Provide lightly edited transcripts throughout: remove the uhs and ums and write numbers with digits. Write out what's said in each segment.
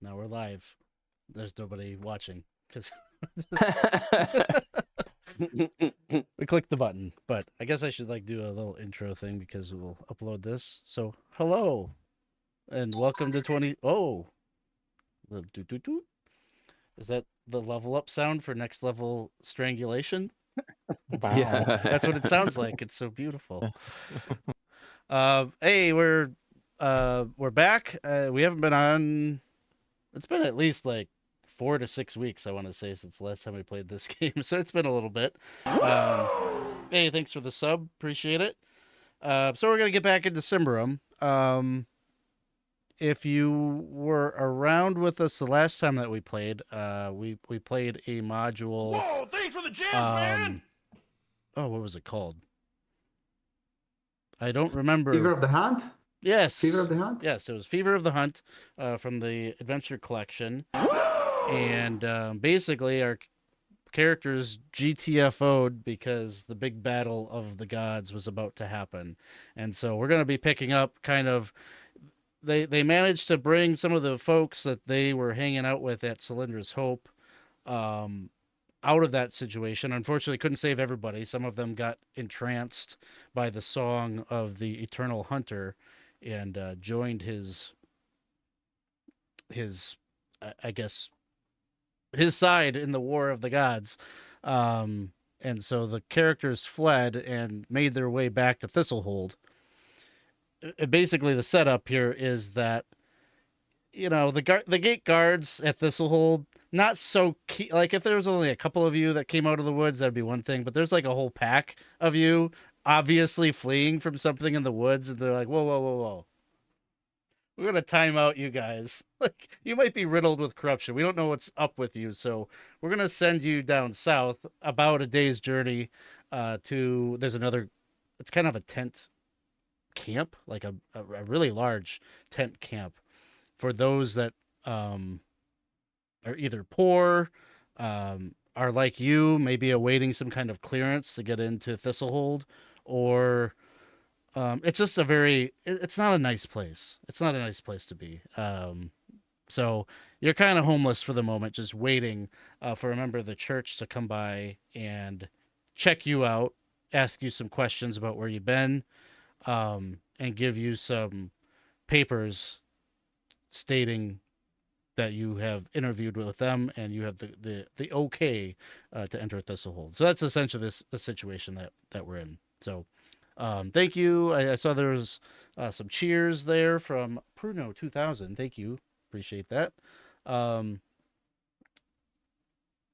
Now we're live. There's nobody watching because we clicked the button. But I guess I should do a little intro thing because we'll upload this. So hello and welcome to 20. Oh, the doot doot doot. Is that the level up sound for next level strangulation? Wow. That's what it sounds like. It's so beautiful. Hey, we're back. We haven't been on. It's been at least like 4 to 6 weeks, I want to say, since the last time we played this game. So it's been a little bit. Hey, thanks for the sub. Appreciate it. So we're going to get back into Symbaroum. If you were around with us the last time that we played, we played a module. Whoa, thanks for the jams, man! Oh, what was it called? I don't remember. Fever of the Hunt? Yes. Fever of the Hunt? Yes, it was Fever of the Hunt from the Adventure Collection. And basically, our characters GTFO'd because the big battle of the gods was about to happen. And so we're going to be picking up kind of... They managed to bring some of the folks that they were hanging out with at Cylindra's Hope out of that situation. Unfortunately, couldn't save everybody. Some of them got entranced by the song of the Eternal Hunter and joined his I guess his side in the War of the Gods. And so the characters fled and made their way back to Thistlehold. Basically, the setup here is that, you know, the gate guards at Thistlehold, not so key. Like, if there was only a couple of you that came out of the woods, that'd be one thing. But there's like a whole pack of you obviously fleeing from something in the woods, and they're like, whoa, whoa, whoa, whoa. We're going to time out you guys. Like, you might be riddled with corruption. We don't know what's up with you. So we're going to send you down south about a day's journey there's another, it's kind of a tent camp, like a really large tent camp for those that are either poor, are like you, maybe awaiting some kind of clearance to get into Thistlehold, or it's just it's not a nice place. It's not a nice place to be. So you're kind of homeless for the moment, just waiting for a member of the church to come by and check you out, ask you some questions about where you've been, and give you some papers stating that you have interviewed with them and you have the okay to enter Thistlehold. So that's essentially the situation that we're in. So thank you. I saw there was some cheers there from Pruno 2000. Thank you. Appreciate that. I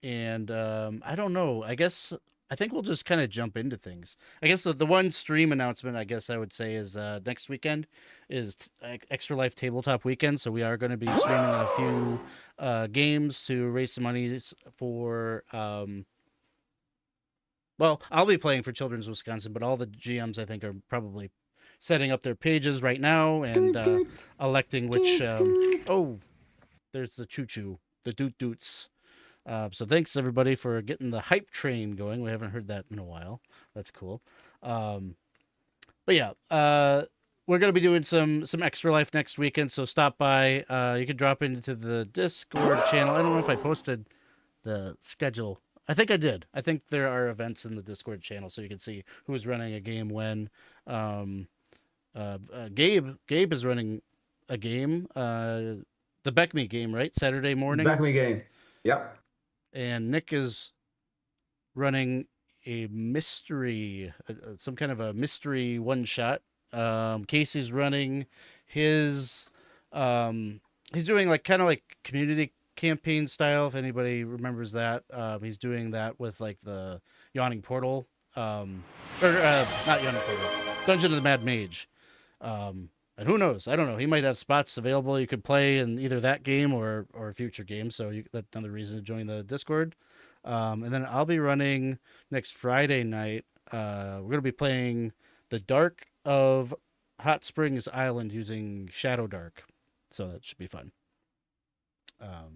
don't know. I think we'll just kind of jump into things. I guess the one stream announcement, I guess I would say, is next weekend is Extra Life Tabletop Weekend. So we are going to be streaming a few games to raise some money for... well, I'll be playing for Children's Wisconsin, but all the GMs, I think, are probably setting up their pages right now and electing which... oh, there's the choo-choo, the doot-doots. So thanks, everybody, for getting the hype train going. We haven't heard that in a while. That's cool. But yeah, we're going to be doing some Extra Life next weekend, so stop by. You can drop into the Discord channel. I don't know if I posted the schedule. I think I did. I think there are events in the Discord channel, so you can see who's running a game when. Gabe is running a game, the Beckme game, right? Saturday morning. Beckme game. Yep. And Nick is running a mystery, some kind of a mystery one shot. Casey's running his, he's doing kind of like community campaign style. If anybody remembers that, he's doing that with like the Yawning Portal, not Yawning Portal, Dungeon of the Mad Mage. And who knows? I don't know. He might have spots available you could play in either that game or a future game. So that's another reason to join the Discord. And then I'll be running next Friday night. We're going to be playing the Dark of Hot Springs Island using Shadow Dark. So that should be fun. But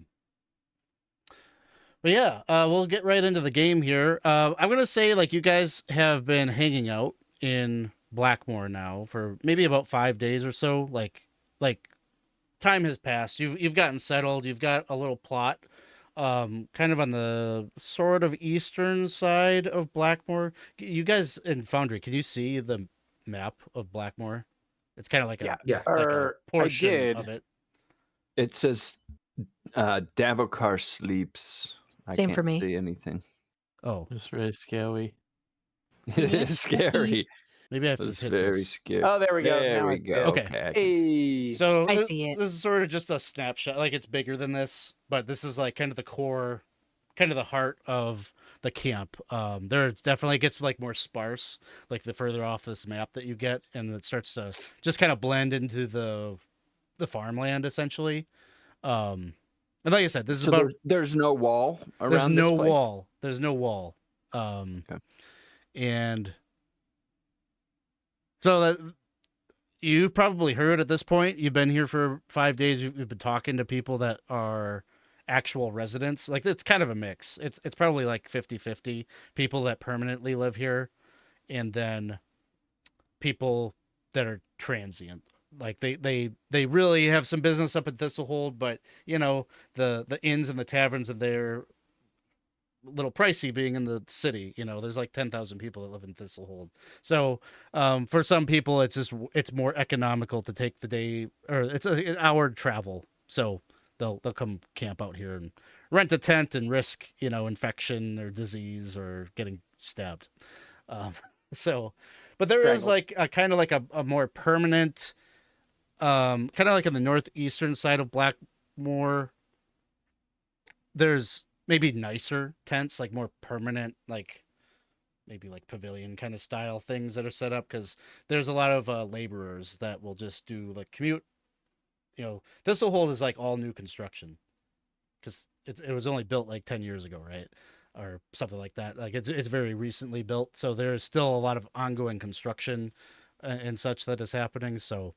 yeah, we'll get right into the game here. I'm going to say, you guys have been hanging out in Blackmoor now for maybe about 5 days or so, like time has passed. You've gotten settled. You've got a little plot, kind of on the sort of eastern side of Blackmoor. You guys in Foundry, can you see the map of Blackmoor? It's kind of like Yeah. a I portion did. of it. It says Davokar sleeps. I Same can't for me. see anything. Oh, It's very scary. It is scary. maybe I have to It's hit very this. scary. Oh, there we go. There Now we it's go. good. Okay. Okay. I can see. Hey. So I see it. This is sort of just a snapshot. Like it's bigger than this, but this is like kind of the core, kind of the heart of the camp. There it definitely gets like more sparse, like the further off this map that you get, and it starts to just kind of blend into the farmland essentially. And like I said, this is So about there's no wall around there's no this place? wall. There's no wall. Okay. And so that you've probably heard at this point. You've been here for 5 days. You've been talking to people that are actual residents. Like it's kind of a mix. It's probably like 50-50 people that permanently live here, and then people that are transient. Like they really have some business up at Thistlehold, but you know the inns and the taverns of their little pricey being in the city. You know, there's like 10,000 people that live in Thistlehold. So for some people, it's more economical to take the day, or it's an hour travel. So they'll come camp out here and rent a tent and risk, you know, infection or disease or getting stabbed. So, but there is like a kind of like a more permanent, kind of like in the northeastern side of Blackmoor. There's maybe nicer tents, like more permanent, like maybe like pavilion kind of style things that are set up, because there's a lot of laborers that will just do like commute. You know, Thistlehold is like all new construction because it was only built like 10 years ago, right? Or something like that. Like it's very recently built, so there's still a lot of ongoing construction and such that is happening. So,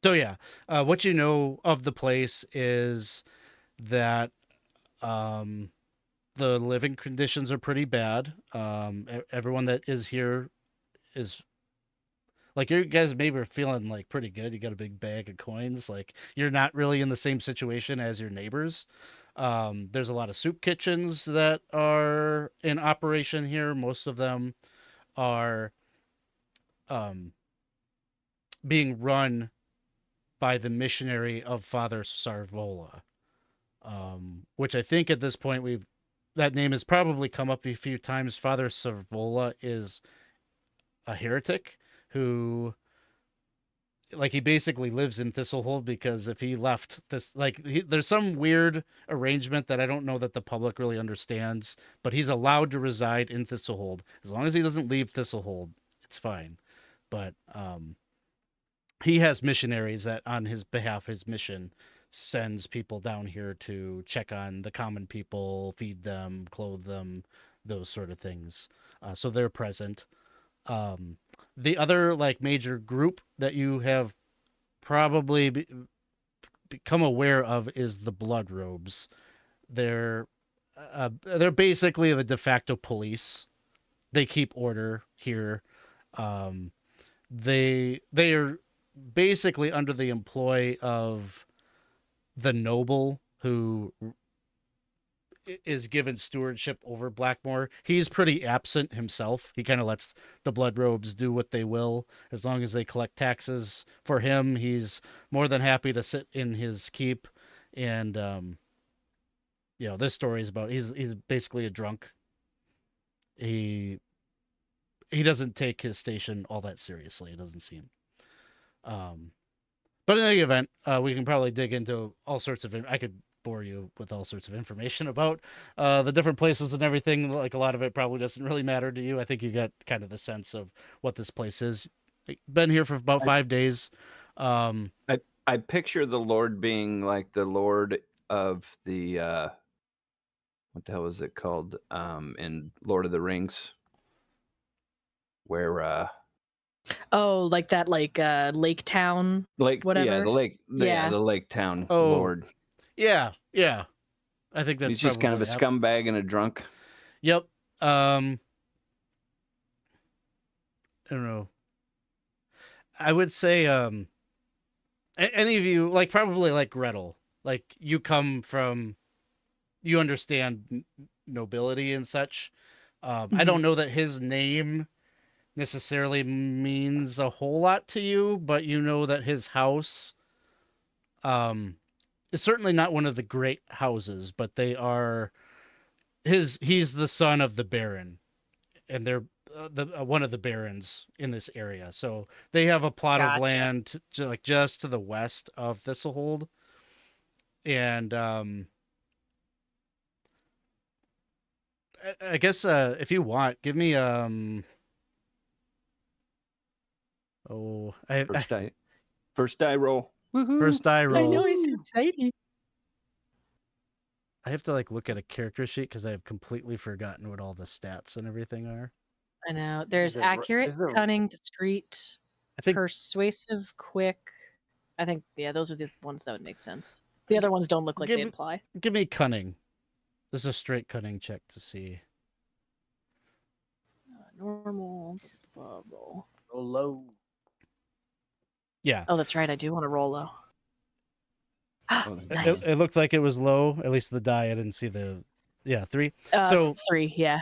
yeah, what you know of the place is that the living conditions are pretty bad. Everyone that is here is like, you guys maybe are feeling like pretty good. You got a big bag of coins. Like you're not really in the same situation as your neighbors. There's a lot of soup kitchens that are in operation here. Most of them are being run by the missionary of Father Sarvola, which I think at this point that name has probably come up a few times. Father Sarvola is a heretic who, like, he basically lives in Thistlehold, because if he left this, like, there's some weird arrangement that I don't know that the public really understands, but he's allowed to reside in Thistlehold as long as he doesn't leave Thistlehold. It's fine, but he has missionaries that, on his behalf, his mission sends people down here to check on the common people, feed them, clothe them, those sort of things. So they're present. The other like major group that you have probably become aware of is the Blood Robes. They're basically the de facto police. They keep order here. They are basically under the employ of the noble who is given stewardship over Blackmoor. He's pretty absent himself. He kind of lets the Blood Robes do what they will. As long as they collect taxes for him, he's more than happy to sit in his keep. And you know, this story is about he's basically a drunk. He doesn't take his station all that seriously, it doesn't seem. But in any event, we can probably dig into all sorts of. I could bore you with all sorts of information about the different places and everything. Like, a lot of it probably doesn't really matter to you. I think you got kind of the sense of what this place is. Been here for about 5 days. I picture the Lord being like the Lord of the what the hell is it called? In Lord of the Rings, where Oh, like that, like Lake Town. Lake, Whatever. yeah, the Lake Town Lord. Yeah. I think that's He's just kind of a apt. scumbag and a drunk. Yep. I don't know. I would say, and any of you, like probably like Gretel, like you come from, you understand nobility and such. I don't know that his name necessarily means a whole lot to you, but you know that his house is certainly not one of the great houses, but they are he's the son of the baron, and they're one of the barons in this area. So they have a plot of Gotcha. land like just to the west of Thistlehold, and I guess if you want, give me oh First die roll. Woohoo. first die I roll. know, it's exciting. I have to like look at a character sheet because I have completely forgotten what all the stats and everything are. I know. There's Is it- accurate, is there- cunning, discreet, I think persuasive, quick. I think, yeah, those are the ones that would make sense. The other ones don't look like they Give- apply. give me cunning. This is a straight cunning check to see. Normal. Roll. Roll low. Yeah, Oh, that's right. I do want to roll low. Oh, Nice. it looked like it was low. At least the die. I didn't see the 3. So 3, yeah.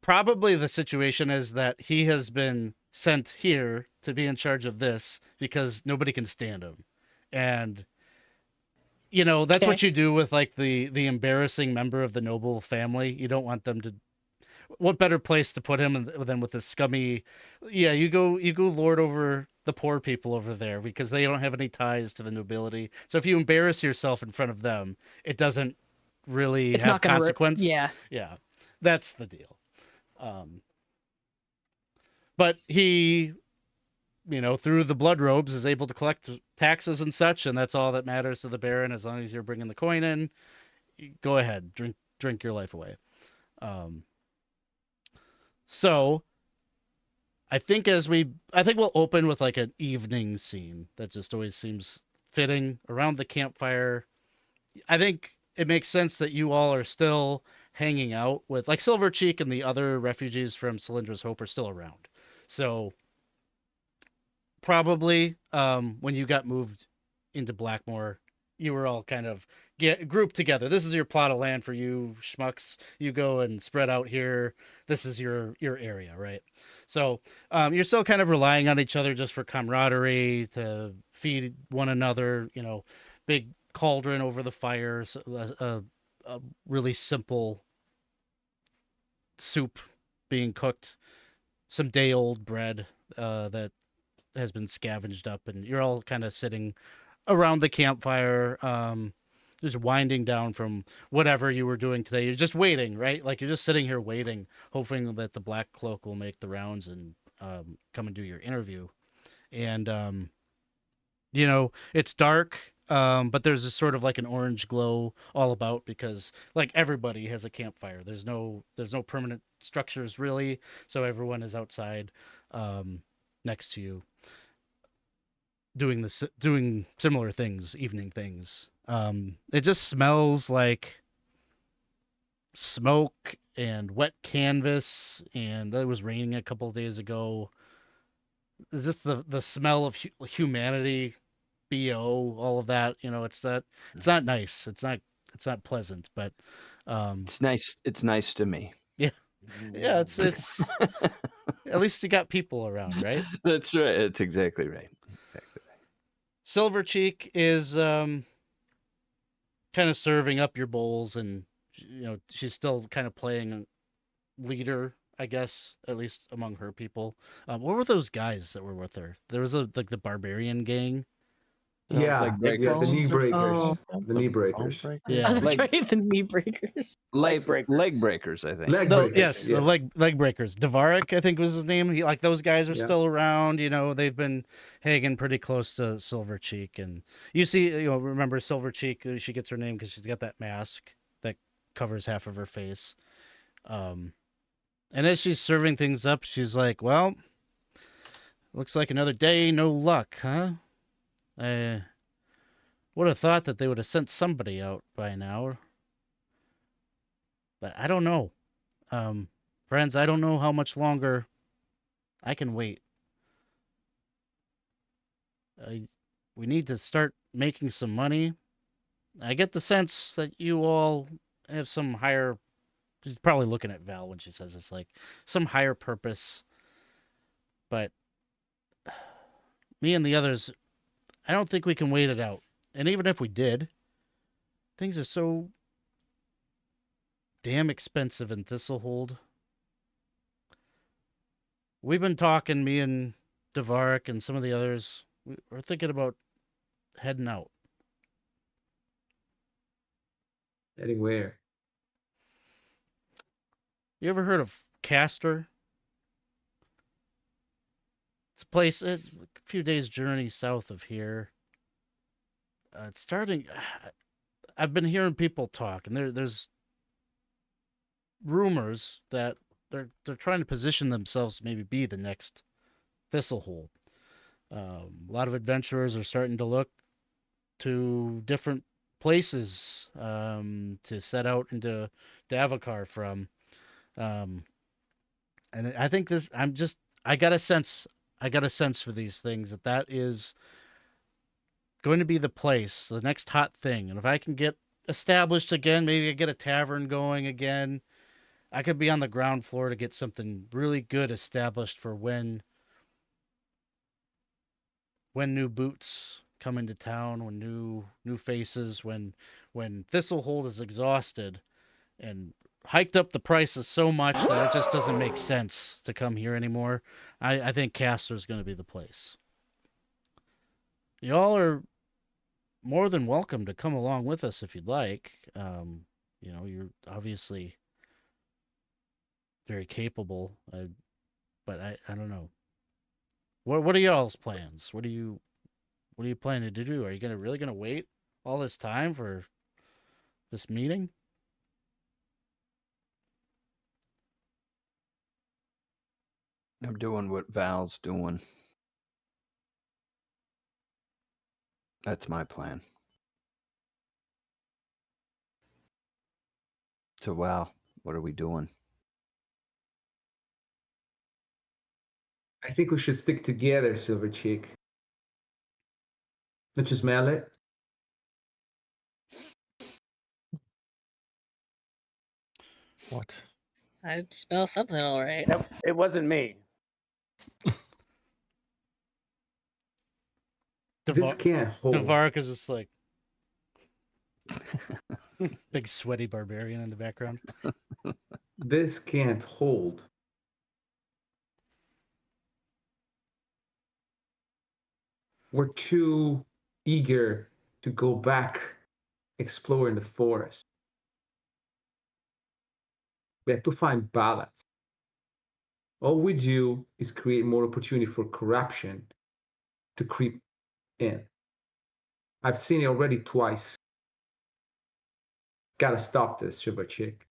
Probably the situation is that he has been sent here to be in charge of this because nobody can stand him, and you know that's what Okay. you do with like the embarrassing member of the noble family. You don't want them to. What better place to put him than with this scummy? Yeah, you go lord over the poor people over there because they don't have any ties to the nobility. So if you embarrass yourself in front of them, it doesn't really It's have not going to consequence. Yeah. Yeah, that's the deal. But he, you know, through the blood robes is able to collect taxes and such, and that's all that matters to the baron. As long as you're bringing the coin in, go ahead, drink your life away. So I think we'll open with like an evening scene that just always seems fitting around the campfire. I think it makes sense that you all are still hanging out with like Silvercheek and the other refugees from Cylindra's Hope are still around. So probably when you got moved into Blackmoor, you were all kind of grouped together. This is your plot of land for you schmucks. You go and spread out here. This is your area, right? So you're still kind of relying on each other just for camaraderie, to feed one another. You know, big cauldron over the fire, a really simple soup being cooked, some day-old bread that has been scavenged up, and you're all kind of sitting around the campfire, just winding down from whatever you were doing today. You're just waiting, right? Like you're just sitting here waiting, hoping that the Black Cloak will make the rounds and come and do your interview. And you know, it's dark, but there's a sort of like an orange glow all about because like everybody has a campfire. There's no permanent structures really, so everyone is outside next to you doing similar things, evening things. It just smells like smoke and wet canvas, and it was raining a couple of days ago. It's just the smell of humanity, BO, all of that. You know, it's not nice. It's not pleasant, but It's nice. It's nice to me. yeah, it's at least you got people around, right? That's right. That's exactly right. Silvercheek is kind of serving up your bowls, and you know she's still kind of playing leader, I guess, at least among her people. What were those guys that were with her? There was like the barbarian gang. Yeah, Like the breakers. knee breakers. Oh. The knee breakers. Yeah. Oh, that's Like- right. The knee breakers. Leg breakers, I think. Leg No, breakers. yes, the leg breakers. Dvarik, I think was his name. Like those guys are Yeah. still around. You know, they've been hanging pretty close to Silvercheek, and you see, you know, remember Silvercheek? She gets her name because she's got that mask that covers half of her face. And as she's serving things up, she's like, "Well, looks like another day, no luck, huh? I would have thought that they would have sent somebody out by now, but I don't know. Friends, I don't know how much longer I can wait." We need to start making some money. I get the sense that you all have some higher. She's probably looking at Val when she says it's like some higher purpose. But me and the others, I don't think we can wait it out. And even if we did, things are so damn expensive in Thistlehold. We've been talking, me and Devarik and some of the others. We're thinking about heading out. Anywhere. You ever heard of Castor? It's a place, it's a few days' journey south of here. It's starting. I've been hearing people talk, and there's rumors that they're trying to position themselves to maybe be the next Thistlehold. A lot of adventurers are starting to look to different places to set out into Davokar from. And I think this. I got a sense. I got a sense for these things that is going to be the place, the next hot thing. And if I can get established again, maybe I get a tavern going again. I could be on the ground floor to get something really good established for when new boots come into town, when new faces, when Thistlehold is exhausted and hiked up the prices so much that it just doesn't make sense to come here anymore. I think Castor's going to be the place. Y'all are more than welcome to come along with us if you'd like. You're obviously very capable, but I don't know. What are y'all's plans? What are you planning to do? Are you really gonna wait all this time for this meeting? I'm doing what Val's doing. That's my plan. So, Val, what are we doing? I think we should stick together, Silver Cheek. Don't you smell it? What? I smell something all right. Nope, it wasn't me. This can't hold. Devarik is just like big sweaty barbarian in the background. This can't hold. We're too eager to go back exploring the forest. We have to find balance. All we do is create more opportunity for corruption to creep in. I've seen it already twice. Gotta stop this, Silver Chick.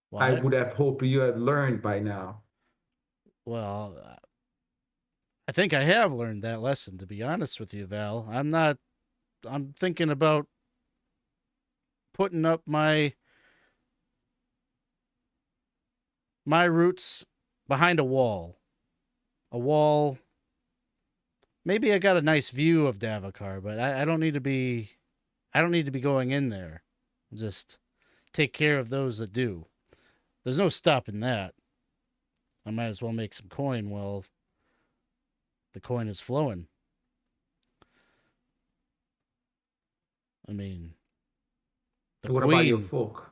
Well, I would have hoped you had learned by now. Well, I think I have learned that lesson, to be honest with you, Val. I'm thinking about putting up my roots behind a wall. A wall. Maybe I got a nice view of Davokar, but I don't need to be going in there. Just take care of those that do. There's no stopping that. I might as well make some coin while the coin is flowing. I mean, What about your folk?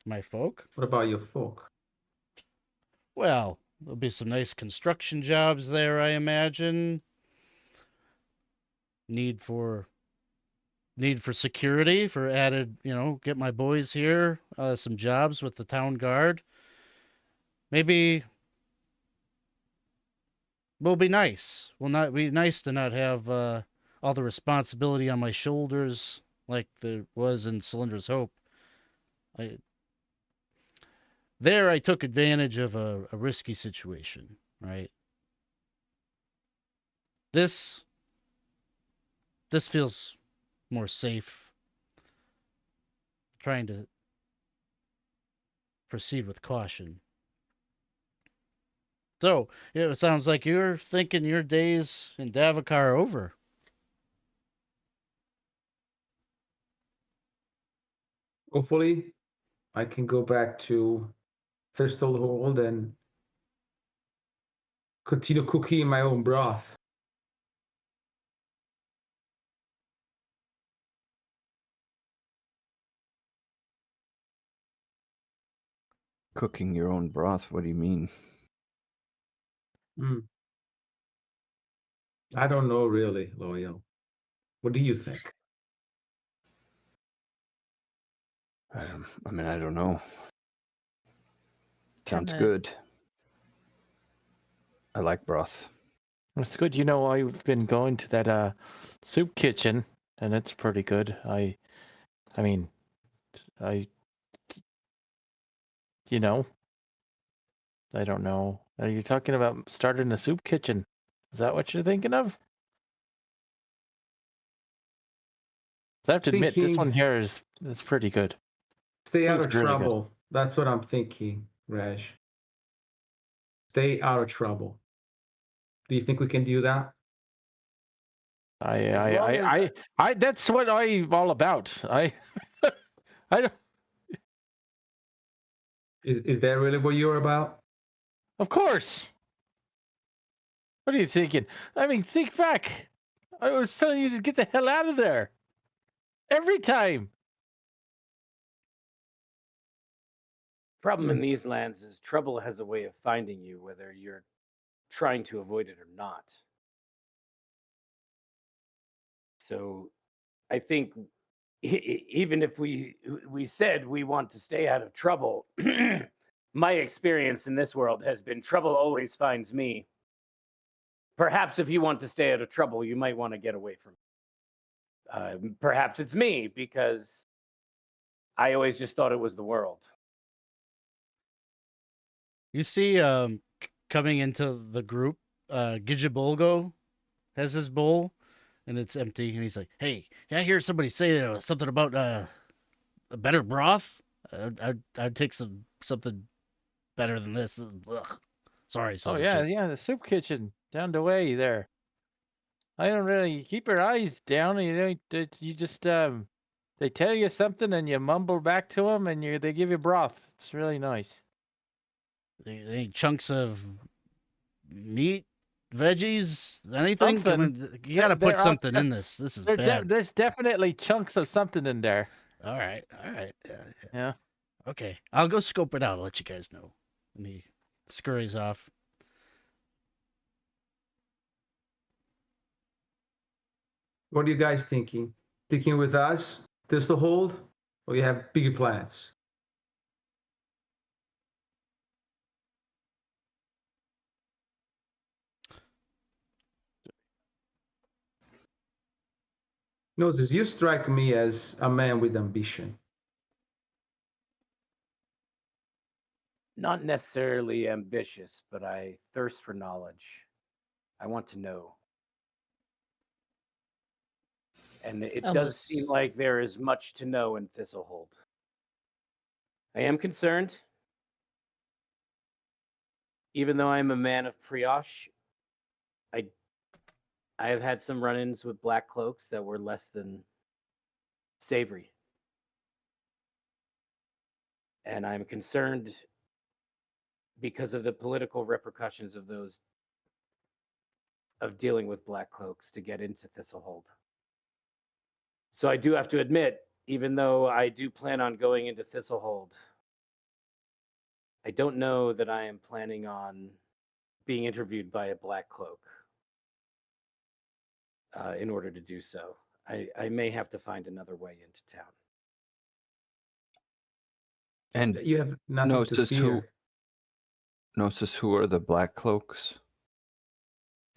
My folk? What about your folk? Well, there'll be some nice construction jobs there, I imagine. Need for security, for added, get my boys here, some jobs with the town guard. Maybe will be nice. Will not be nice to not have all the responsibility on my shoulders like there was in Cylinder's Hope. I took advantage of a risky situation, right? This feels more safe. Trying to proceed with caution. So it sounds like you're thinking your days in Davokar are over. Hopefully, I can go back to Thistlehold and continue cooking my own broth. Cooking your own broth. What do you mean? I don't know really, Loyal. What do you think? I mean, I don't know. Sounds Kinda- good. I like broth. It's good. You know, I've been going to that soup kitchen, and it's pretty good. I mean, you know, I don't know. Are you talking about starting a soup kitchen? Is that what you're thinking of? I have to admit, this one Thinking, here is pretty good. stay out Food's of really good. trouble. That's what I'm thinking, Raj. Stay out of trouble. Do you think we can do that? As long as I that's what I'm all about. I don't. Is that really what you're about? Of course. What are you thinking? I mean, think back. I was telling you to get the hell out of there. Every time. problem in these lands is trouble has a way of finding you, whether you're trying to avoid it or not. So, I think even if we said we want to stay out of trouble, my experience in this world has been trouble always finds me. Perhaps if you want to stay out of trouble, you might want to get away from it. Perhaps it's me because I always just thought it was the world. You see, coming into the group, Gijibolgo has his bowl, and it's empty, and he's like, "Hey, I hear somebody say something about a better broth. I'd take something better than this." Ugh. Sorry, Oh yeah, Silvercheek. yeah, the soup kitchen down the way there. I don't really keep your eyes down. You don't. You just they tell you something and you mumble back to them, and they give you broth. It's really nice. Any chunks of meat, veggies, anything? Come Something. on, you gotta put There are something in this. This is bad. there's definitely chunks of something in there. All right. Yeah. Okay, I'll go scope it out. I'll let you guys know. And he scurries off. What are you guys thinking? Sticking with us, Thistlehold, or you have bigger plans? Gnosis, you strike me as a man with ambition. Not necessarily ambitious, but I thirst for knowledge. I want to know. And it does seem like there is much to know in Thistlehold. I am concerned. Even though I'm a man of brioche, I have had some run-ins with black cloaks that were less than savory. And I'm concerned because of the political repercussions of dealing with black cloaks to get into Thistlehold. So I do have to admit, even though I do plan on going into Thistlehold, I don't know that I am planning on being interviewed by a black cloak in order to do so. I may have to find another way into town. And You have nothing to fear. Gnosis, who are the Black Cloaks?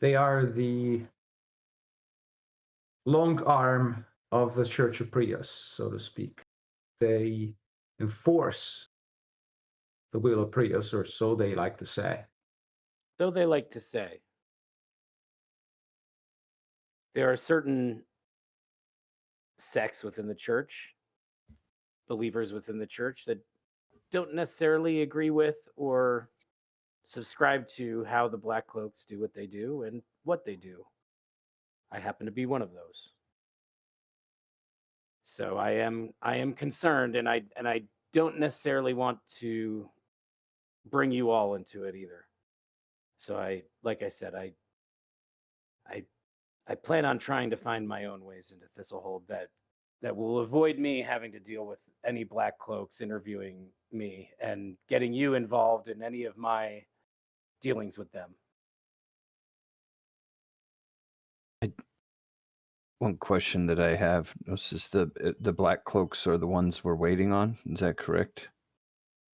They are the long arm of the Church of Prius, so to speak. They enforce the will of Prius, or so they like to say. So they like to say. There are certain sects within the church, believers within the church, that don't necessarily agree with or subscribe to how the Black Cloaks do what they do and what they do. I happen to be one of those. So I am concerned, and I don't necessarily want to bring you all into it either. So like I said, I plan on trying to find my own ways into Thistlehold that will avoid me having to deal with any Black Cloaks interviewing me and getting you involved in any of my dealings with them. One question that I have is the Black Cloaks are the ones we're waiting on. Is that correct?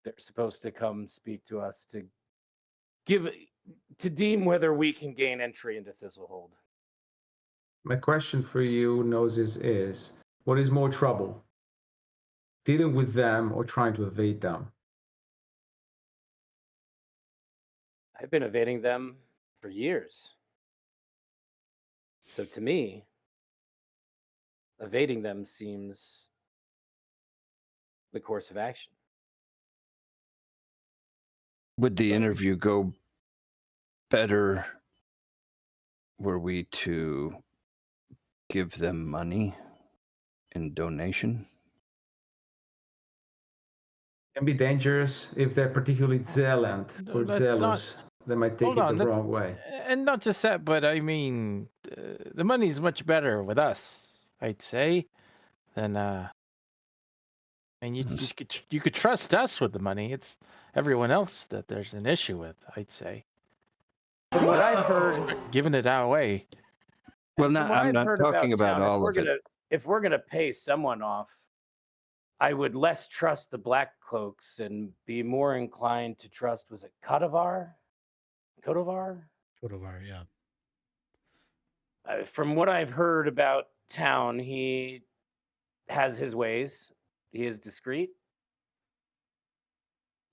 They're supposed to come speak to us to deem whether we can gain entry into Thistlehold. My question for you, Gnosis, is what is more trouble? Dealing with them or trying to evade them? I've been evading them for years. So to me, evading them seems the course of action. Would the interview go better were we to give them money in donation? Can be dangerous if they're particularly zealous or Let's zealous. They might take Hold it on, the wrong way. and not just that, but I mean, the money's much better with us, I'd say, than and Yes. you could trust us with the money. It's everyone else that there's an issue with, I'd say. From what I've heard, Giving it away. Well, from not, what I'm I've not heard talking about town, all of it. if we're gonna pay someone off, I would less trust the Black Cloaks and be more inclined to trust. Was it Kodovar? Kodovar? Kodovar, yeah. From what I've heard about town, he has his ways. He is discreet.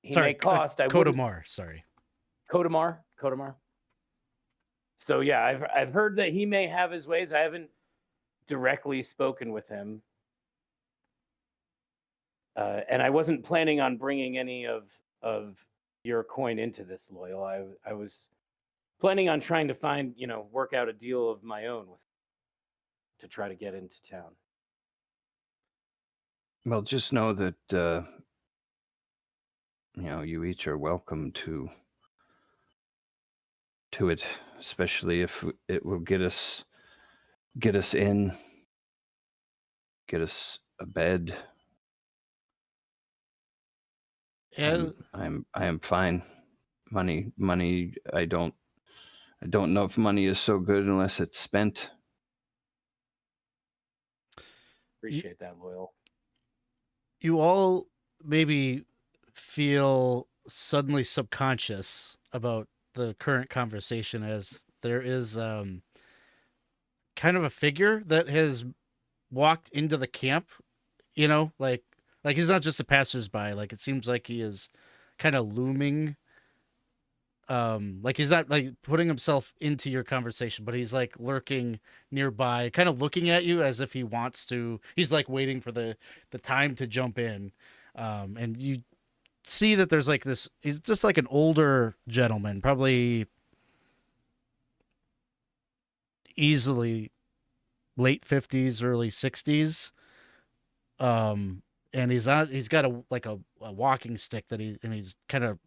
He may cost. I wouldn't. Kodomar, sorry. Kodamar. So yeah, I've heard that he may have his ways. I haven't directly spoken with him, and I wasn't planning on bringing any of your coin into this, Loyal. I was planning on trying to find, work out a deal of my own to try to get into town. Well, just know that you each are welcome to it, especially if it will get us in, get us a bed. Yeah, I am fine. Money. I don't know if money is so good unless it's spent. Appreciate that, Loyal. you all maybe feel suddenly subconscious about the current conversation, as there is kind of a figure that has walked into the camp, like he's not just a passersby. Like it seems like he is kind of looming. Like he's not like putting himself into your conversation, but he's like lurking nearby, kind of looking at you as if he wants to. He's like waiting for the time to jump in. And you see that there's like this. He's just like an older gentleman, probably easily late 50s, early 60s. And he's got a walking stick and he's kind of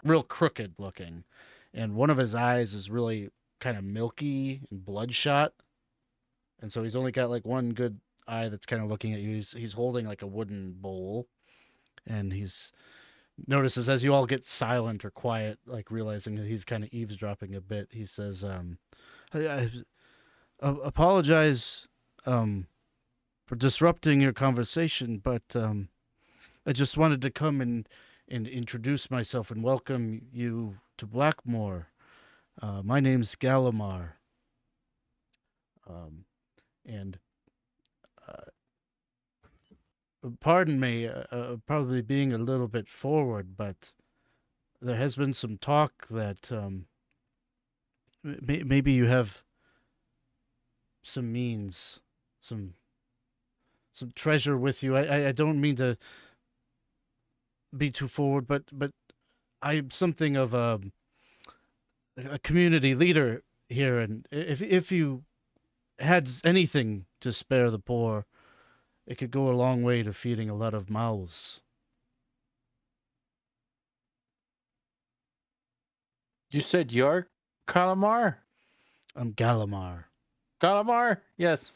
real crooked looking, and one of his eyes is really kind of milky and bloodshot, and so he's only got like one good eye that's kind of looking at you. He's holding like a wooden bowl, and he's notices as you all get silent or quiet, like realizing that he's kind of eavesdropping a bit. He says, I apologize for disrupting your conversation, but I just wanted to come and introduce myself and welcome you to Blackmoor. My name's Gallimar. And pardon me, probably being a little bit forward, but there has been some talk that maybe you have some means, some treasure with you. I don't mean to be too forward, but I'm something of a community leader here, and if you had anything to spare the poor, it could go a long way to feeding a lot of mouths. You said you're Calamar? I'm Gallimar. Calamar? Yes.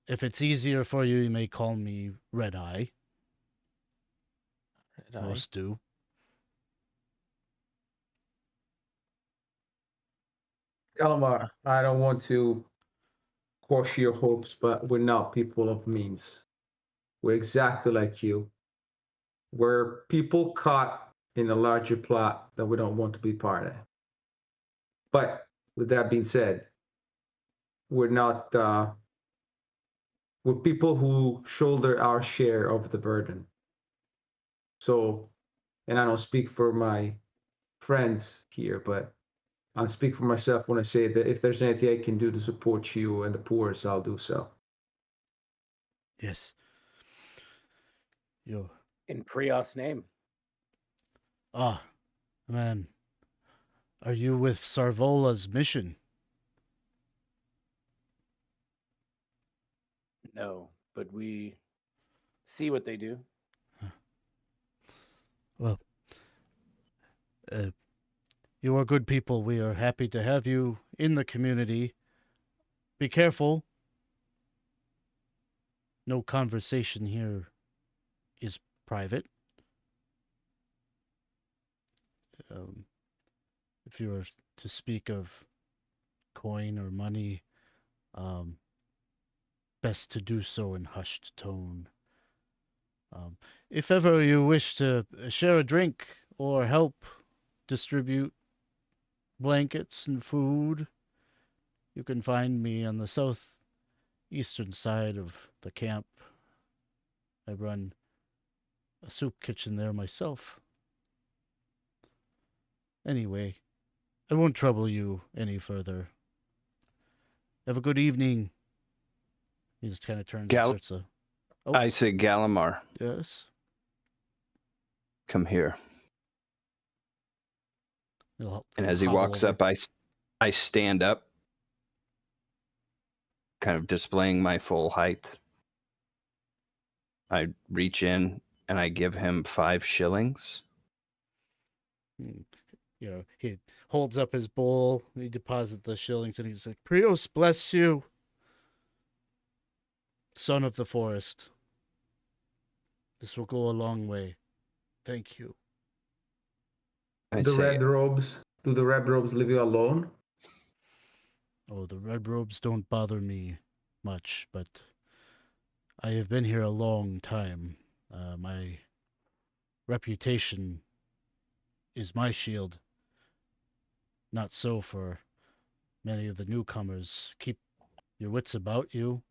If it's easier for you, you may call me Red Eye. Did I? Most do. Kalmar, I don't want to quash your hopes, but we're not people of means. We're exactly like you. We're people caught in a larger plot that we don't want to be part of. But with that being said, we're not, we're people who shoulder our share of the burden. So, and I don't speak for my friends here, but I speak for myself when I say that if there's anything I can do to support you and the poor, I'll do so. Yes. You. In Prios' name. Ah, man. Are you with Sarvola's mission? No, but we see what they do. Well, you are good people. We are happy to have you in the community. Be careful. No conversation here is private. If you were to speak of coin or money, best to do so in hushed tone. If ever you wish to share a drink or help distribute blankets and food, you can find me on the southeastern side of the camp. I run a soup kitchen there myself. Anyway, I won't trouble you any further. Have a good evening. He just kind of turns and starts to... Oh. I say, Gallimar, Yes? come here. And as he hobble walks over. up, I stand up, kind of displaying my full height. I reach in and I give him 5 shillings. He holds up his bowl, he deposits the shillings, and he's like, Prios bless you, son of the forest. This will go a long way. Thank you. I The say, red robes, do the red robes leave you alone? Oh, the red robes don't bother me much, but I have been here a long time. My reputation is my shield. Not so for many of the newcomers. Keep your wits about you.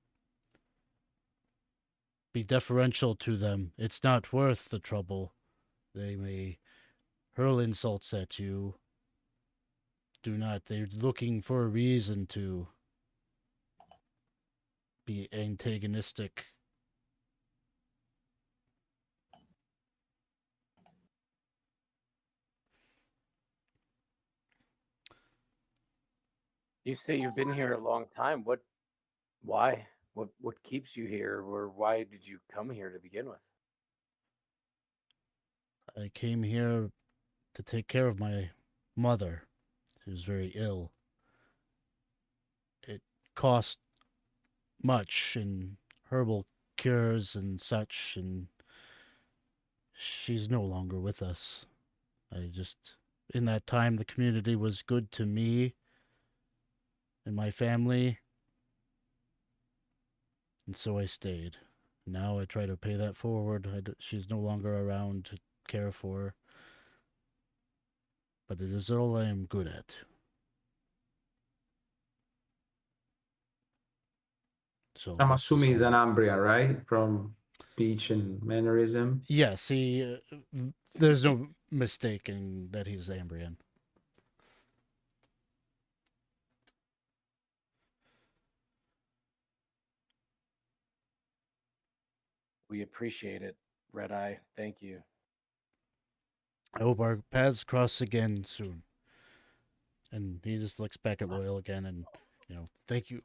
Be deferential to them. It's not worth the trouble. They may hurl insults at you. Do not. They're looking for a reason to be antagonistic. You say you've been here a long time. Why? What keeps you here, or why did you come here to begin with? I came here to take care of my mother. She was very ill. It cost much in herbal cures and such, and she's no longer with us. In that time, the community was good to me and my family, and so I stayed. Now I try to pay that forward. She's no longer around to care for her, but it is all I am good at. So I'm this is assuming he's all- an Umbria, right? From speech and mannerism. Yes, there's no mistaking that he's Ambrian. We appreciate it. Red Eye. Thank you. I hope our paths cross again soon. And he just looks back at Loyal again and, thank you.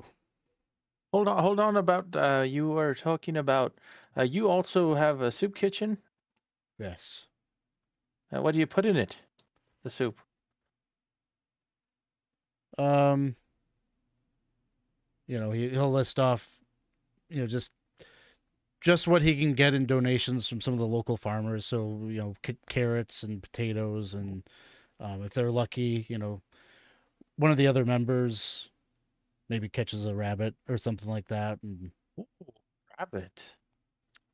Hold on. About you were talking about. You also have a soup kitchen. Yes. What do you put in it? The soup. He'll list off, just what he can get in donations from some of the local farmers. So, carrots and potatoes, and if they're lucky, one of the other members maybe catches a rabbit or something like that. Ooh, rabbit.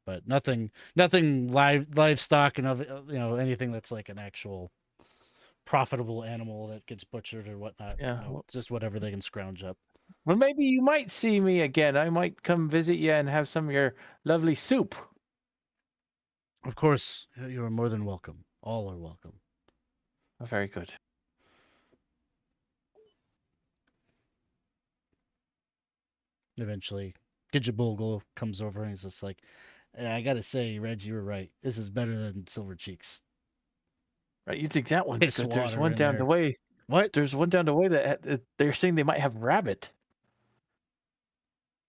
But nothing livestock and anything that's like an actual profitable animal that gets butchered or whatnot. Yeah. Just whatever they can scrounge up. Well, maybe you might see me again. I might come visit you and have some of your lovely soup. Of course, you are more than welcome. All are welcome. Oh, very good. Eventually, Gidjabulgal comes over and he's just like, I gotta say, Reg, you were right. This is better than Silver Cheeks. Right, you think that one's Piss good? There's water one in down there. the way. What? There's one down the way that they're saying they might have rabbit.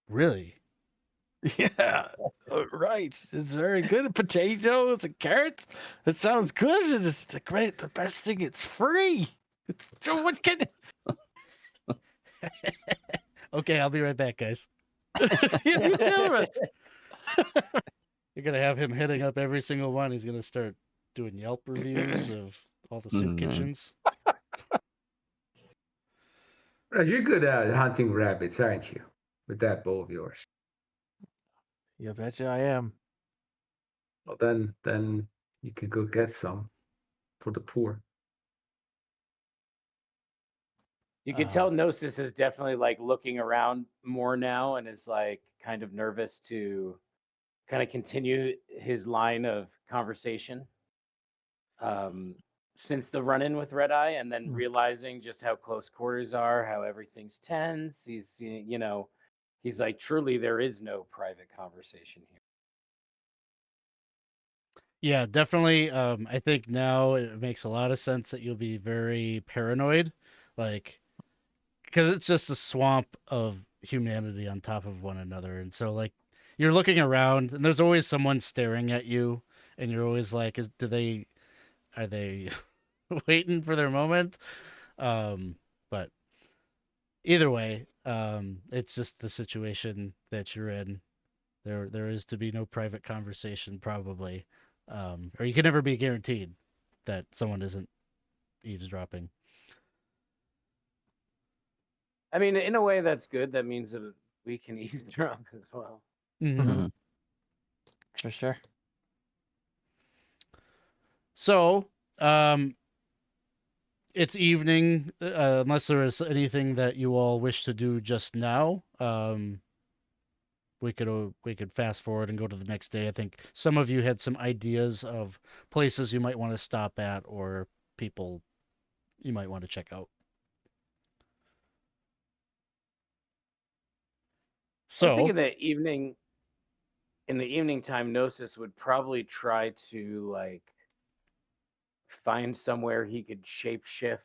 Really? Yeah, right. It's very good. Potatoes and carrots. It sounds good, and it's the best thing. It's free. So what can? Okay, I'll be right back, guys. You do tell us. You're gonna have him hitting up every single one. He's gonna start doing Yelp reviews of all the soup kitchens. You're good at hunting rabbits, aren't you? With that bow of yours. You betcha I am. Well, then you could go get some for the poor. You can tell Gnosis is definitely like looking around more now and is like kind of nervous to kind of continue his line of conversation. Since the run-in with Red Eye, and then realizing just how close quarters are, how everything's tense. He's like, truly there is no private conversation here. Yeah, definitely. I think now it makes a lot of sense that you'll be very paranoid, like, because it's just a swamp of humanity on top of one another. And so, like, you're looking around and there's always someone staring at you, and you're always like, are they waiting for their moment? But either way, it's just the situation that you're in. There is to be no private conversation, probably, or you can never be guaranteed that someone isn't eavesdropping. I mean, in a way, that's good. That means that we can eavesdrop as well. Mm-hmm. For sure. So, it's evening. Unless there is anything that you all wish to do just now, we could fast forward and go to the next day. I think some of you had some ideas of places you might want to stop at or people you might want to check out. So I think in the evening time, Gnosis would probably try to like find somewhere he could shapeshift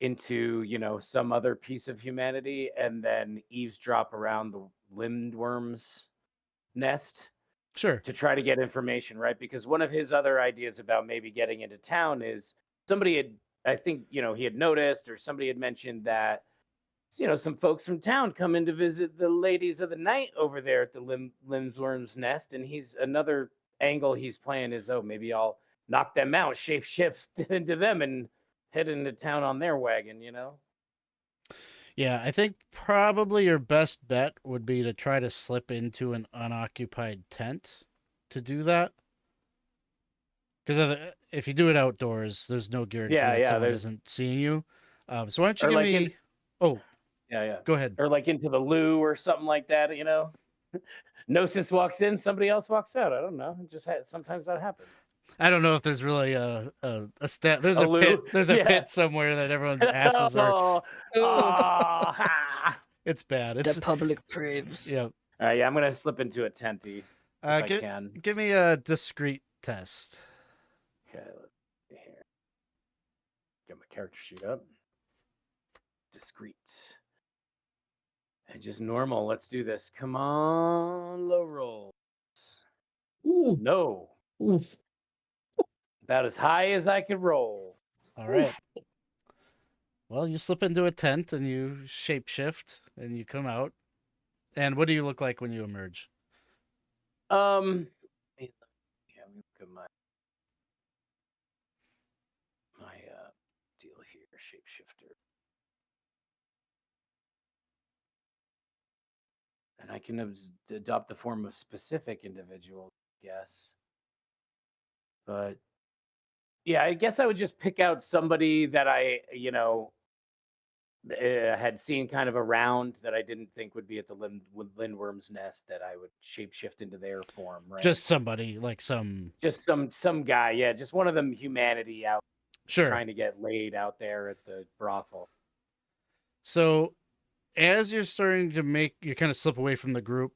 into, some other piece of humanity and then eavesdrop around the lindworm's nest. Sure. To try to get information, right? Because one of his other ideas about maybe getting into town is somebody had, I think, he had noticed or somebody had mentioned that, some folks from town come in to visit the ladies of the night over there at the lindworm's nest. And another angle he's playing is, maybe I'll knock them out, shape shift into them and head into town on their wagon, Yeah, I think probably your best bet would be to try to slip into an unoccupied tent to do that. Because if you do it outdoors, there's no guarantee that someone isn't seeing you. So why don't you give me... Yeah. Go ahead. Or like into the loo or something like that, Gnosis walks in, somebody else walks out. I don't know. It just sometimes that happens. I don't know if there's really a stat. There's A a loo? pit. There's a Yeah. pit somewhere that everyone's asses are. It's bad. It's The public praves. yeah. Yeah, I'm gonna slip into a tenty. if I can. Give me a discreet test. Okay, let's see here. Get my character sheet up. Discreet. And just normal. Let's do this. Come on, low rolls. Ooh, No. oof. About as high as I could roll. All right. Well, you slip into a tent and you shapeshift and you come out. And what do you look like when you emerge? Yeah, let me look at my deal here, shapeshifter. And I can adopt the form of specific individuals, yes. But yeah, I guess I would just pick out somebody that I, had seen kind of around that I didn't think would be at the Lindworm's Nest, that I would shapeshift into their form, right? Just somebody, like some... Just some guy, yeah, just one of them humanity out Sure. trying to get laid out there at the brothel. So as you're starting to you kind of slip away from the group,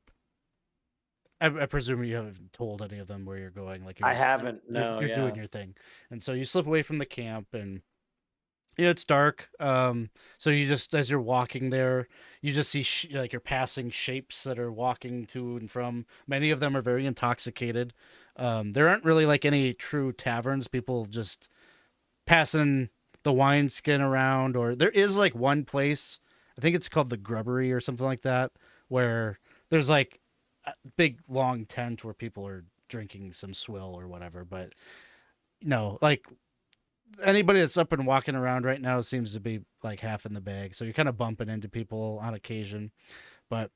I presume you haven't told any of them where you're going. Like I haven't, no, you're doing yeah. your thing. And so you slip away from the camp and it's dark. So you just, as you're walking there, you just see like you're passing shapes that are walking to and from. Many of them are very intoxicated. There aren't really like any true taverns. People just passing the wineskin around, or there is like one place, I think it's called the Grubbery or something like that, where there's like a big long tent where people are drinking some swill or whatever. But no, like anybody that's up and walking around right now seems to be like half in the bag. So you're kind of bumping into people on occasion, but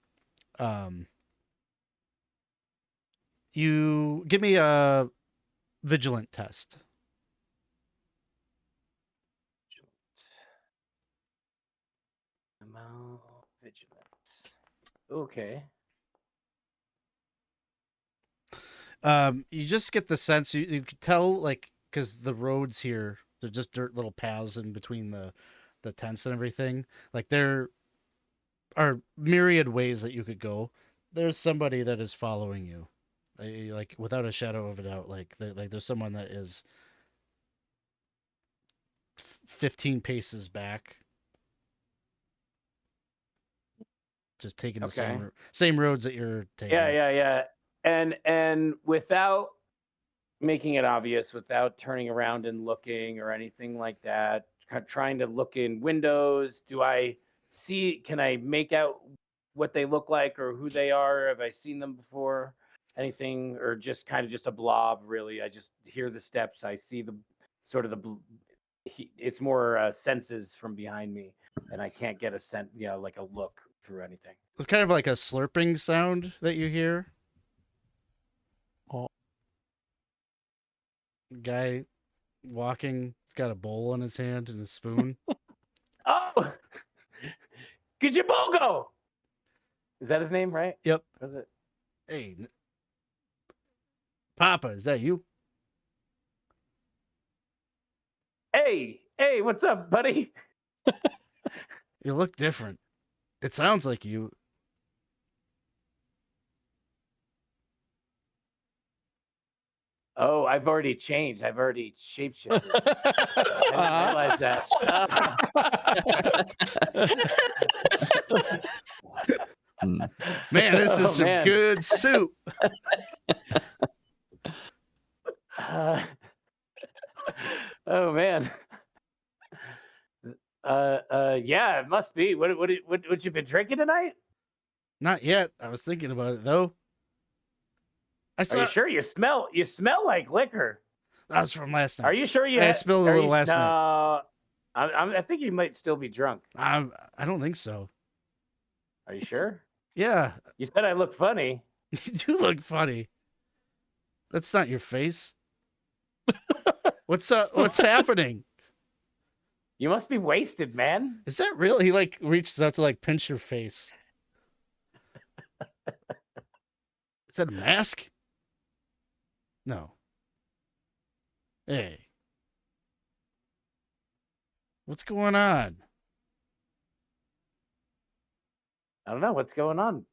you give me a vigilant test. Vigilance. Okay. You just get the sense you could tell, like, because the roads here, they're just dirt little paths in between the tents and everything. Like, there are myriad ways that you could go. There's somebody that is following you, like without a shadow of a doubt. Like there's someone that is 15 paces back, just taking the same roads that you're taking. Yeah. And without making it obvious, without turning around and looking or anything like that, trying to look in windows, can I make out what they look like or who they are? Have I seen them before? Anything, or just kind of just a blob, really? I just hear the steps. I see the sort of it's more senses from behind me, and I can't get a sense, like a look through anything. It's kind of like a slurping sound that you hear. Oh. Guy walking, he's got a bowl in his hand and a spoon. Oh, Kijibogo! Is that his name, right? Yep. Is it? Hey, Papa, is that you? Hey, what's up, buddy? You look different. It sounds like you. Oh, I've already changed. I've already shapeshifted. I didn't realize that. Man, this is some good soup. Oh man. Yeah, it must be. What you been drinking tonight? Not yet. I was thinking about it though. Are you sure? You smell like liquor. That was from last night. Are you sure I spilled a little last night. No, I think you might still be drunk. I don't think so. Are you sure? Yeah. You said I look funny. You do look funny. That's not your face. What's up? What's happening? You must be wasted, man. Is that real? He like reaches out to like pinch your face. Is that a mask? No. Hey. What's going on? I don't know what's going on.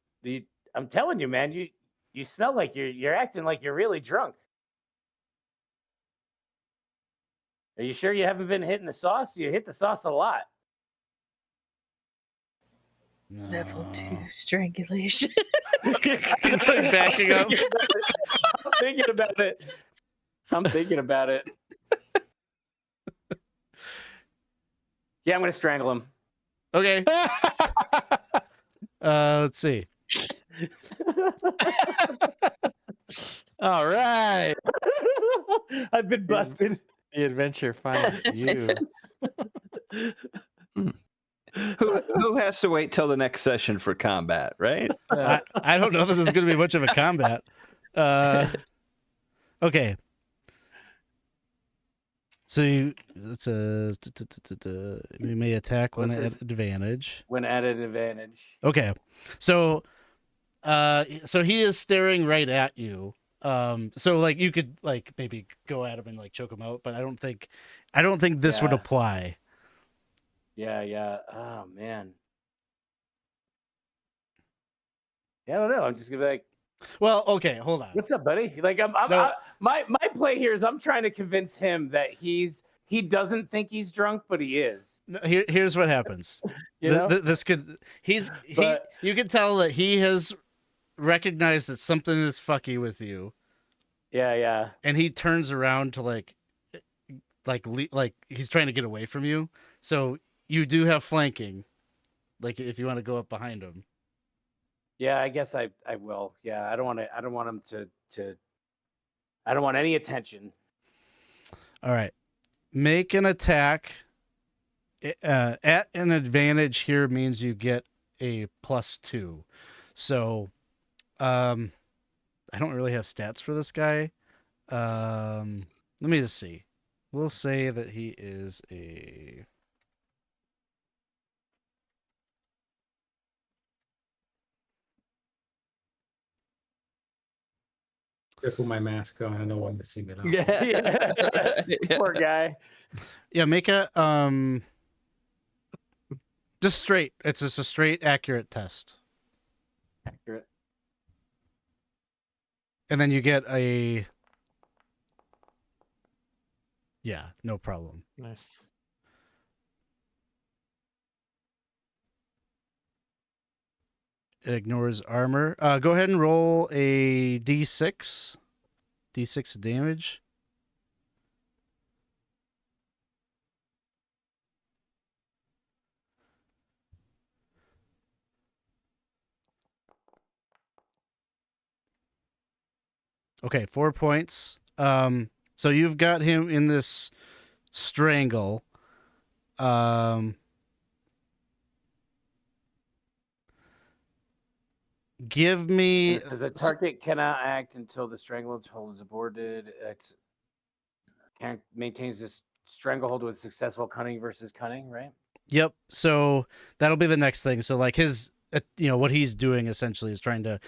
I'm telling you, man. You You smell like you're acting like you're really drunk. Are you sure you haven't been hitting the sauce? You hit the sauce a lot. Level No. 2 strangulation. It's like backing up. I'm thinking about it. Yeah, I'm gonna strangle him. Okay. Let's see. All right. I've been busted. The adventure finds you. Who has to wait till the next session for combat, right? I don't know that there's going to be much of a combat. Okay. So it's a we may attack when What's at this? advantage. When at an advantage. Okay. So he is staring right at you. So like you could like maybe go at him and like choke him out, but I don't think this would Yeah. apply. Yeah. Oh man. Yeah, I don't know. I'm just gonna be like, Well, okay, hold on. "What's up, buddy?" Like No. my play here is I'm trying to convince him that he doesn't think he's drunk, but he is. No, here's what happens. You know? This could But- you can tell that he has recognized that something is fucky with you, Yeah. and he turns around to like he's trying to get away from you. So you do have flanking, like if you want to go up behind him. Yeah, I guess I will. Yeah, I don't want him to I don't want any attention. All right, make an attack. At an advantage here means you get a +2. So, I don't really have stats for this guy. Let me just see. We'll say that he is a. Put my mask on. I don't want to see me now. Yeah. Poor guy. Yeah, make a just straight. It's just a straight accurate test, Accurate. and then you get a. Yeah, no problem. Nice. It ignores armor. Go ahead and roll a d6. D6 damage. Okay, 4 points. So you've got him in this strangle. Give me. As a target cannot act until the stranglehold is aborted. It maintains this stranglehold with successful cunning versus cunning, right? Yep. So that'll be the next thing. So like his, what he's doing essentially is trying to.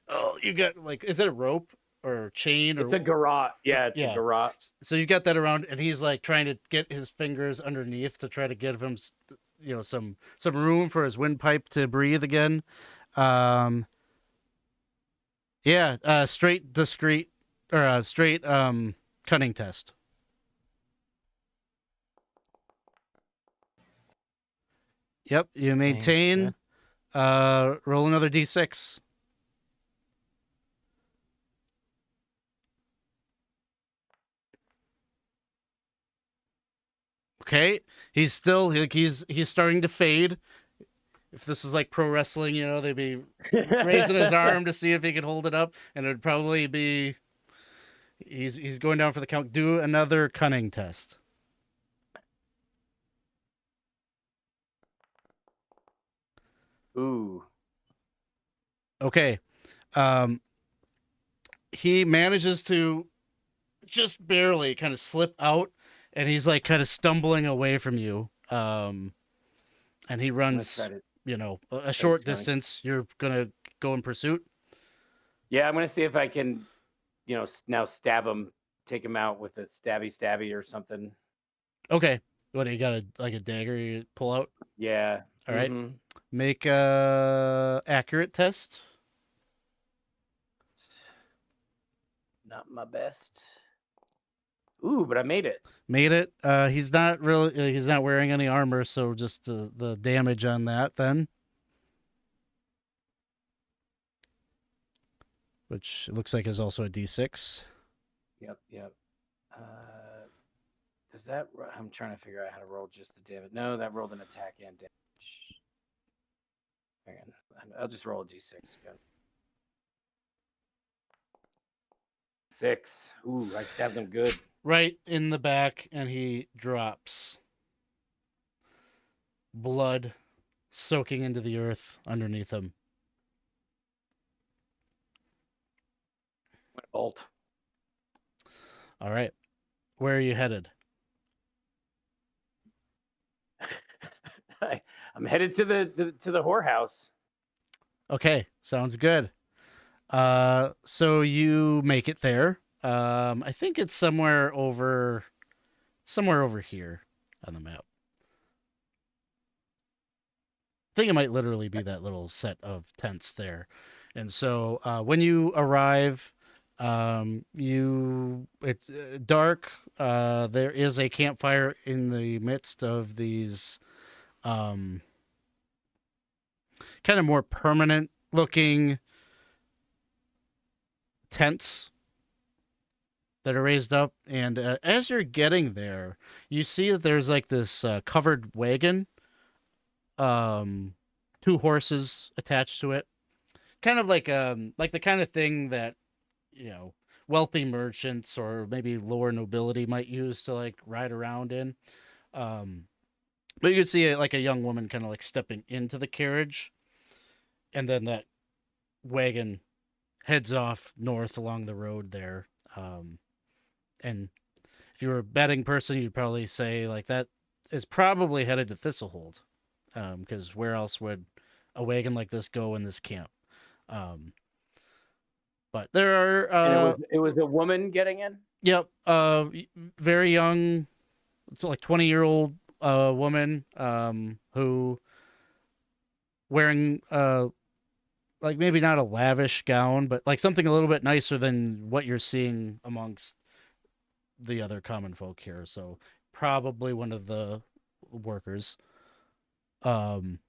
Oh, you got like, is it a rope or chain? It's or a garrote. Yeah, it's a garrote. So you've got that around, and he's like trying to get his fingers underneath to try to give him, some room for his windpipe to breathe again. Straight discreet or straight cunning test. Yep, you maintain. Roll another d6. Okay, he's still he's starting to fade. If this was like pro wrestling, they'd be raising his arm to see if he could hold it up, and it'd probably be he's going down for the count. Do another cunning test. Ooh. Okay. He manages to just barely kind of slip out, and he's like kind of stumbling away from you. And he runs, a short distance. You're gonna go in pursuit. Yeah, I'm gonna see if I can, now stab him, take him out with a stabby or something. Okay. What, you got a dagger you pull out? Yeah. All right. Mhm. Make a accurate test. not my best. Ooh, but I made it. Made it. He's not really. He's not wearing any armor, so just the damage on that then. Which looks like is also a D6. Yep. Does that? I'm trying to figure out how to roll just the damage. No, that rolled an attack and damage. Hang on. I'll just roll a D6. Go. 6. Ooh, I stabbed him good. Right in the back, and he drops. Blood soaking into the earth underneath him. Bolt. All right. Where are you headed? I'm headed to the whorehouse. Okay, sounds good. So you make it there. I think it's somewhere over here on the map. I think it might literally be that little set of tents there. And so when you arrive, it's dark. There is a campfire in the midst of these kind of more permanent looking tents that are raised up. And as you're getting there, you see that there's like this covered wagon, 2 horses attached to it, kind of like the kind of thing that wealthy merchants or maybe lower nobility might use to like ride around in. But you can see like a young woman kind of like stepping into the carriage, and then that wagon heads off north along the road there. And if you were a betting person, you'd probably say like that is probably headed to Thistlehold, because where else would a wagon like this go in this camp? But there are And it was a woman getting in. Yep. Very young, it's like 20-year-old woman who wearing like maybe not a lavish gown, but like something a little bit nicer than what you're seeing amongst the other common folk here. So probably one of the workers. But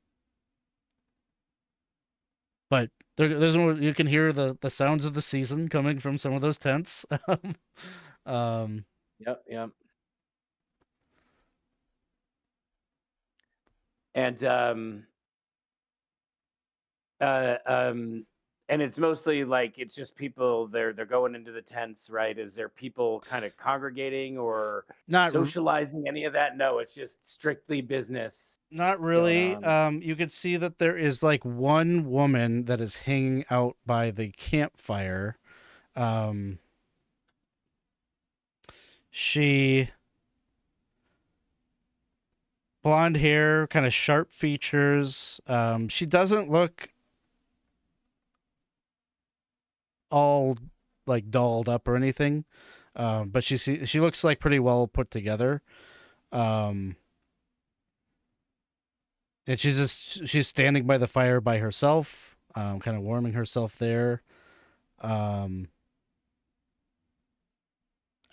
there's more, you can hear the sounds of the season coming from some of those tents. Yep. And and it's mostly like it's just people they're going into the tents, right? Is there people kind of congregating or Not socializing, any of that? No, it's just strictly business. Not going really. on. You could see that there is like one woman that is hanging out by the campfire. She blonde hair, kind of sharp features. She doesn't look all like dolled up or anything. But she looks like pretty well put together. And she's standing by the fire by herself, kind of warming herself there.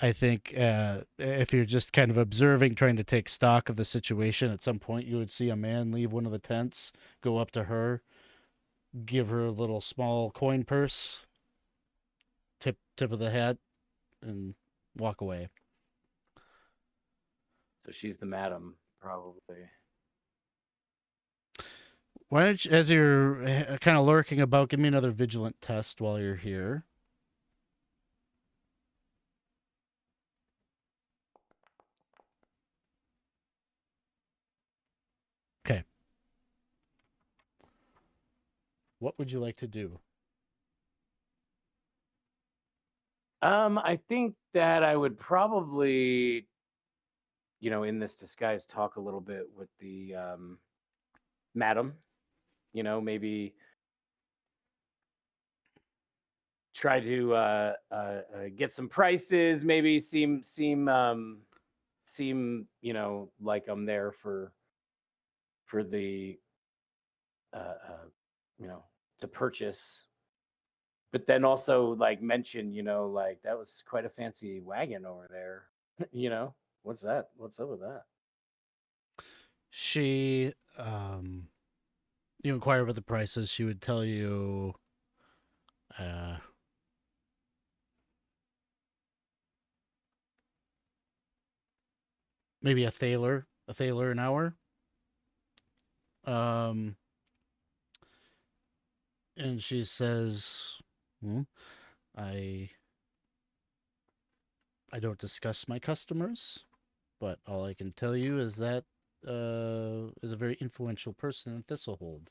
I think if you're just kind of observing, trying to take stock of the situation, at some point you would see a man leave one of the tents, go up to her, give her a little small coin purse, tip of the hat, and walk away. So she's the madam, probably. Why don't you, as you're kind of lurking about, give me another vigilant test while you're here. Okay. What would you like to do? I think that I would probably, in this disguise, talk a little bit with the madam. Maybe try to get some prices. Maybe seem like I'm there for the to purchase But then also like mention, like that was quite a fancy wagon over there. What's that? What's up with that? She, you inquire about the prices. She would tell you, maybe a thaler an hour. And she says, I don't discuss my customers, but all I can tell you is that is a very influential person in Thistlehold.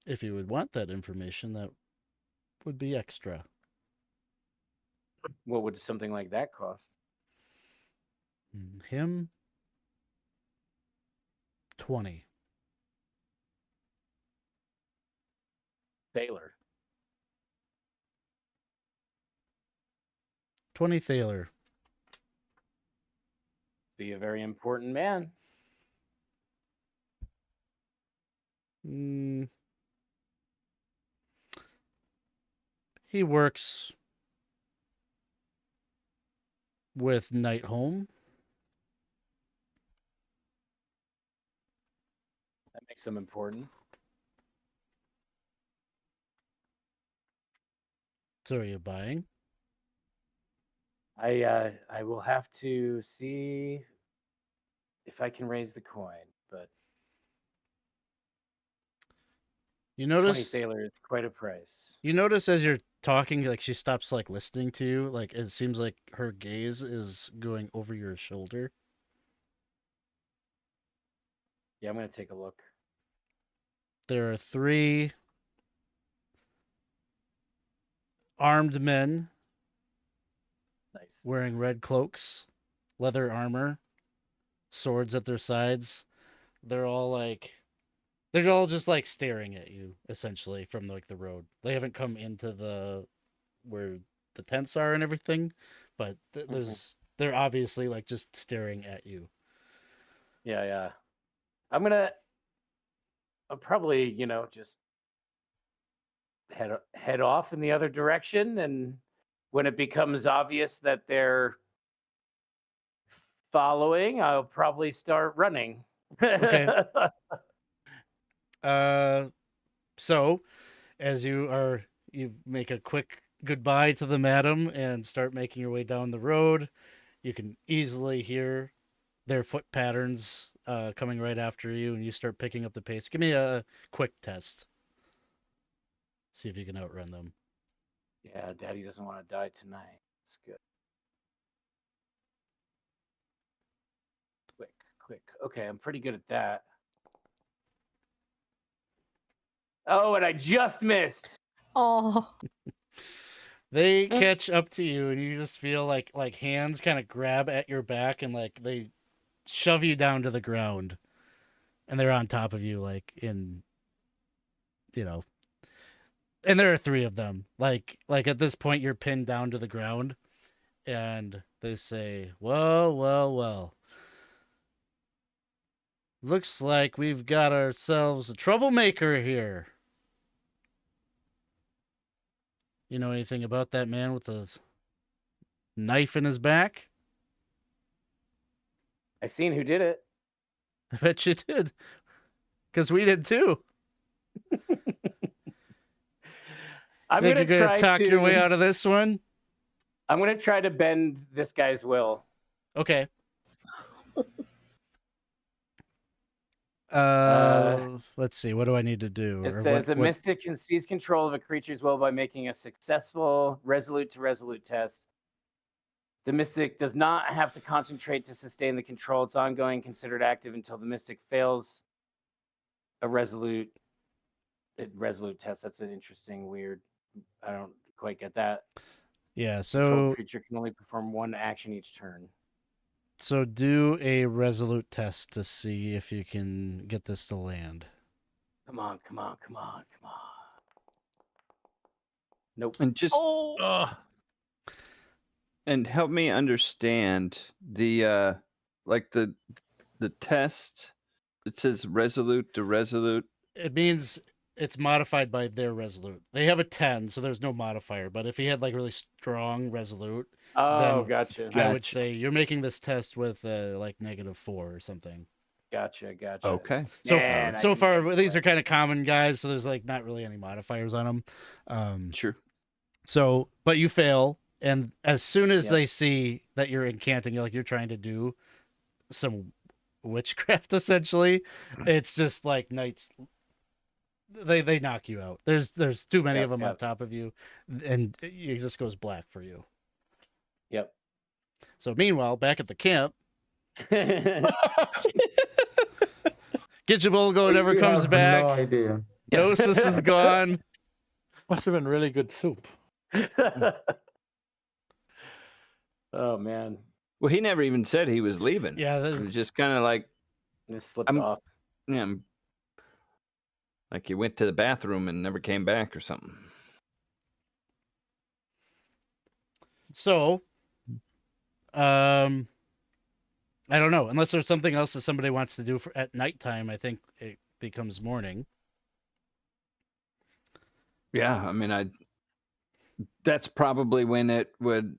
If you would want that information, that would be extra. What would something like that cost? Him, 20. Thaler. 20 thaler. Be a very important man. He works with Nightholm. That makes him important. So are you buying? I will have to see if I can raise the coin, but You 20 notice thaler is quite a price. You notice as you're talking, like she stops like listening to you. Like it seems like her gaze is going over your shoulder. Yeah, I'm gonna take a look. There are 3 armed men Nice. wearing red cloaks, leather armor, swords at their sides. They're all just like staring at you essentially from like the road. They haven't come into the where the tents are and everything, but they're obviously like just staring at you. Yeah. I'll probably, just head off in the other direction, and when it becomes obvious that they're following, I'll probably start running. Okay. So as you make a quick goodbye to the madam and start making your way down the road, you can easily hear their foot patterns coming right after you, and you start picking up the pace. Give me a quick test. See if you can outrun them. Yeah, Daddy doesn't want to die tonight. It's good. Quick. Okay, I'm pretty good at that. Oh, and I just missed. Oh, They catch up to you, and you just feel like hands kind of grab at your back, and like they shove you down to the ground, and they're on top of you, like in, and there are 3 of them. Like at this point, you're pinned down to the ground, and they say, "Well. Looks like we've got ourselves a troublemaker here. You know anything about that man with the knife in his back?" I seen who did it. I bet you did. Because we did too. I'm Think gonna you're try gonna talk your way out of this one? I'm gonna try to bend this guy's will. Okay. Let's see. What do I need to do? It Or says a what? mystic can seize control of a creature's will by making a successful resolute to resolute test. The mystic does not have to concentrate to sustain the control. It's ongoing, considered active until the mystic fails a resolute test. That's an interesting, weird. I don't quite get that. Yeah. Controlled So creature can only perform 1 action each turn. so do a resolute test to see if you can get this to land. Come on. Nope. And just and help me understand the like the test It says resolute to resolute. It means it's modified by their resolute. They have a 10, so there's no modifier. But if he had like really strong resolute, Oh, then gotcha. I would Gotcha. say you're making this test with like -4 or something. Gotcha. Okay. So Man, I so can far, take these away. are kind of common guys, so there's like not really any modifiers on them. Sure. So, but you fail, and as soon as Yep. they see that you're incanting, like you're trying to do some witchcraft, essentially, it's just like knights. They knock you out. There's too many Yep, of them on yep. top of you, and it just goes black for you. Yep. So meanwhile, back at the camp, Gijabolgo never You comes have back. No idea. Gnosis is gone. Must have been really good soup. Oh man, Well, he never even said he was leaving. Yeah, It was just kind of like, this slipped I'm- off. yeah, like you went to the bathroom and never came back or something. So, I don't know. Unless there's something else that somebody wants to do at nighttime, I think it becomes morning. Yeah, I mean, that's probably when it would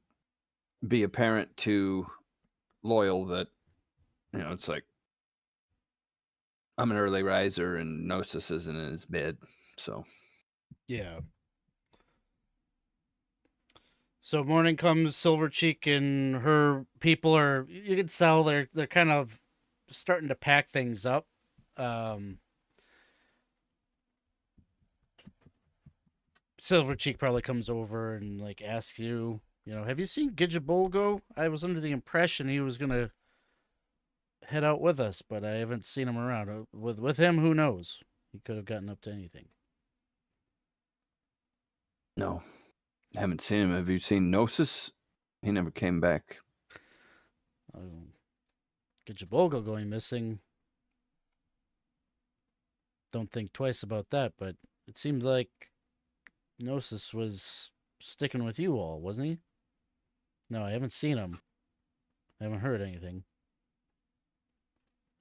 be apparent to Loyal that, it's like, I'm an early riser and Gnosis isn't in his bed. So, Yeah. So morning comes, Silvercheek and her people are, you can tell they're kind of starting to pack things up. Silvercheek probably comes over and like asks you, have you seen Gijabolgo? I was under the impression he was gonna head out with us, but I haven't seen him around. With him, who knows? He could have gotten up to anything. no, haven't seen him. Have you seen Gnosis? He never came back. Gijabolgo going missing. Don't think twice about that, but it seemed like Gnosis was sticking with you all, wasn't he? No, I haven't seen him. I haven't heard anything.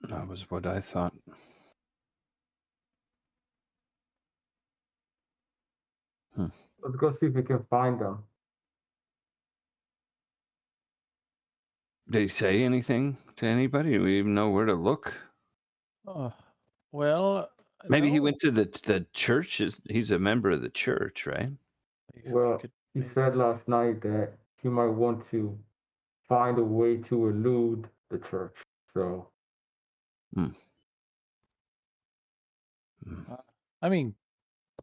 That was what I thought. Let's go see if we can find them. Did he say anything to anybody? Do we even know where to look? Oh, well, Maybe he no. went to the church. He's a member of the church, right? Well, he said last night that he might want to find a way to elude the church. So I mean,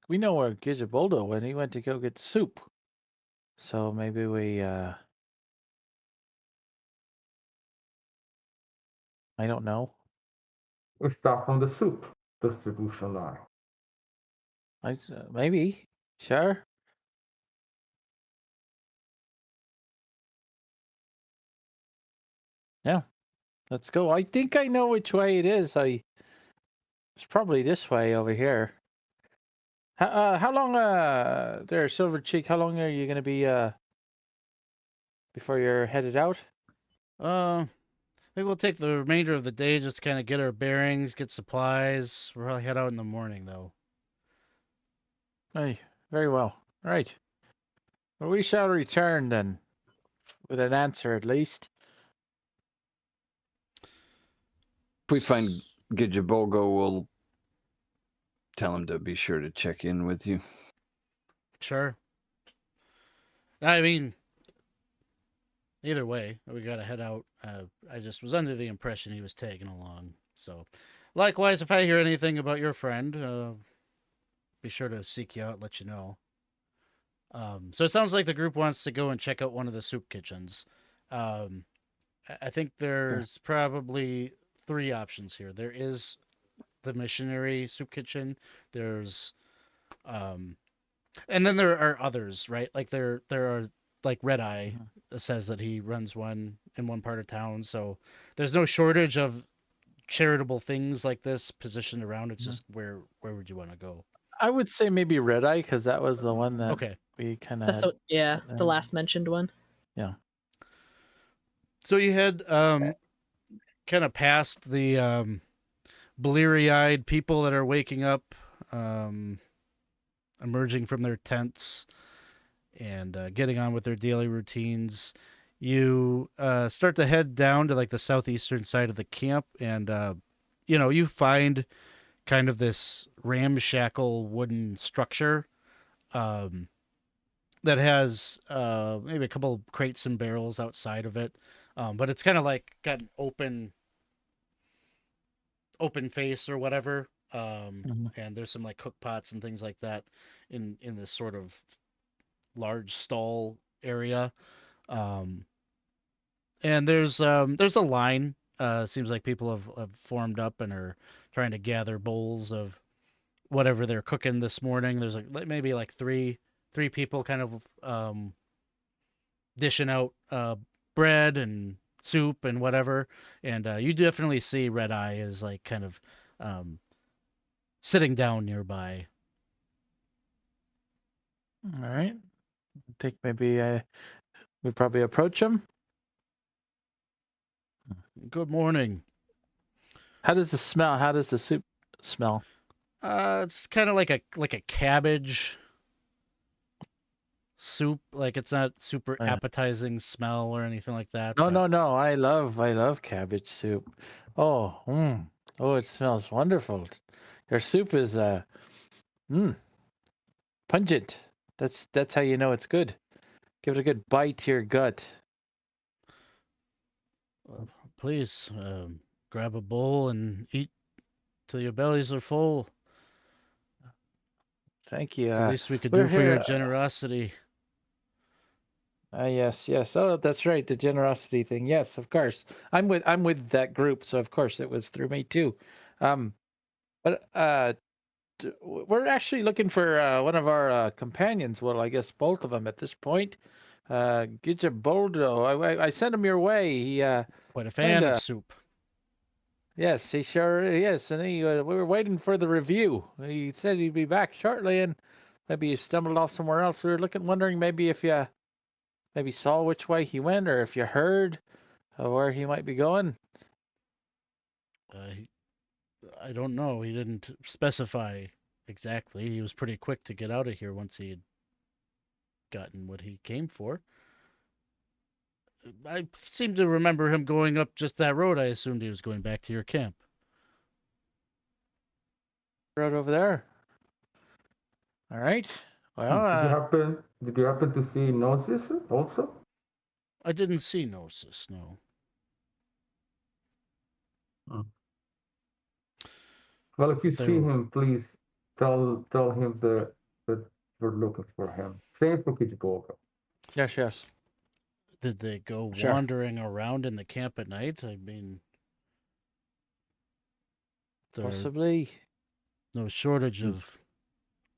we know where Gijaboldo went. He went to go get soup. So maybe we, I don't know. we start from the soup distribution line. Maybe. Sure. Yeah. Let's go. I think I know which way it is. It's probably this way over here. How long, there, Silvercheek, how long are you going to be, before you're headed out? I think we'll take the remainder of the day just to kind of get our bearings, get supplies. We'll probably head out in the morning, though. Hey, very well. Right. Well, we shall return then, with an answer at least. If we find Gijabolgo, we'll tell him to be sure to check in with you. Sure. I mean, either way, we got to head out. I just was under the impression he was tagging along. So, likewise, if I hear anything about your friend, be sure to seek you out, let you know. So it sounds like the group wants to go and check out one of the soup kitchens. I think there's probably 3 options here. There is the missionary soup kitchen. There's, and then there are others, right? Like there are like Red Eye says that he runs one in one part of town. So there's no shortage of charitable things like this positioned around. It's just where would you want to go? I would say maybe Red Eye, because that was the one that Okay. we kind That's of. the last mentioned one. Yeah. So you had kind of past the bleary-eyed people that are waking up, emerging from their tents and getting on with their daily routines. You start to head down to like the southeastern side of the camp, and you find kind of this ramshackle wooden structure that has maybe a couple crates and barrels outside of it, but it's kind of like got an open face or whatever. And there's some like cook pots and things like that in this sort of large stall area. And there's a line. Seems like people have formed up and are trying to gather bowls of whatever they're cooking this morning. There's like maybe like three people kind of dishing out bread and soup and whatever. And you definitely see Red Eye is like kind of sitting down nearby. All right. I think maybe we probably approach him. Good morning. How does the smell? How does the soup smell? It's kind of like a cabbage soup. Like it's not super Yeah. appetizing smell or anything like that. No, but no, no. I love cabbage soup. Oh, oh, it smells wonderful. Your soup is pungent. That's how you know it's good. Give it a good bite to your gut. Please grab a bowl and eat till your bellies are full. Thank you. It's the least we could we're do for your here, generosity. yes, yes. Oh, that's right. The generosity thing. Yes, of course. I'm with that group, so of course it was through me too. But we're actually looking for one of our companions. Well, I guess both of them at this point. Gijaboldo. I sent him your way. He Quite a fan kinda of soup. yes, he sure is, and we were waiting for the review. He said he'd be back shortly, and maybe he stumbled off somewhere else. We were wondering maybe if you maybe saw which way he went, or if you heard where he might be going. I don't know. He didn't specify exactly. He was pretty quick to get out of here once he had gotten what he came for. I seem to remember him going up just that road. I assumed he was going back to your camp. Road over there. All right. Well, Did you happen to see Gnosis also? I didn't see Gnosis, no. Well, if you They see were- him, please tell him that we're looking for him. Same for Kijiboga. yes, yes. Did they go Sure. wandering around in the camp at night? I mean, there's Possibly. no shortage of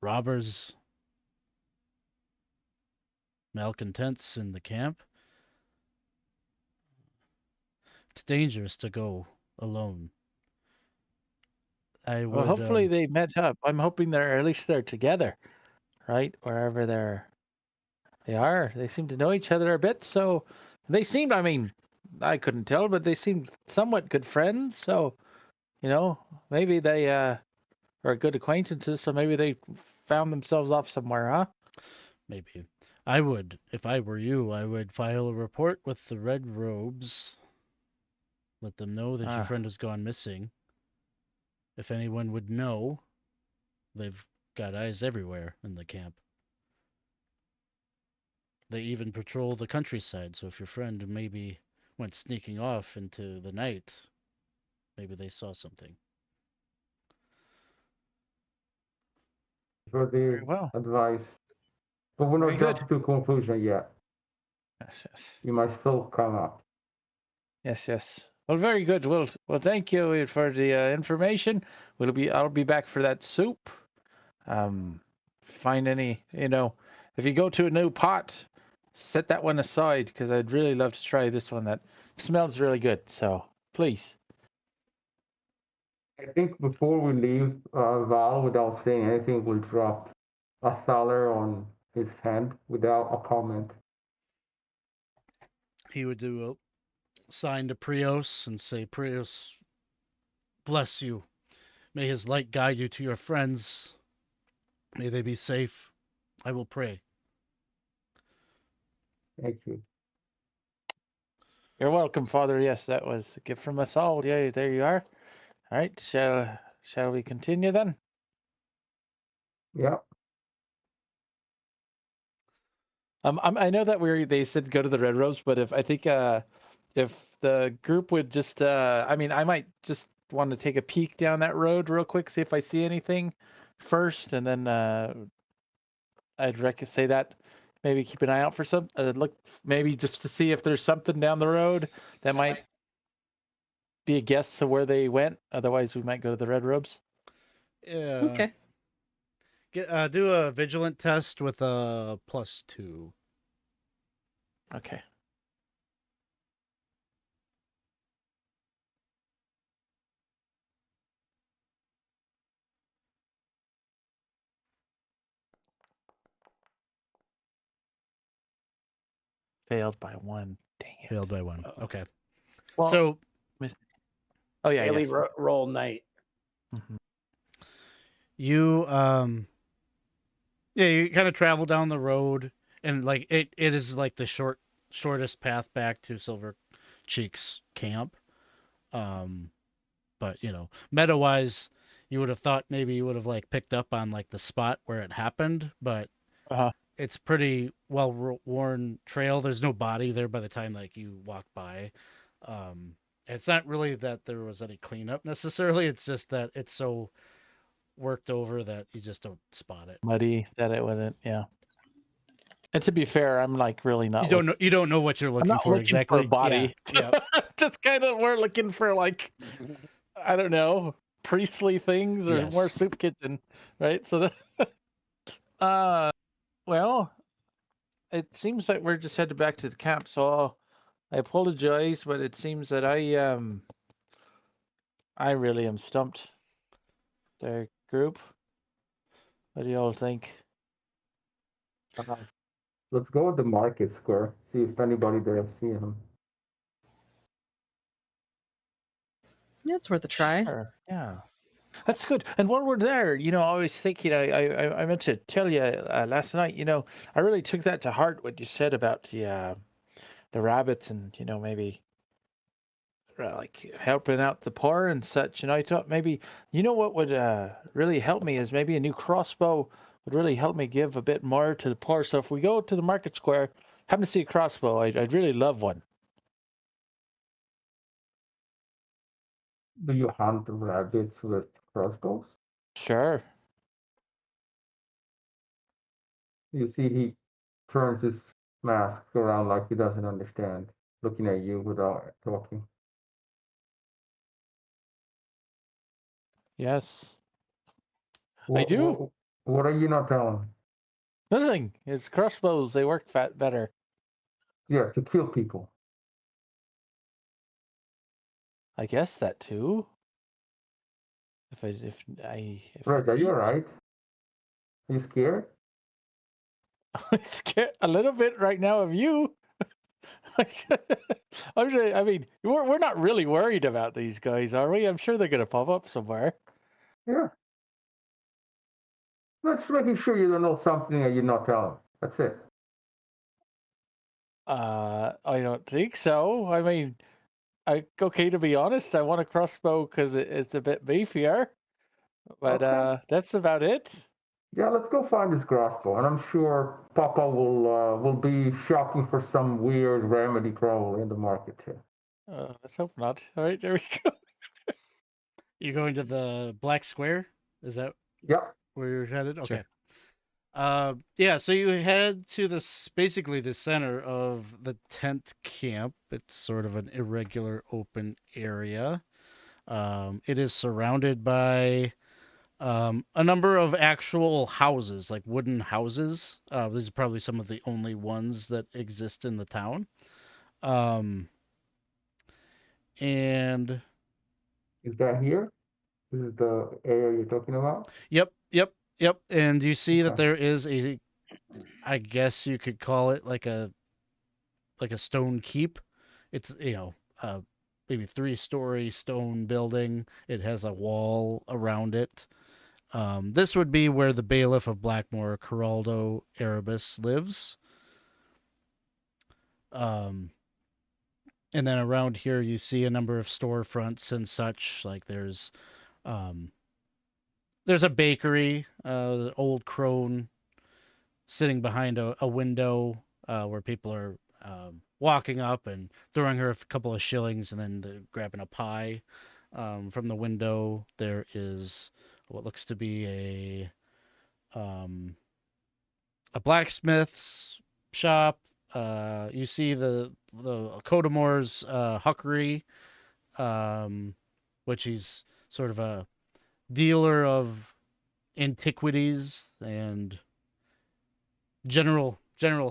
robbers, malcontents in the camp. It's dangerous to go alone. I Well, would. hopefully they met up. I'm hoping at least they're together, right? Wherever they are. They seem to know each other a bit, so they seemed. I mean, I couldn't tell, but they seemed somewhat good friends. So, maybe they are good acquaintances. So maybe they found themselves off somewhere, huh? Maybe. I would, if I were you, I would file a report with the Red Robes. Let them know that your friend has gone missing. If anyone would know, they've got eyes everywhere in the camp. They even patrol the countryside, so if your friend maybe went sneaking off into the night, maybe they saw something. For the Very well. advice. But we're Very not good. jumping to a conclusion yet. Yes, yes. You might still come up. Yes, yes. Well, very good. Well, thank you for the information. I'll be back for that soup. Find any, if you go to a new pot, set that one aside because I'd really love to try this one. That smells really good. So please. I think before we leave, Val, without saying anything, will drop a thaler on his hand without a comment. He would do a sign to Prios and say, Prios, bless you. May his light guide you to your friends. May they be safe. I will pray. Thank you. You're welcome, Father. Yes, that was a gift from us all. Yeah, there you are. All right, shall we continue then? Yeah. I know that they said go to the Red Robes, but if the group would just I mean, I might just want to take a peek down that road real quick, see if I see anything first, and then I'd say that maybe keep an eye out for some look, maybe just to see if there's something down the road that might be a guess to where they went. Otherwise, we might go to the Red Robes. Yeah. Okay. Do a vigilant test with a +2. Okay. Failed by 1. Dang it. Failed by 1. Okay. Well, So oh yeah, Daily yes. roll night. Mhm. you you kind of travel down the road, and like it is like the shortest path back to Silver Cheek's camp. But meta wise, you would have thought maybe you would have like picked up on like the spot where it happened, but Uh-huh. it's pretty well worn trail. There's no body there by the time like you walk by. It's not really that there was any cleanup necessarily. It's just that it's so worked over that you just don't spot it. Muddy that it wouldn't. Yeah. And to be fair, I'm like really not. You don't know what you're I'm looking not for looking exactly. for a body. Yeah. Just kind of we're looking for like I don't know, priestly things or more Yes. soup kitchen, right? So that well, it seems like we're just headed back to the camp. So I apologize, but it seems that I really am stumped. The group. What do you all think? Let's go to the market square. See if anybody there has seen him. Yeah, it's worth a try. Sure. Yeah. That's good. And while we're there, I was thinking, I meant to tell you last night, I really took that to heart what you said about the rabbits and, maybe like helping out the poor and such. And I thought maybe, what would really help me is maybe a new crossbow would really help me give a bit more to the poor. So if we go to the market square, happen to see a crossbow, I'd really love one. Do you hunt rabbits with crossbows? Sure. You see, he turns his mask around like he doesn't understand, looking at you without talking. Yes. I do. What are you not telling? Nothing. It's crossbows. They work better. Yeah, to kill people. I guess that too. Right, are you alright? Are you scared? I'm scared a little bit right now of you. I mean, we're not really worried about these guys, are we? I'm sure they're gonna pop up somewhere. Yeah. Let's making sure you don't know something that you're not telling. That's it. I don't think so. I mean, okay, to be honest, I want a crossbow because it's a bit beefier, but Okay. that's about it. Yeah, let's go find this crossbow, and I'm sure Papa will be shopping for some weird remedy probably in the market too. Let's hope not. All right, there we go. You're going to the Black Square? Is that Yep. where you're headed? Sure. Okay. Yeah, so you head to basically the center of the tent camp. It's sort of an irregular open area. It is surrounded by a number of actual houses, like wooden houses. These are probably some of the only ones that exist in the town. And Is that here? This is the area you're talking about? yep. And you see that Okay. there is I guess you could call it like a stone keep. It's maybe 3-story stone building. It has a wall around it. This would be where the bailiff of Blackmoor, Geraldo Erebus, lives. And then around here, you see a number of storefronts and such. Like there's a bakery, Old Crone, sitting behind a window where people are walking up and throwing her a couple of shillings, and then they're grabbing a pie from the window. There is what looks to be a blacksmith's shop. You see the Codamore's huckery, which he's sort of a dealer of antiquities and general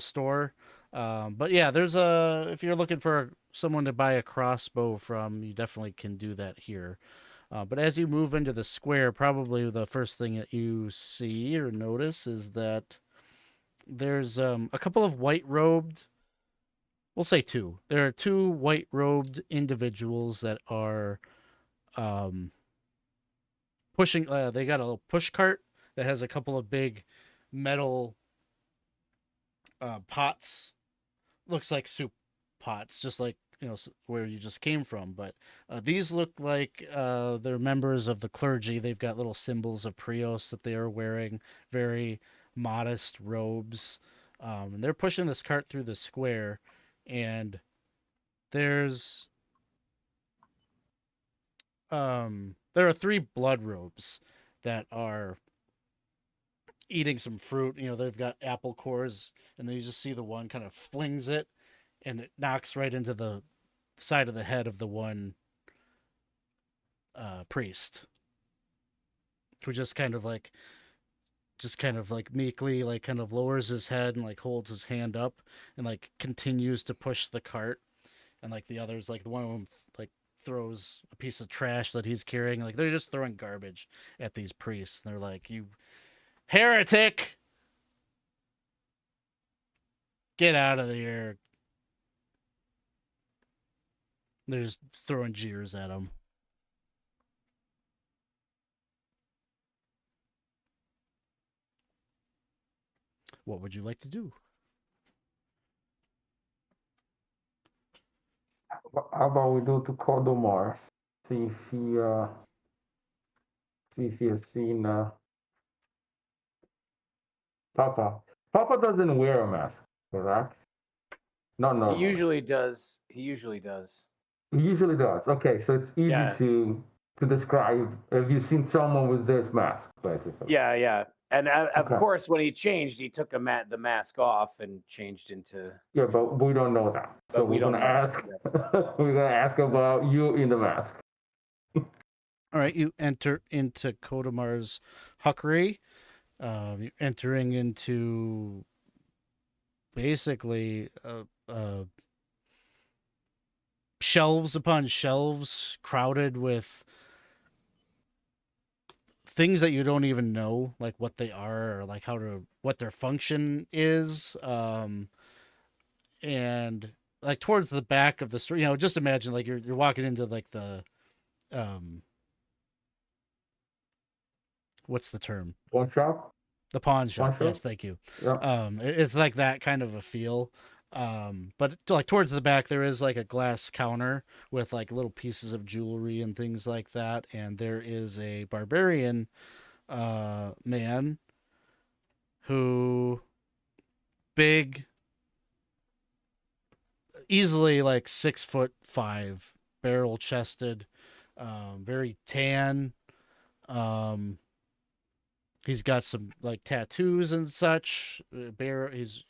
store. But yeah, there's if you're looking for someone to buy a crossbow from, you definitely can do that here. But as you move into the square, probably the first thing that you see or notice is that there's a couple of white-robed, we'll say two. There are two white-robed individuals that are pushing. They got a little push cart that has a couple of big metal pots. Looks like soup pots, just like where you just came from. But these look like they're members of the clergy. They've got little symbols of Prios that they are wearing, very modest robes, and they're pushing this cart through the square. And there's there are 3 blood robes that are eating some fruit. They've got apple cores, and then you just see the one kind of flings it, and it knocks right into the side of the head of the one priest, who just kind of like meekly like kind of lowers his head and like holds his hand up and like continues to push the cart. And like the others, like the one of them like throws a piece of trash that he's carrying. Like they're just throwing garbage at these priests. And they're like, "You heretic, get out of here." They're just throwing jeers at him. What would you like to do? How about we go to Codomar? See if he has seen Papa. Papa doesn't wear a mask, correct? Not He normally. usually does. He usually does. He usually does. Okay, so it's easy Yeah. to describe. Have you seen someone with this mask, basically? Yeah, yeah. And of Okay. course, when he changed, he took the mask off and changed into. Yeah, but we don't know that. So But we we're don't gonna know ask. that, We're gonna ask about you in the mask. All right, you enter into Codamar's huckery. You're entering into basically shelves upon shelves crowded with things that you don't even know like what they are or like what their function is. And like towards the back of the store, just imagine like you're walking into like the what's the term? One shop. The pawn shop. Pawn Yes, shop? thank you. Yeah. It's like that kind of a feel. But like towards the back, there is like a glass counter with like little pieces of jewelry and things like that. And there is a barbarian man who big, easily like 6'5", barrel chested, very tan. He's got some like tattoos and such. He's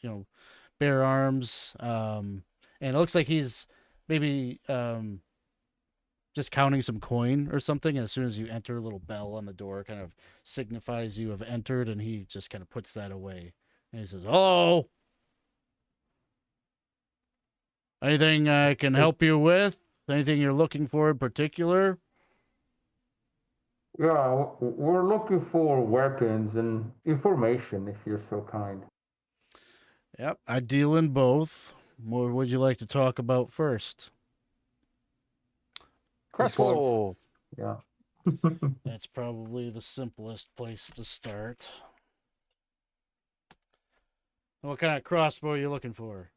bare arms. And it looks like he's maybe just counting some coin or something. And as soon as you enter, a little bell on the door kind of signifies you have entered, and he just kind of puts that away. And he says, "Hello. Anything I can help you with? Anything you're looking for in particular?" Yeah, we're looking for weapons and information, if you're so kind. Yep, I deal in both. What would you like to talk about first? Crossbow. Yeah. That's probably the simplest place to start. What kind of crossbow are you looking for?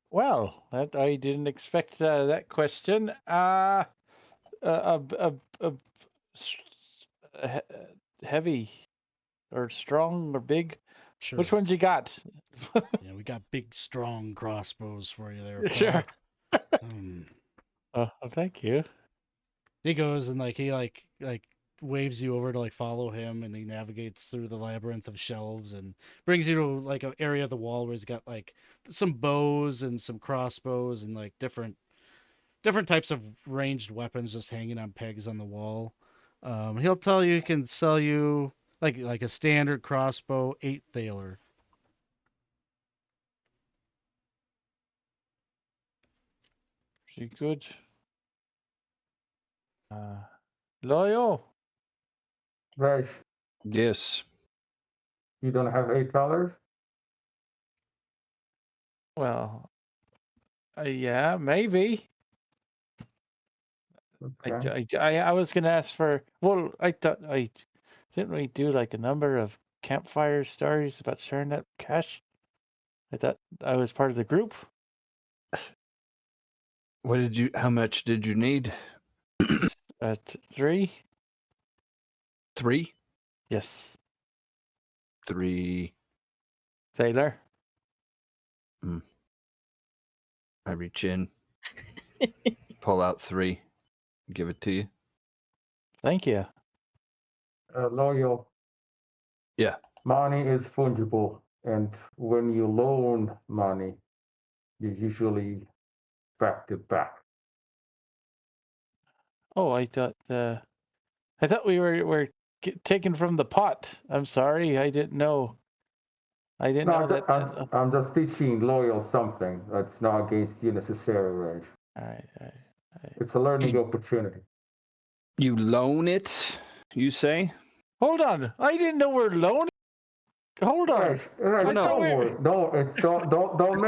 Well, I didn't expect that question. A heavy or strong or big. Sure. Which ones you got? Yeah, we got big, strong crossbows for you there, Sure. fella. Hmm. Oh, thank you. He goes and he waves you over to follow him, and he navigates through the labyrinth of shelves and brings you to an area of the wall where he's got some bows and some crossbows and different types of ranged weapons just hanging on pegs on the wall. He'll tell you he can sell you like a standard crossbow 8 thaler. Pretty good. Loyal. Right. Yes. You don't have $8? Well, yeah, maybe. Okay. I was gonna ask for. Well, I thought didn't we do a number of campfire stories about sharing that cash? I thought I was part of the group. How much did you need? Just 3. 3? Yes, 3. Taylor. I reach in, pull out 3, give it to you. Thank you. Loyal. Yeah. Money is fungible, and when you loan money, you usually back it back. Oh, I thought we were taken from the pot. I'm sorry, I didn't know. I didn't know that. I'm just teaching Loyal something that's not against you necessarily, Rage. All right. It's a learning opportunity. You loan it, you say? Hold on, I didn't know we're loaning. Hold on. Rage, don't worry. Don't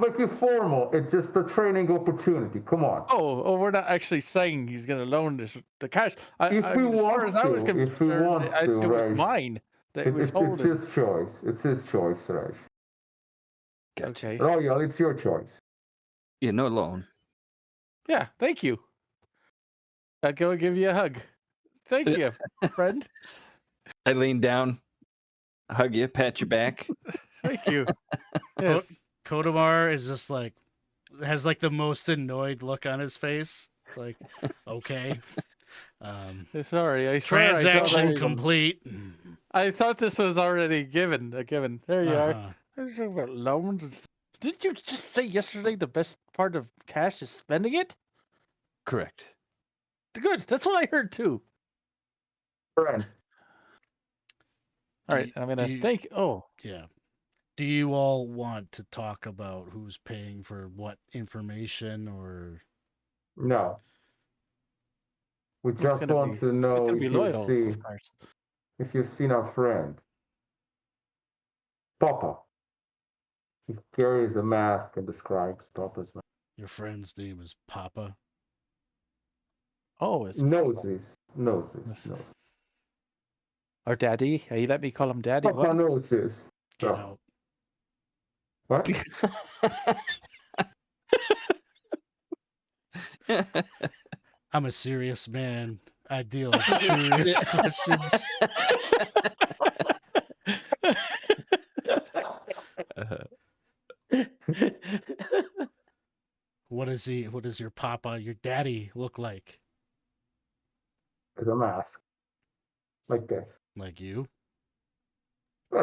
make it formal. It's just a training opportunity. Come on. Oh, we're not actually saying he's going to loan the cash. If he wants to, it was Rage. mine that it was It's holding. his choice. It's his choice, Raj. Gotcha. Okay. Royal, it's your choice. Yeah, no loan. Yeah, thank you. I'll go give you a hug. Thank you, friend. I lean down, hug you, pat your back. Thank you. Yes. Kodamar is just has the most annoyed look on his face. It's okay. Sorry, I swear Transaction complete. I thought this was already given. A given. There you are. Uh-huh. I was talking about loans. Didn't you just say yesterday the best part of cash is spending it? Correct. Good. That's what I heard too. Friend. All right, I'm gonna thank. Oh, yeah. Do you all want to talk about who's paying for what information, or no? We just want to know if you've seen our friend, Papa. He carries a mask and describes Papa's mask. Your friend's name is Papa? Oh, it's Noses. Or Daddy. You let me call him Daddy. Papa Noses. Get out. What? I'm a serious man. I deal with serious questions. What does your Papa, your daddy, look like? With a mask. Like this. Like you?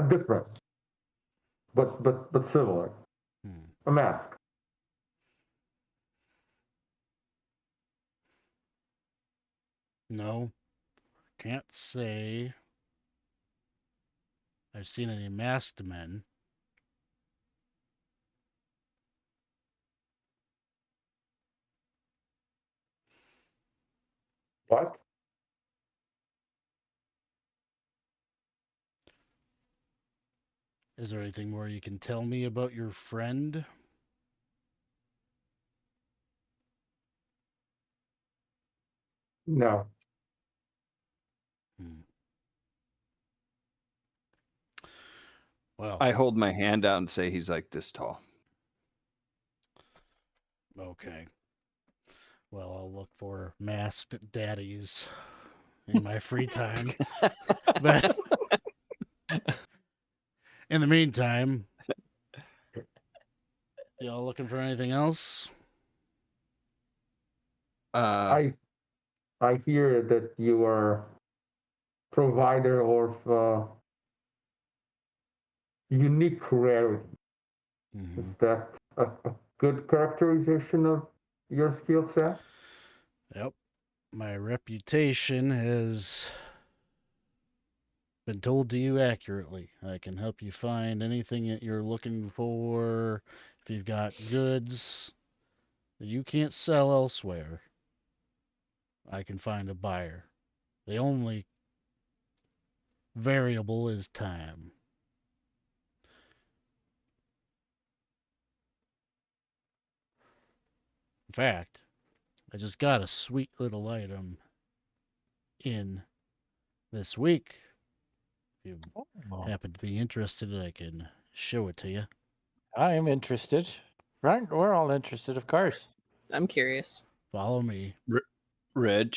Different. But similar. A mask. No. Can't say I've seen any masked men. What? Is there anything more you can tell me about your friend? No. Well, I hold my hand out and say he's like this tall. okay. Well, I'll look for masked daddies in my free time. But in the meantime, y'all looking for anything else? I hear that you are provider of unique rarity. Is that a good characterization of your skill set? Yep. My reputation has been told to you accurately. I can help you find anything that you're looking for. If you've got goods that you can't sell elsewhere, I can find a buyer. The only variable is time. In fact, I just got a sweet little item in this week. If you happen to be interested, I can show it to you. I am interested. Right? We're all interested, of course. I'm curious. Follow me. Reg,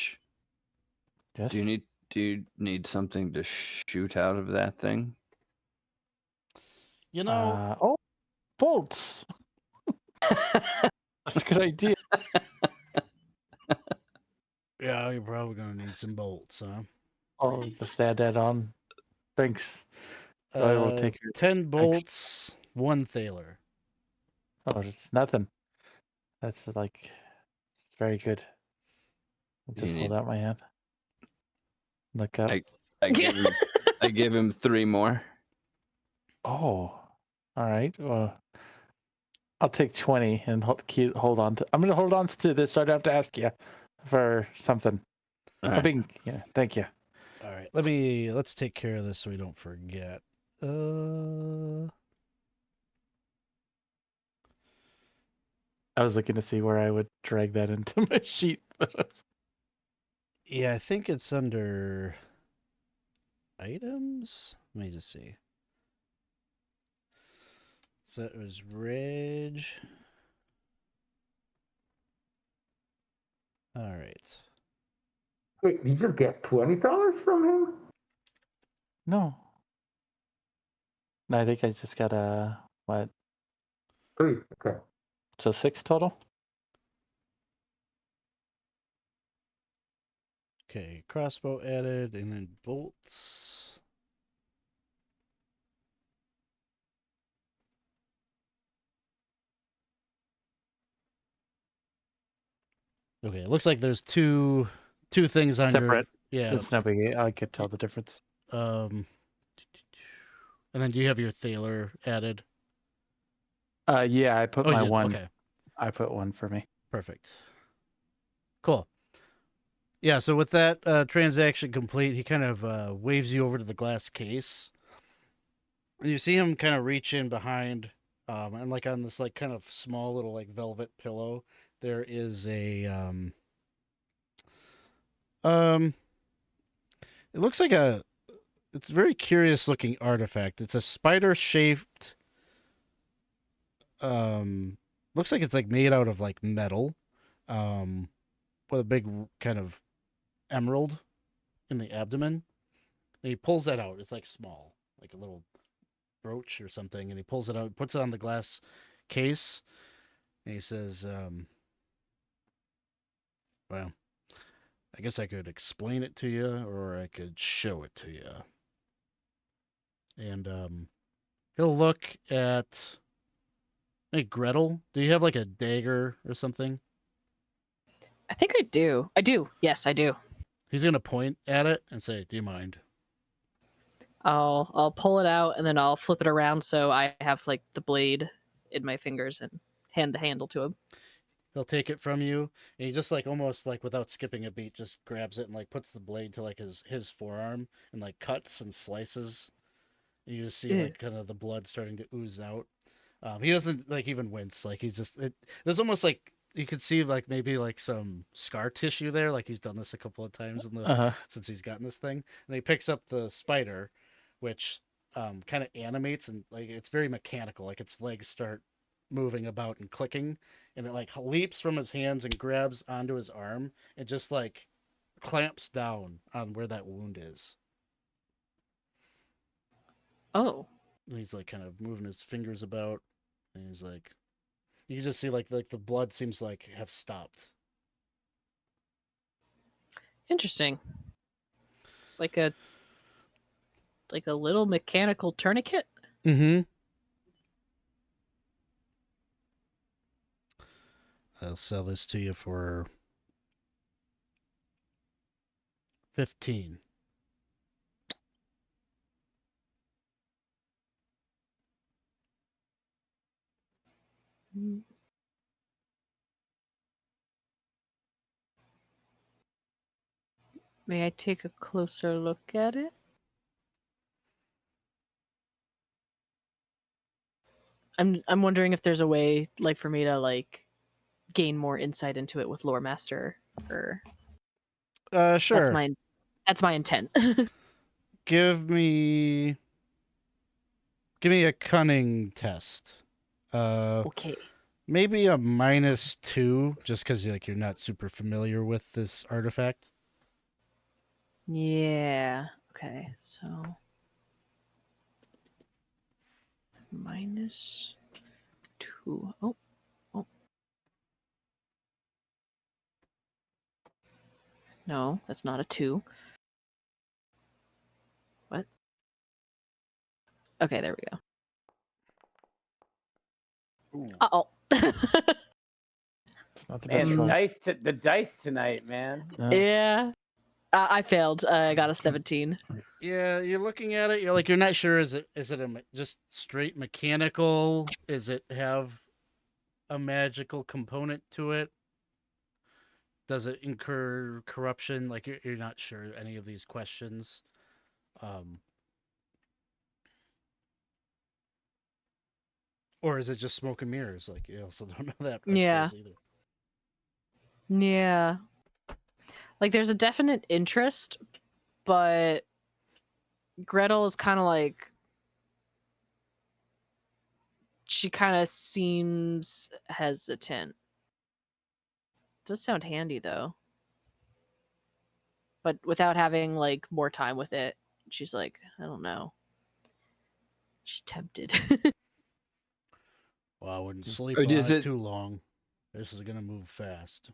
Yes. do you need something to shoot out of that thing? You know, Oh, bolts. That's a good idea. yeah, you're probably going to need some bolts, huh? Oh, just add that on. Thanks. I will take your 10 bolts, 1 thaler. Oh, it's nothing. That's like, it's very good. I'll You just hold need- out my hand. Look up. I give him 3 more. Oh, all right. Well, I'll take 20 and hold on to. I'm gonna hold on to this, so I don't have to ask you for something. All I'm right. being, yeah. Thank you. All right, let's take care of this so we don't forget. I was looking to see where I would drag that into my sheet. Yeah, I think it's under items. Let me just see. So it was Reg. All right. Wait, you just get $20 from him? No. No, I think I just got a what? 3. Okay. So 6 total. Okay, crossbow added, and then bolts. Okay, it looks like there's two things on Separate. your It's no biggie. I could tell the difference. and then do you have your thaler added? Yeah, I put Oh, my you did? one. Okay, I put one for me. perfect. Cool. Yeah, so with that transaction complete, he kind of waves you over to the glass case. And you see him kind of reach in behind, and like on this like kind of small little like velvet pillow, there is a it looks like it's a very curious looking artifact. It's a spider shaped looks like it's like made out of like metal, with a big kind of emerald in the abdomen. And he pulls that out. It's like small, like a little brooch or something, and he pulls it out, puts it on the glass case, and he says, well, I guess I could explain it to you, or I could show it to you. And he'll look at, hey, Gretel, do you have like a dagger or something? I think I do. I do. Yes, I do. He's gonna point at it and say, do you mind? I'll pull it out and then I'll flip it around so I have like the blade in my fingers and hand the handle to him. He'll take it from you, and he just like almost like without skipping a beat, just grabs it and like puts the blade to like his forearm and like cuts and slices. And you just see Ew. like kind of the blood starting to ooze out. He doesn't like even wince. Like he's just there's almost like you could see like maybe like some scar tissue there, like he's done this a couple of times in the since he's gotten this thing. And he picks up the spider, which kind of animates and like it's very mechanical, like its legs start moving about and clicking, and it like leaps from his hands and grabs onto his arm and just like clamps down on where that wound is. Oh. And he's like kind of moving his fingers about, and he's like, you can just see like the blood seems like have stopped. Interesting. It's like a little mechanical tourniquet. Mm-hmm. I'll sell this to you for 15. May I take a closer look at it? I'm wondering if there's a way like for me to like gain more insight into it with Lore Master, or Sure. that's my intent. Give me a cunning test. Okay. Maybe a -2, just because like you're not super familiar with this artifact. Yeah. Okay. So -2. Oh. No, that's not a 2. What? Okay, there we go. Ooh. Uh-oh. It's not the Man, best the roll. the dice tonight, man. Yeah. I failed. I got a 17. Yeah, you're looking at it. You're like, you're not sure. Is it just straight mechanical? Is it have a magical component to it? Does it incur corruption? Like you're not sure any of these questions. Or is it just smoke and mirrors? Like you also don't know that. I Yeah. suppose, either. Yeah. Like there's a definite interest, but Gretel is kind of like, she kind of seems hesitant. Does sound handy though. But without having like more time with it, she's like, I don't know. She's tempted. Well, I wouldn't sleep Or on is it it- too long. This is gonna move fast.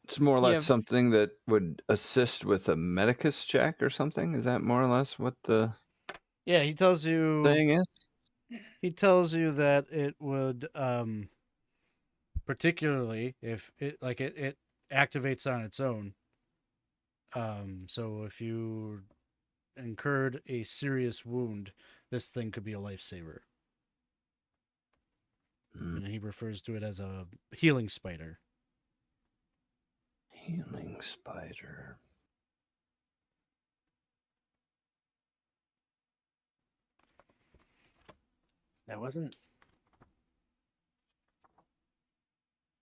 It's more or less Yeah. something that would assist with a medicus check or something. Is that more or less what the Yeah, he tells you. thing is? He tells you that it would, particularly if it activates on its own. So if you incurred a serious wound, this thing could be a lifesaver. And he refers to it as a healing spider. Healing spider. That wasn't.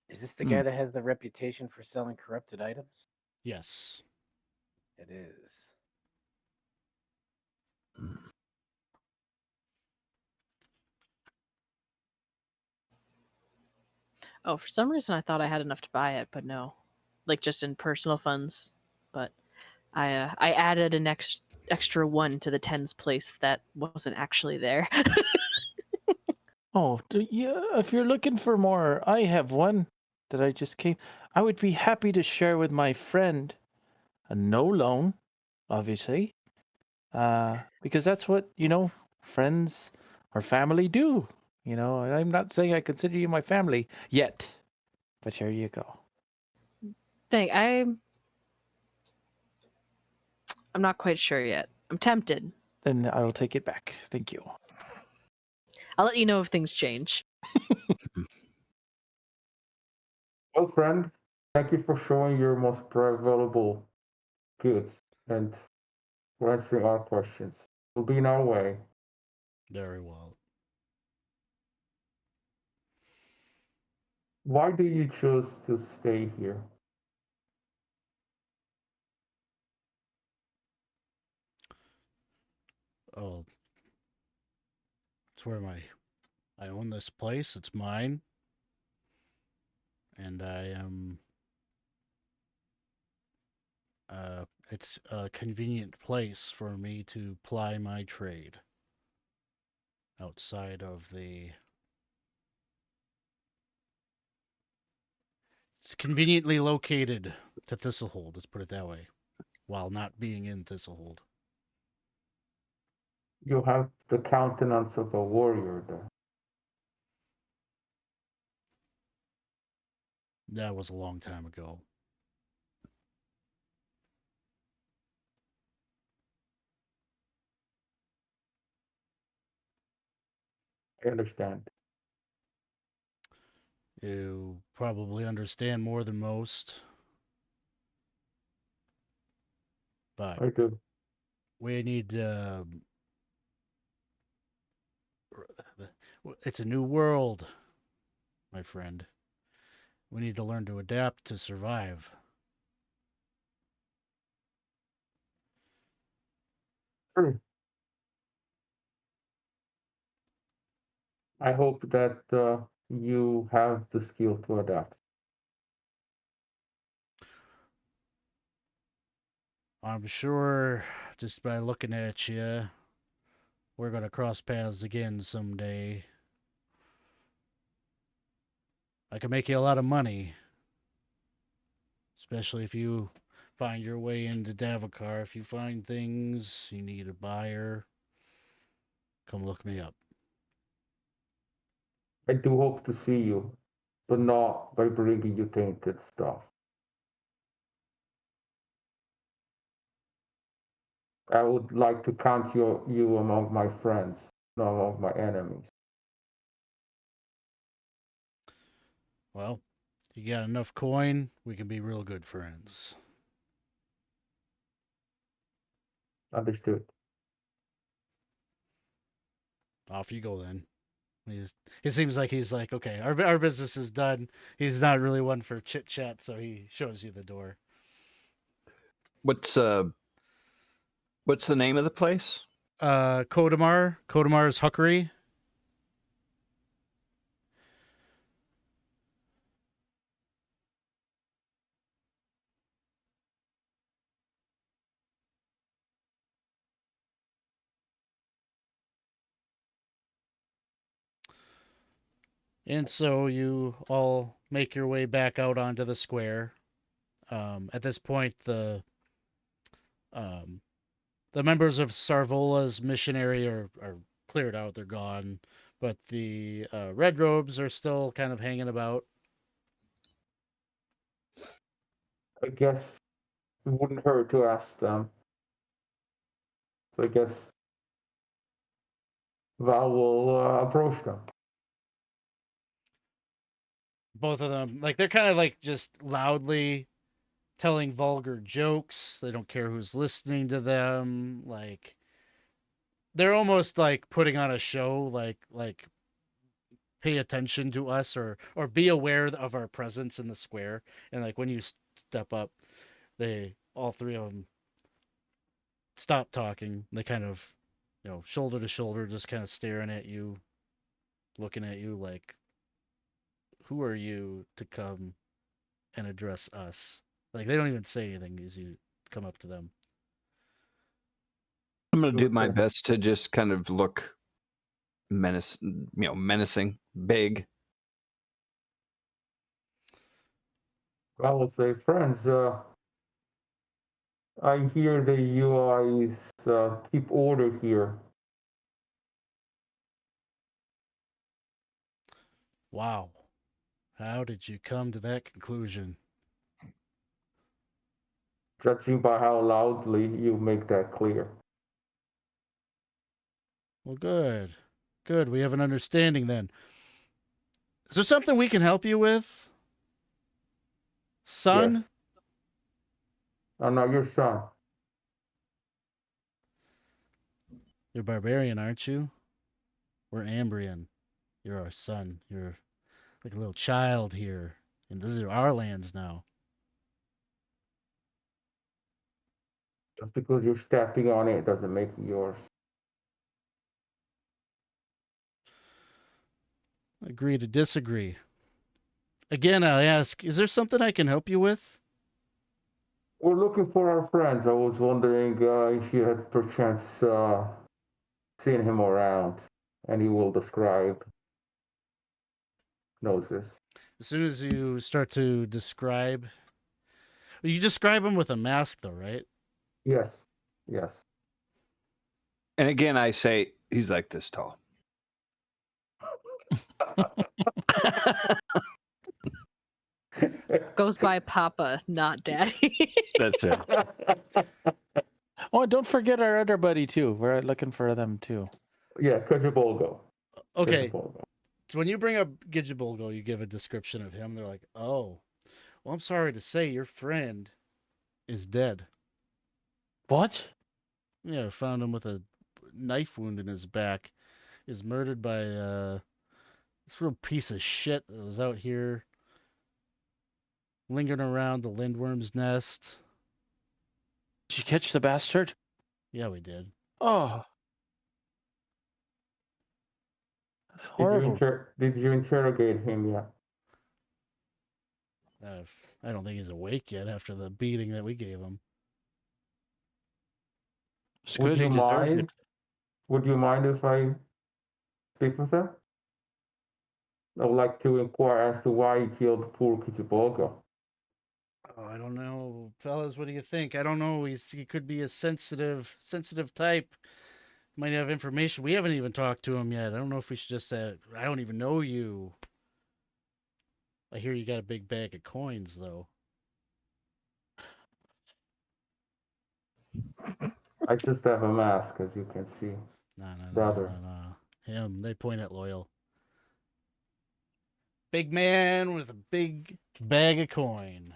Is this the guy that has the reputation for selling corrupted items? Yes. It is. Oh, for some reason I thought I had enough to buy it, but no. Like just in personal funds. But I added an extra 1 to the tens place that wasn't actually there. Oh, yeah. If you're looking for more, I have one that I just came. I would be happy to share with my friend. A no loan, obviously, because that's what friends or family do. I'm not saying I consider you my family yet, but here you go. Dang, I'm not quite sure yet. I'm tempted. Then I will take it back. Thank you. I'll let you know if things change. Well, friend, thank you for showing your most valuable goods and for answering our questions. We'll be in our way. Very well. Why do you choose to stay here? Oh, it's where I own this place. It's mine, and I am. It's a convenient place for me to ply my trade. Outside of the, it's conveniently located to Thistlehold. Let's put it that way, while not being in Thistlehold. You have the countenance of a warrior there. That was a long time ago. I understand. You probably understand more than most, but I do. we need. It's a new world, my friend. We need to learn to adapt to survive. Sure. I hope that you have the skill to adapt. I'm sure just by looking at you, we're going to cross paths again someday. I can make you a lot of money, especially if you find your way into Davokar. If you find things, you need a buyer, come look me up. I do hope to see you, but not by bringing you tainted stuff. I would like to count you among my friends, not among my enemies. Well, you got enough coin, we can be real good friends. Understood. Off you go then. It seems like he's like, okay, our business is done. He's not really one for chit chat, so he shows you the door. What's the name of the place? Kodamar's Huckery. And so you all make your way back out onto the square. At this point, um, the members of Sarvola's missionary are cleared out; they're gone. But the red robes are still kind of hanging about. I guess it wouldn't hurt to ask them. So I guess Val will approach them. Both of them, like they're kind of like just loudly telling vulgar jokes. They don't care who's listening to them. Like they're almost like putting on a show. Like pay attention to us or be aware of our presence in the square. And like when you step up, they all three of them stop talking. They kind of, shoulder to shoulder, just kind of staring at you, looking at you like, who are you to come and address us? Like they don't even say anything as you come up to them. I'm going to do my Okay. best to just kind of look menacing, big. I will say, friends, I hear that you guys keep order here. Wow. How did you come to that conclusion? Judging by how loudly you make that clear. Well, good. Good. We have an understanding then. Is there something we can help you with? Son? Yes. I'm not your son. You're barbarian, aren't you? We're Ambrian. You're our son. You're like a little child here, and these are our lands now. Just because you're stepping on it doesn't make it yours. Agree to disagree. Again, I ask, is there something I can help you with? We're looking for our friends. I was wondering if you had perchance seen him around, and he will describe Gnosis. As soon as you start to describe, you describe him with a mask, though, right? Yes, yes. And again, I say he's like this tall. Goes by Papa, not Daddy. That's it. Oh, and don't forget our other buddy too. We're looking for them too. Yeah, Kajabolgo. Okay, Kajabolgo. so when you bring up Gijabolgo, you give a description of him. They're like, oh, well, I'm sorry to say your friend is dead. What? Yeah, I found him with a knife wound in his back. Is murdered by this real piece of shit that was out here lingering around the lindworm's nest. Did you catch the bastard? Yeah, we did. Oh, that's horrible. Did you interrogate him yet? I don't think he's awake yet after the beating that we gave him. It's Would good he you deserves mind? it. Would you mind if I speak with him? I would like to inquire as to why he killed poor Kajabolgo. Oh, I don't know, fellas. What do you think? I don't know. He could be a sensitive type. Might have information. We haven't even talked to him yet. I don't know if we should just. I don't even know you. I hear you got a big bag of coins, though. I just have a mask, as you can see. No. Brother. Him. They point at Loyal. Big man with a big bag of coin.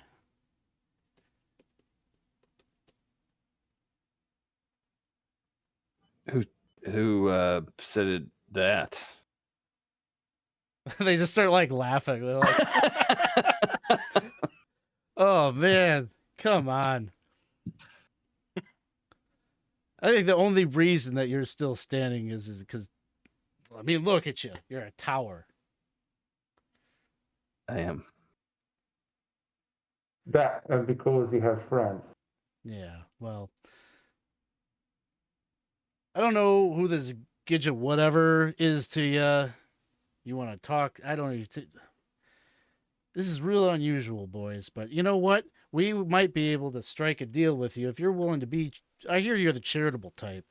Who said it, that? They just start like laughing. They're like, oh man, come on. I think the only reason that you're still standing is because, I mean, look at you. You're a tower. I am. That and because he has friends. Yeah, well, I don't know who this Gidget whatever is to you. You want to talk? I don't even. This is real unusual, boys. But you know what? We might be able to strike a deal with you if you're willing to be. I hear you're the charitable type.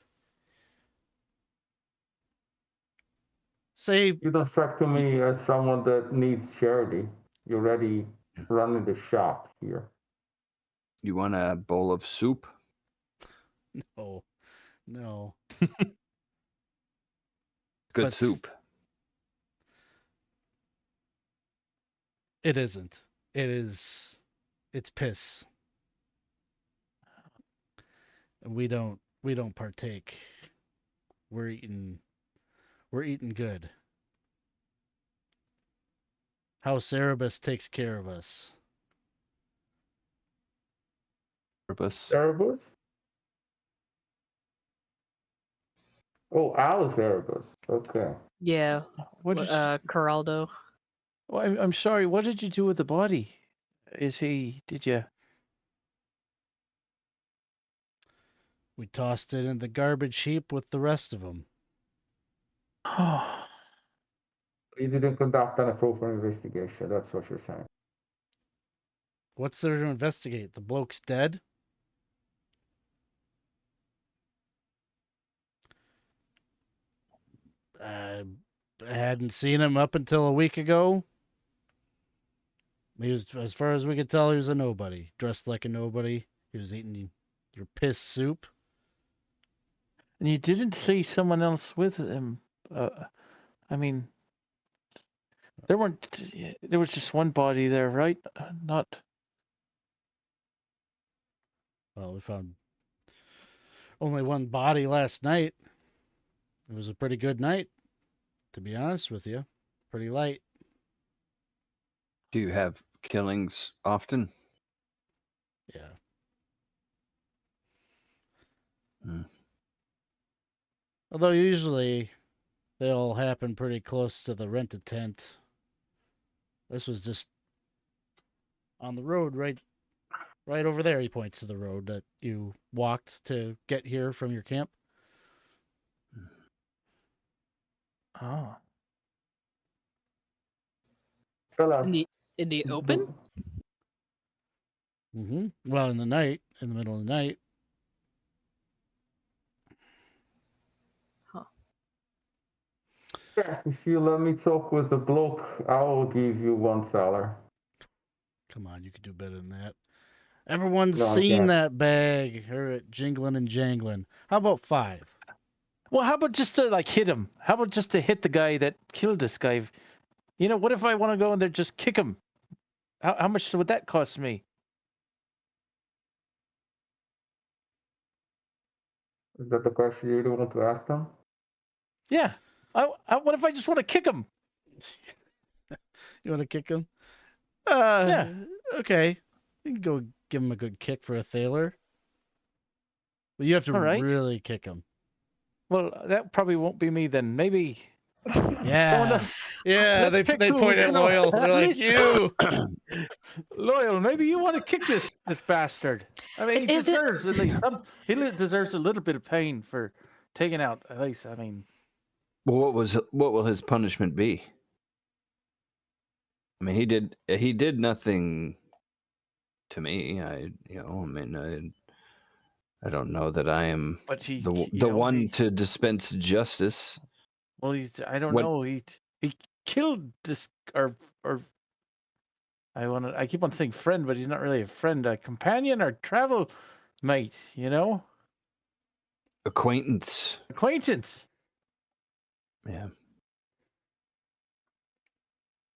Say, You don't strike to me as someone that needs charity. You're already running the shop here. You want a bowl of soup? no. Good But- soup. It isn't. It is. It's piss. And we don't partake. We're eating good. House Erebus takes care of us. Purpose. Erebus? Oh, Alice Erebus. Okay. Yeah, What did Coraldo. well, I'm sorry. What did you do with the body? Did you? We tossed it in the garbage heap with the rest of them. Oh, You didn't conduct an appropriate investigation. That's what you're saying. What's there to investigate? The bloke's dead? I hadn't seen him up until a week ago. He was, as far as we could tell, he was a nobody. Dressed like a nobody. He was eating your piss soup. and you didn't see someone else with him. I mean, there weren't. There was just one body there, right? Not. Well, we found only one body last night. It was a pretty good night, to be honest with you. Pretty light. Do you have killings often? Yeah. Hmm. Although usually they all happen pretty close to the rented tent. This was just on the road, right over there. He points to the road that you walked to get here from your camp. Oh. Fellas, In the open? Mm-hmm. Well, in the middle of the night. Huh. If you let me talk with the bloke, I will give you one feller. Come on, you could do better than that. Everyone's No, I seen can't. that bag. Heard it jingling and jangling. How about 5? Well, how about just to like hit him? How about just to hit the guy that killed this guy? You know, what if I want to go in there just kick him? How much would that cost me? Is that the question you really want to ask them? Yeah. What if I just want to kick him? You want to kick him? Yeah. Okay. You can go give him a good kick for a thaler. But you have to All right. really kick him. Well, that probably won't be me then. Maybe someone Yeah. else. Yeah, Let's pick they who point was at gonna Loyal. at They're like, least- you. Loyal, maybe you want to kick this bastard. I mean, he Is it- deserves at least some. Deserves a little bit of pain for taking out. At least, I mean, Well, what will his punishment be? I mean, he did nothing to me. I don't know that I am but he, the one to dispense justice. Well, I don't What- know. He killed this or I keep on saying friend, but he's not really a friend. A companion or travel mate. You know, Acquaintance. acquaintance. Yeah.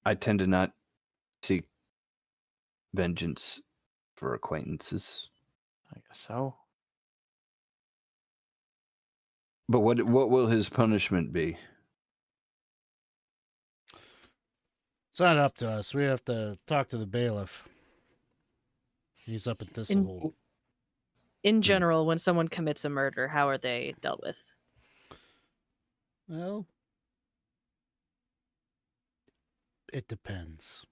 I tend to not seek vengeance for acquaintances. I guess so. But what will his punishment be? It's not up to us. We have to talk to the bailiff. He's up at Thistlehold. In general, when someone commits a murder, how are they dealt with? Well, it depends.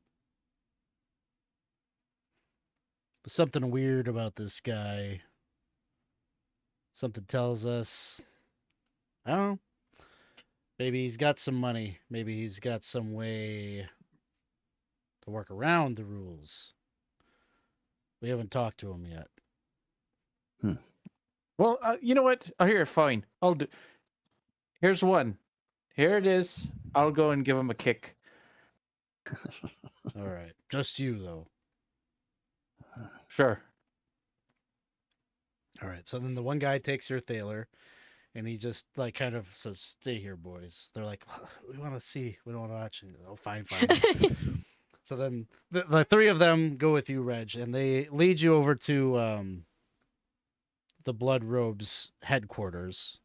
There's something weird about this guy. Something tells us, I don't know. Maybe he's got some money. Maybe he's got some way to work around the rules. We haven't talked to him yet. Well, you know what? Oh, here, fine. I'll do. Here's one. Here it is. I'll go and give him a kick. All right. Just you, though. Sure. All right. So then the one guy takes your thaler and he just like kind of says, "Stay here, boys." They're like, "We want to see. We don't want to watch." Oh, fine. So then the 3 of them go with you, Reg, and they lead you over to the Blood Robes headquarters.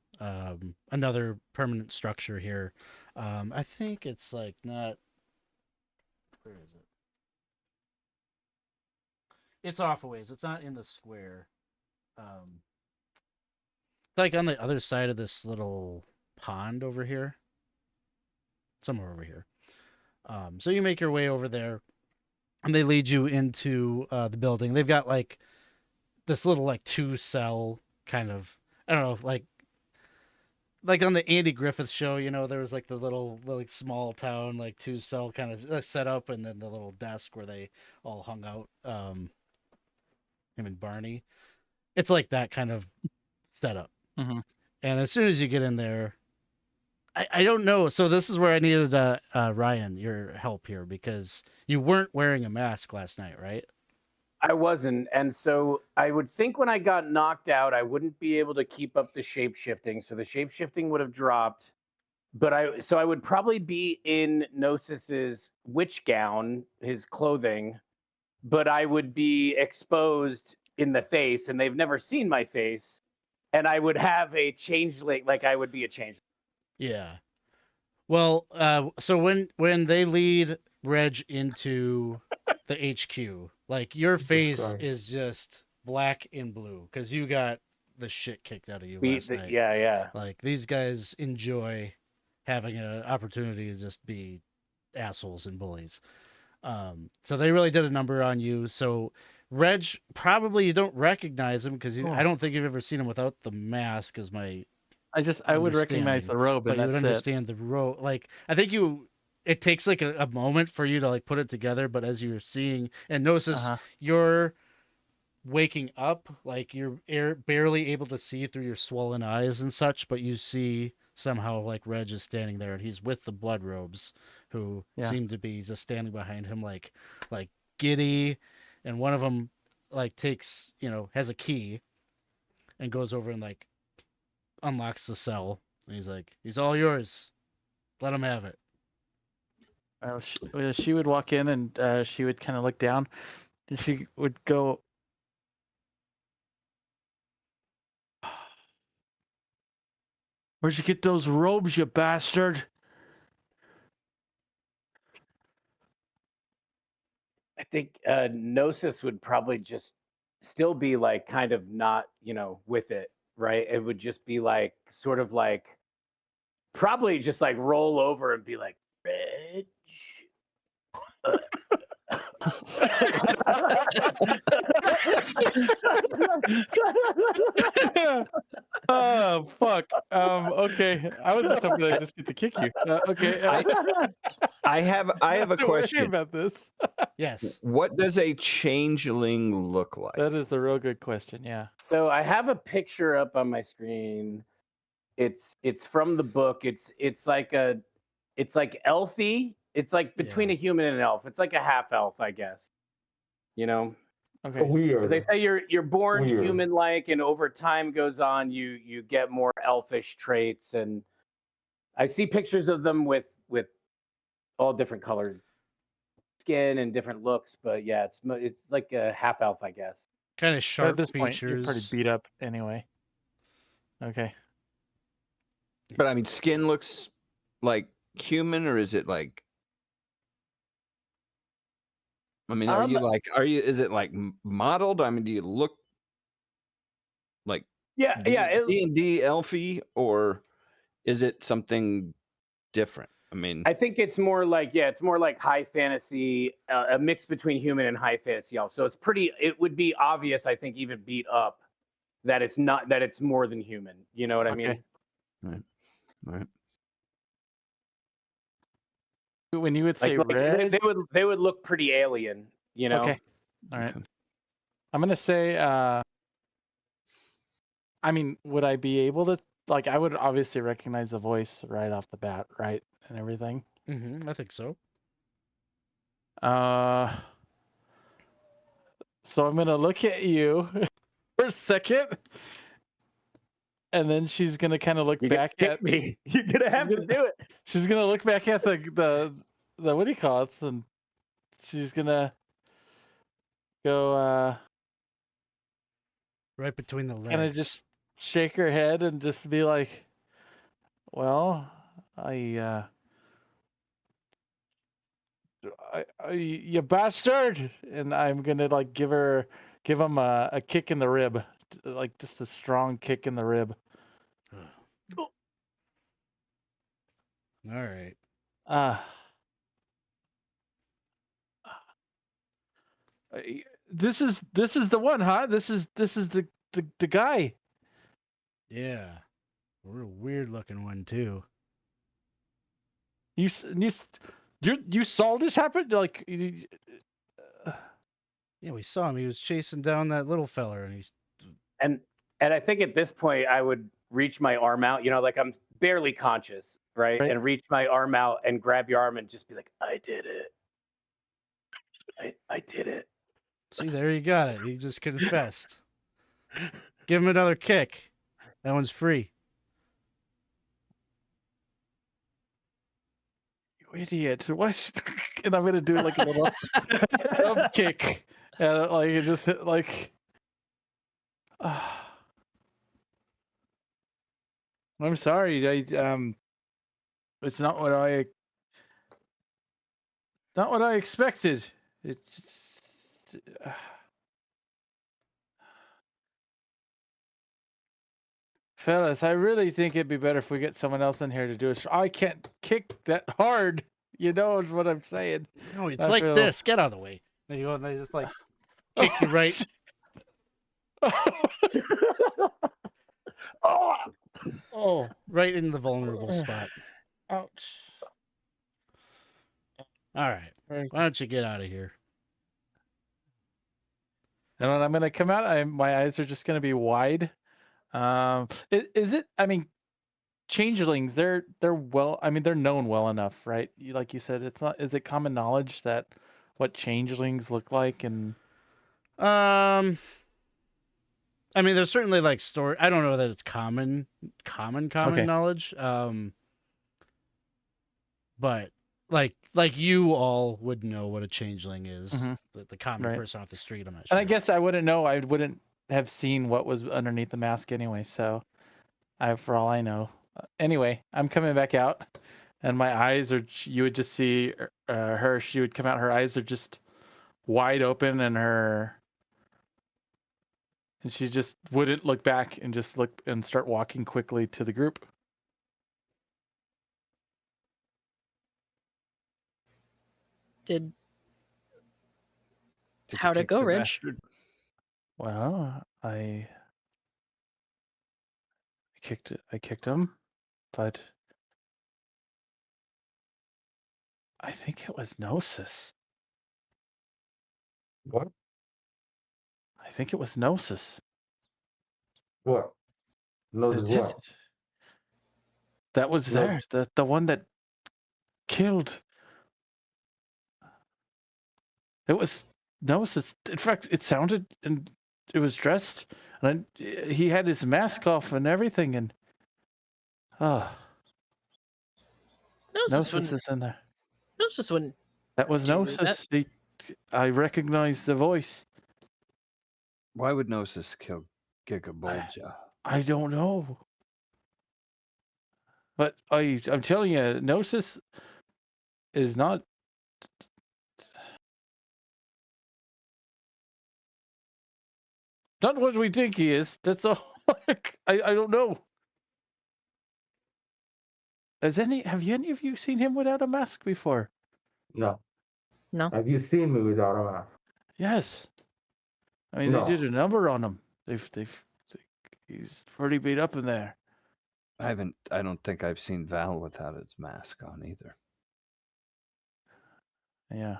Another permanent structure here. I think it's like not. Where is it? It's off a ways. It's not in the square. It's like on the other side of this little pond over here. Somewhere over here. So you make your way over there, and they lead you into the building. They've got like this little like 2-cell kind of, I don't know, like on the Andy Griffith show, you know, there was like the little like small town like 2-cell kind of setup, and then the little desk where they all hung out. Him and Barney. It's like that kind of setup. Mhm. And as soon as you get in there, I don't know. So this is where I needed Ryan, your help here, because you weren't wearing a mask last night, right? I wasn't. And so I would think when I got knocked out, I wouldn't be able to keep up the shape shifting. So the shape shifting would have dropped. But I would probably be in Gnosis's witch gown, his clothing, but I would be exposed in the face, and they've never seen my face. And I would have a changeling, like I would be a changeling. Yeah. Well, so when they lead Reg into the HQ. Like your Jesus face Christ. is just black and blue because you got the shit kicked out of you Beat last the, night. yeah. Like these guys enjoy having an opportunity to just be assholes and bullies. So they really did a number on you. So Reg, probably you don't recognize him because I don't think you've ever seen him without the mask. Is my I would recognize the robe, but and you would that's it. understand the robe. Like I think it takes like a moment for you to like put it together. But as you're seeing and Gnosis, you're waking up, like you're barely able to see through your swollen eyes and such, but you see somehow like Reg is standing there and he's with the blood robes who seem to be just standing behind him like giddy, and one of them like takes, has a key and goes over and like unlocks the cell, and he's like, he's all yours, let him have it. She would walk in and she would kind of look down, and she would go, "Where'd you get those robes, you bastard?" I think Gnosis would probably just still be like kind of not, with it, right? It would just be like sort of like probably just like roll over and be like, Reg. Oh fuck. Okay. I was just hoping I just get to kick you. Okay. I have a Don't worry question about this. Yes. What does a changeling look like? That is a real good question. Yeah. So I have a picture up on my screen. It's from the book. It's like elfy. It's like between a human and an elf. It's like a half elf, I guess. Okay. Weird. As they say, you're born Weird. human-like, and over time goes on, you get more elfish traits. And I see pictures of them with all different colored skin and different looks. But yeah, it's like a half elf, I guess. Kind of But sharp at this point, features. you're pretty beat up anyway. Okay. But I mean, skin looks like human, or is it like? I mean, is it like modeled? I mean, do you look like yeah, D&D elfy, or is it something different? I mean, I think it's more like high fantasy, a mix between human and high fantasy elf. So it would be obvious, I think, even beat up, that it's more than human. You know what I mean? Right. When you would say Like red, they would look pretty alien. Okay. All right. Okay. I'm gonna say. I mean, would I be able to? Like, I would obviously recognize the voice right off the bat, right, and everything. I think so. So I'm gonna look at you for a second, and then she's gonna kind of look back at me. You're gonna have to do it. She's gonna look back at the what do you call it? And she's gonna go Right between the legs. kind of just shake her head and just be like, "Well, you bastard!" And I'm gonna like give him a kick in the rib, like just a strong kick in the rib. All right. This is the one, huh? This is the guy. Yeah. A real weird looking one too. You saw this happen? Like, Yeah, we saw him. He was chasing down that little feller, and he's. And I think at this point I would reach my arm out, like I'm barely conscious, right? And reach my arm out and grab your arm and just be like, I did it. I did it. See, there you got it. He just confessed. Give him another kick. That one's free. you idiot! What? And I'm gonna do like a little thumb kick, and like it just hit like. I'm sorry. It's not not what I expected. It's fellas, I really think it'd be better if we get someone else in here to do it. I can't kick that hard. You know is what I'm saying. No, it's I like feel- this. Get out of the way. Then you go and they just like kick you right. Oh, Oh, Right in the vulnerable spot. ouch. All right. Right. Why don't you get out of here? And when I'm gonna come out, my eyes are just gonna be wide. Is it? I mean, changelings. They're well. I mean, they're known well enough, right? Like you said, it's not. Is it common knowledge that what changelings look like? And I mean, there's certainly like story. I don't know that it's common Okay. knowledge. But like you all would know what a changeling is. Mhm. The common Right. person off the street. I'm not sure. And I guess I wouldn't know. I wouldn't have seen what was underneath the mask anyway. So, for all I know. Anyway, I'm coming back out, and my eyes are. You would just see her. She would come out. Her eyes are just wide open, and she just wouldn't look back and just look and start walking quickly to the group. Did Did you How'd it kick go, the Ridge? bastard? Well, I kicked him, but I think it was Gnosis. What? I think it was Gnosis. What? Notice It's what? just- that was No. there. The one that killed. It was Gnosis. In fact, it sounded and it was dressed, and he had his mask off and everything, and Gnosis Gnosis is in there. wouldn't. That was Do that. Gnosis. I recognized the voice. Why would Gnosis kill Gigabolja? I don't know. But I'm telling you, Gnosis is not. Not what we think he is. That's all. I don't know. Have any of you seen him without a mask before? No. No. Have you seen me without a mask? Yes. I mean, No. they did a number on him. He's pretty beat up in there. I don't think I've seen Val without his mask on either. Yeah.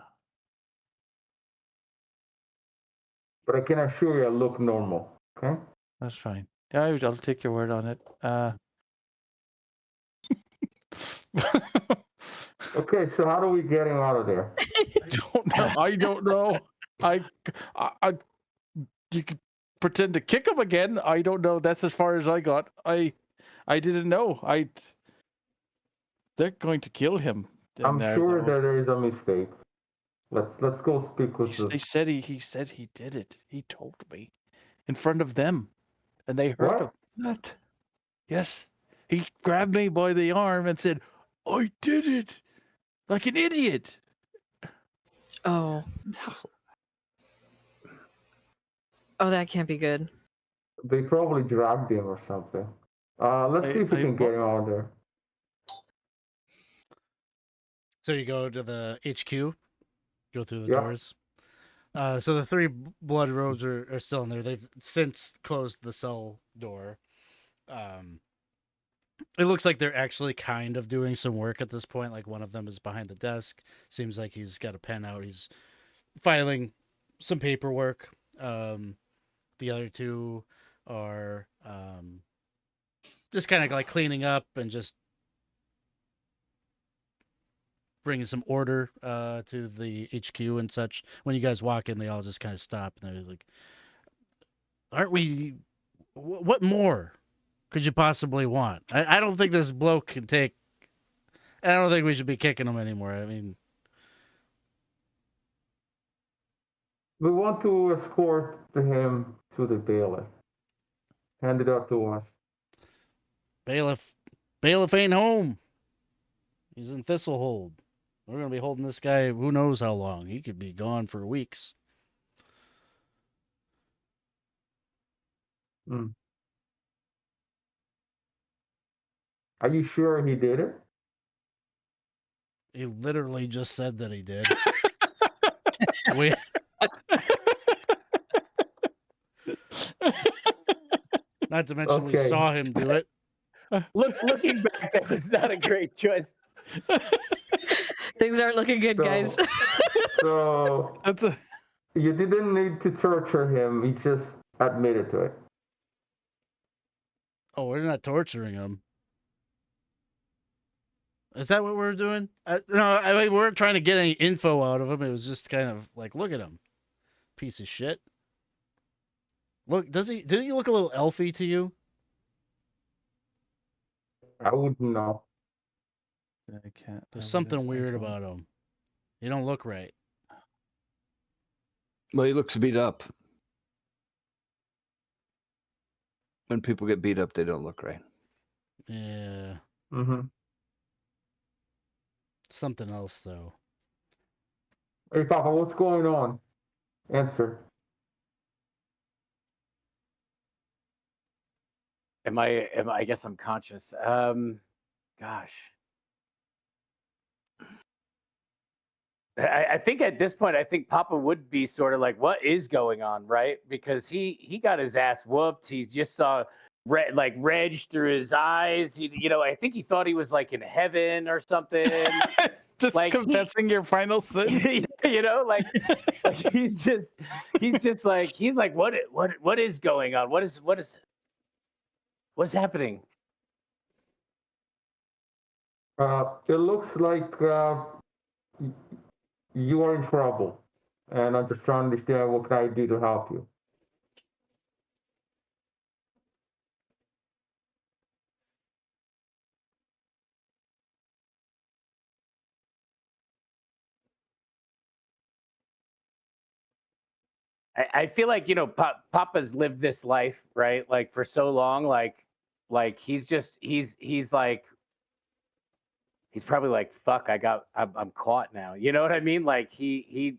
But I can assure you I look normal. Okay? That's fine. Yeah, I'll take your word on it. Okay, so how do we get him out of there? I don't know. I you could pretend to kick him again. I don't know. That's as far as I got. I didn't know. They're going to kill him. I'm in there, sure though. that there is a mistake. Let's go speak with They the said he said he did it. He told me in front of them, and they heard him. what? What? Yes, he grabbed me by the arm and said, "I did it," like an idiot. Oh. No. Oh, that can't be good. They probably dragged him or something. Let's see if we can get him out of there. So you go to the HQ, go through the Yeah. doors. So the three blood robes are still in there. They've since closed the cell door. It looks like they're actually kind of doing some work at this point. Like one of them is behind the desk. Seems like he's got a pen out. He's filing some paperwork. The other two are just kind of like cleaning up and just bringing some order to the HQ and such. When you guys walk in, they all just kind of stop and they're like, "Aren't we? What more could you possibly want? I don't think this bloke can take. I don't think we should be kicking him anymore. I mean, We want to escort him to the bailiff. Hand it up to us. bailiff ain't home. He's in Thistlehold. We're going to be holding this guy who knows how long. He could be gone for weeks. Mm. Are you sure he did it? He literally just said that he did. we Not to mention we Okay. saw him do it. Looking back, that was not a great choice. Things aren't looking good, So- guys. So That's a you didn't need to torture him. He just admitted to it. Oh, we're not torturing him. Is that what we're doing? No, I mean, we weren't trying to get any info out of him. It was just kind of like, look at him, piece of shit. Look, did he look a little elfy to you? I wouldn't know. I can't. There's something weird about him. He don't look right. Well, he looks beat up. When people get beat up, they don't look right. Yeah, Mm-hmm. something else though. Hey, Papa, what's going on? Answer. I guess I'm conscious. Gosh. I think at this point, I think Papa would be sort of like, what is going on, right? Because he got his ass whooped. He just saw reg through his eyes. I think he thought he was like in heaven or something. Just Like, confessing your final sin. like he's like, what is going on? What's happening? It looks like you are in trouble, and I'm just trying to understand what can I do to help you. I feel like Papa's lived this life, right? Like for so long, like he's like he's probably like, fuck, I'm caught now. You know what I mean? Like he's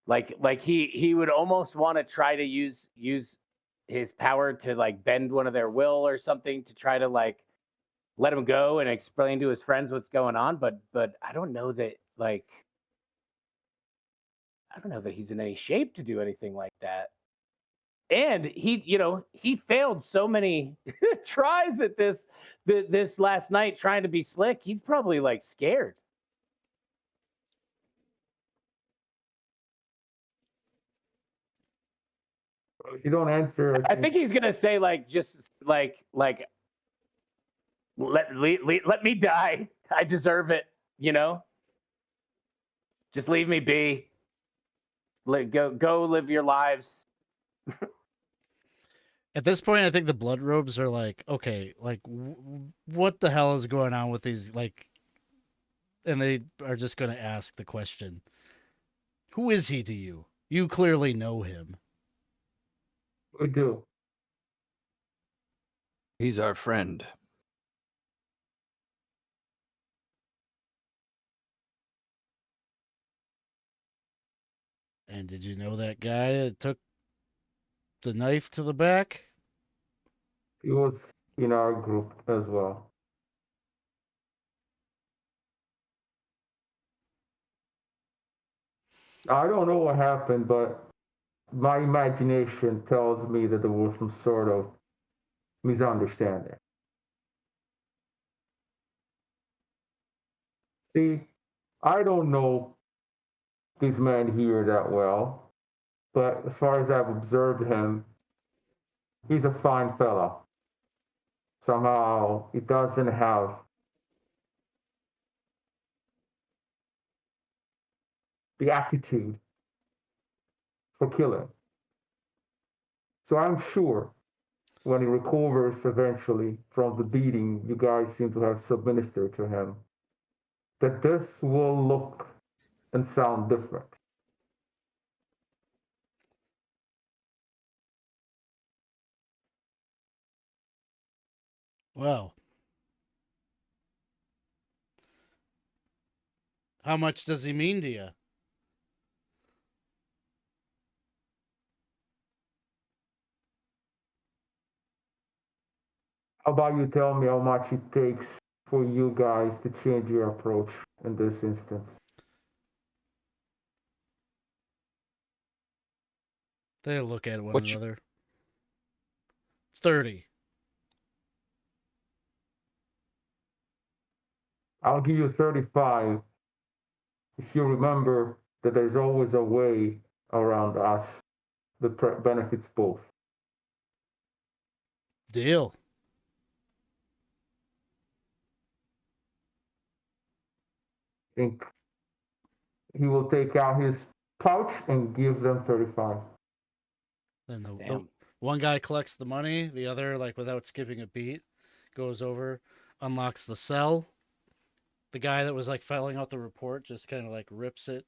like he would almost want to try to use his power to like bend one of their will or something to try to like let him go and explain to his friends what's going on, but I don't know that he's in any shape to do anything like that. And he failed so many tries at this last night trying to be slick. He's probably like scared. If you don't answer, I think he's gonna say like just like let me die. I deserve it. Just leave me be. Go live your lives. At this point, I think the blood robes are like, okay, like what the hell is going on with these? Like, and they are just going to ask the question, who is he to you? You clearly know him. we do. He's our friend. And did you know that guy that took the knife to the back? He was in our group as well. I don't know what happened, but my imagination tells me that there was some sort of misunderstanding. See, I don't know this man here that well, but as far as I've observed him, he's a fine fella. Somehow he doesn't have the aptitude for killing. So I'm sure when he recovers eventually from the beating you guys seem to have subministered to him, that this will look and sound different. Well, How much does he mean to you? How about you tell me how much it takes for you guys to change your approach in this instance? They look at one What's your- another. 30. I'll give you 35 if you remember that there's always a way around us that benefits both. Deal. I think he will take out his pouch and give them 35. And the Damn. one guy collects the money, the other, like without skipping a beat, goes over, unlocks the cell. The guy that was like filing out the report just kind of like rips it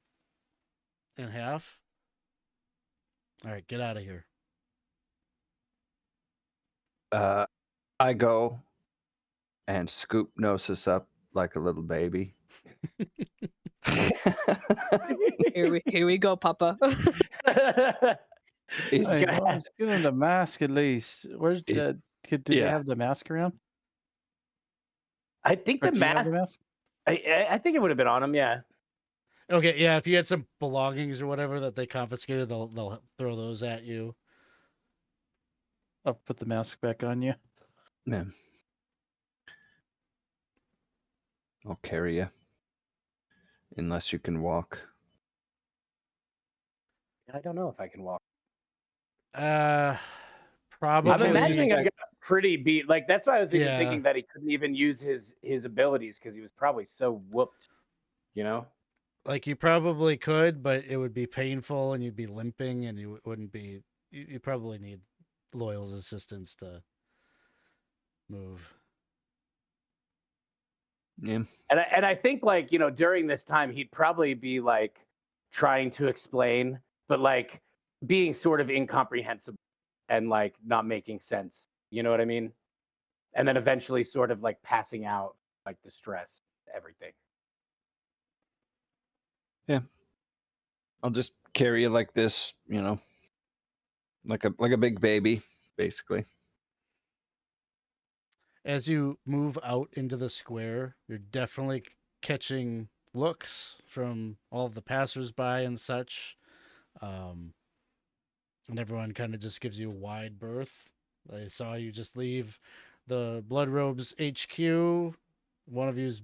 in half. All right, get out of here. I go and scoop Gnosis up like a little baby. Here we go, Papa. It's- Hey, well, let's give him the mask at least. Where's It- the? Did you yeah. have the mask around? I think Or the do you have mask. the mask? I think it would have been on him. Yeah. Okay, yeah, if you had some belongings or whatever that they confiscated, they'll throw those at you. I'll put the mask back on you. Man. I'll carry you. Unless you can walk. I don't know if I can walk. Probably. I'm imagining I like- got pretty beat. Like that's why I was even Yeah. thinking that he couldn't even use his abilities because he was probably so whooped. You know. Like you probably could, but it would be painful and you'd be limping and you wouldn't be. You probably need Loyal's assistance to move. Yeah. And I think like during this time he'd probably be like trying to explain, but like being sort of incomprehensible and like not making sense. You know what I mean? And then eventually sort of like passing out, like the stress, everything. I'll just carry you like this, like a big baby, basically. As you move out into the square, you're definitely catching looks from all of the passersby and such. And everyone kind of just gives you a wide berth. They saw you just leave the Blood Robes HQ. One of you's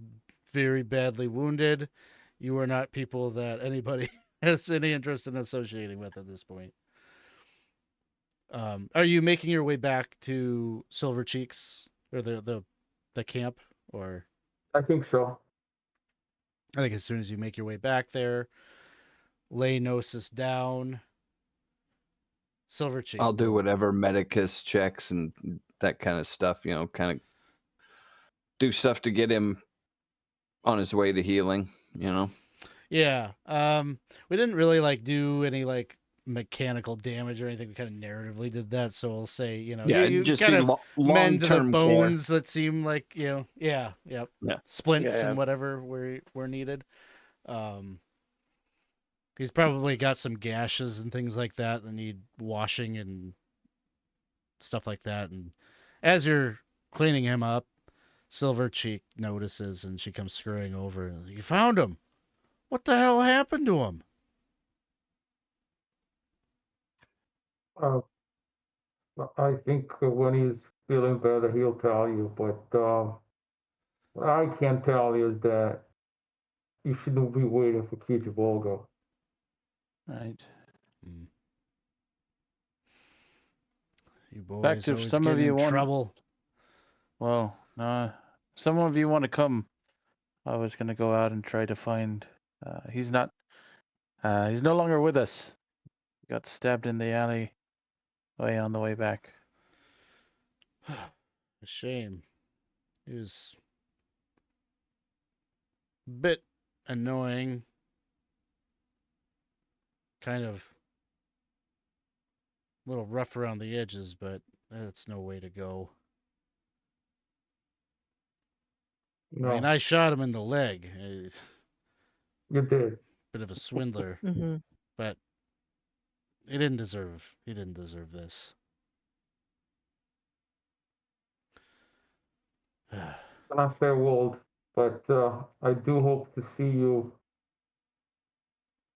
very badly wounded. You are not people that anybody has any interest in associating with at this point. Are you making your way back to Silver Cheeks or the camp? Or I think so. I think as soon as you make your way back there, lay Gnosis down. Silver Cheek. I'll do whatever medicus checks and that kind of stuff, kind of do stuff to get him on his way to healing, Yeah. We didn't really like do any like mechanical damage or anything. We kind of narratively did that. So I'll say, Yeah, you just kind be of mend the long-term care. bones that seem like, yep. Yeah. Splints Yeah. and whatever were needed. He's probably got some gashes and things like that that need washing and stuff like that. And as you're cleaning him up, Silver Cheek notices and she comes scurrying over. You found him. What the hell happened to him? I think when he's feeling better, he'll tell you. But what I can tell you is that you shouldn't be waiting for Kid Volga. Right. You boys Back to always some of getting you in want- trouble. Well, some of you want to come. I was gonna go out and try to find. He's not. He's no longer with us. Got stabbed in the alley way on the way back. A shame. He was a bit annoying. Kind of a little rough around the edges, but that's no way to go. No. I mean, I shot him in the leg. You did. Bit of a swindler, Mm-hmm. but he didn't deserve this. It's an unfair world, but I do hope to see you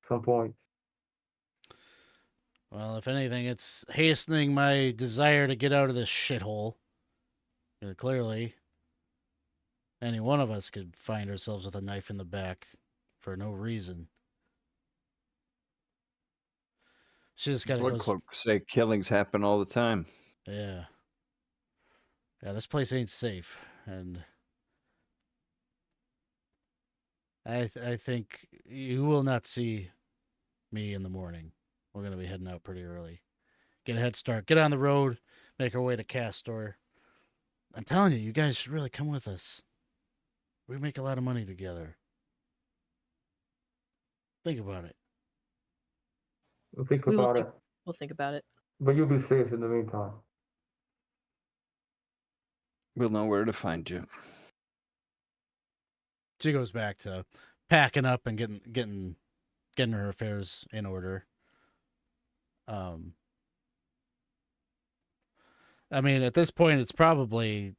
at some point. Well, if anything, it's hastening my desire to get out of this shithole. Clearly, any one of us could find ourselves with a knife in the back for no reason. She just kind of Blood goes, cloaks say killings happen all the time. yeah. Yeah, this place ain't safe. And I think you will not see me in the morning. We're going to be heading out pretty early. Get a head start. Get on the road. Make our way to Castor. I'm telling you, you guys should really come with us. We make a lot of money together. Think about it. We'll think We will about think. it. We'll think about it. But you'll be safe in the meantime. We'll know where to find you. She goes back to packing up and getting her affairs in order. I mean, at this point, it's probably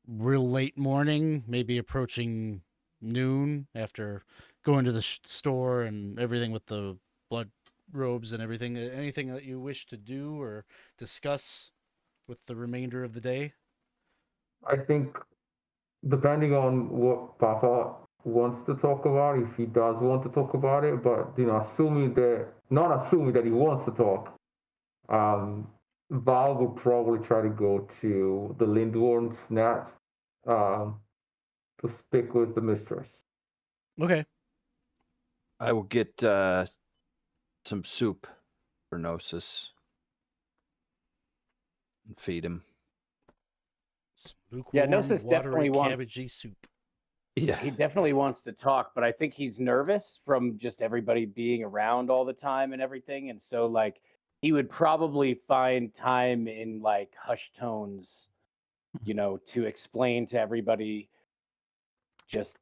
real late morning, maybe approaching noon after going to the store and everything with the blood robes and everything. Anything that you wish to do or discuss with the remainder of the day? I think, depending on what Papa wants to talk about, if he does want to talk about it, but not assuming that he wants to talk, Val will probably try to go to the Lindworm's nest to speak with the mistress. Okay. I will get some soup for Gnosis and feed him. Some lukewarm, Gnosis watery definitely wants- cabbagey soup. Yeah. He definitely wants to talk, but I think he's nervous from just everybody being around all the time and everything. And so, like, he would probably find time in, like, hushed tones, to explain to everybody just,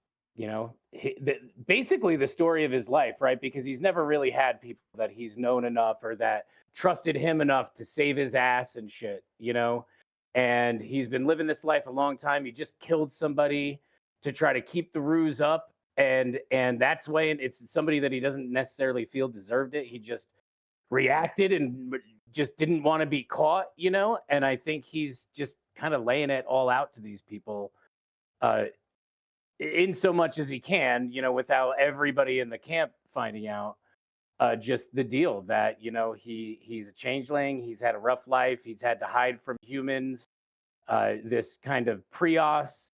basically the story of his life, right? Because he's never really had people that he's known enough or that trusted him enough to save his ass and shit, And he's been living this life a long time. He just killed somebody to try to keep the ruse up, and that's why it's somebody that he doesn't necessarily feel deserved it. He just reacted and just didn't want to be caught, And I think he's just kind of laying it all out to these people, in so much as he can, without everybody in the camp finding out. Just the deal that he's a changeling. He's had a rough life. He's had to hide from humans. This kind of Prios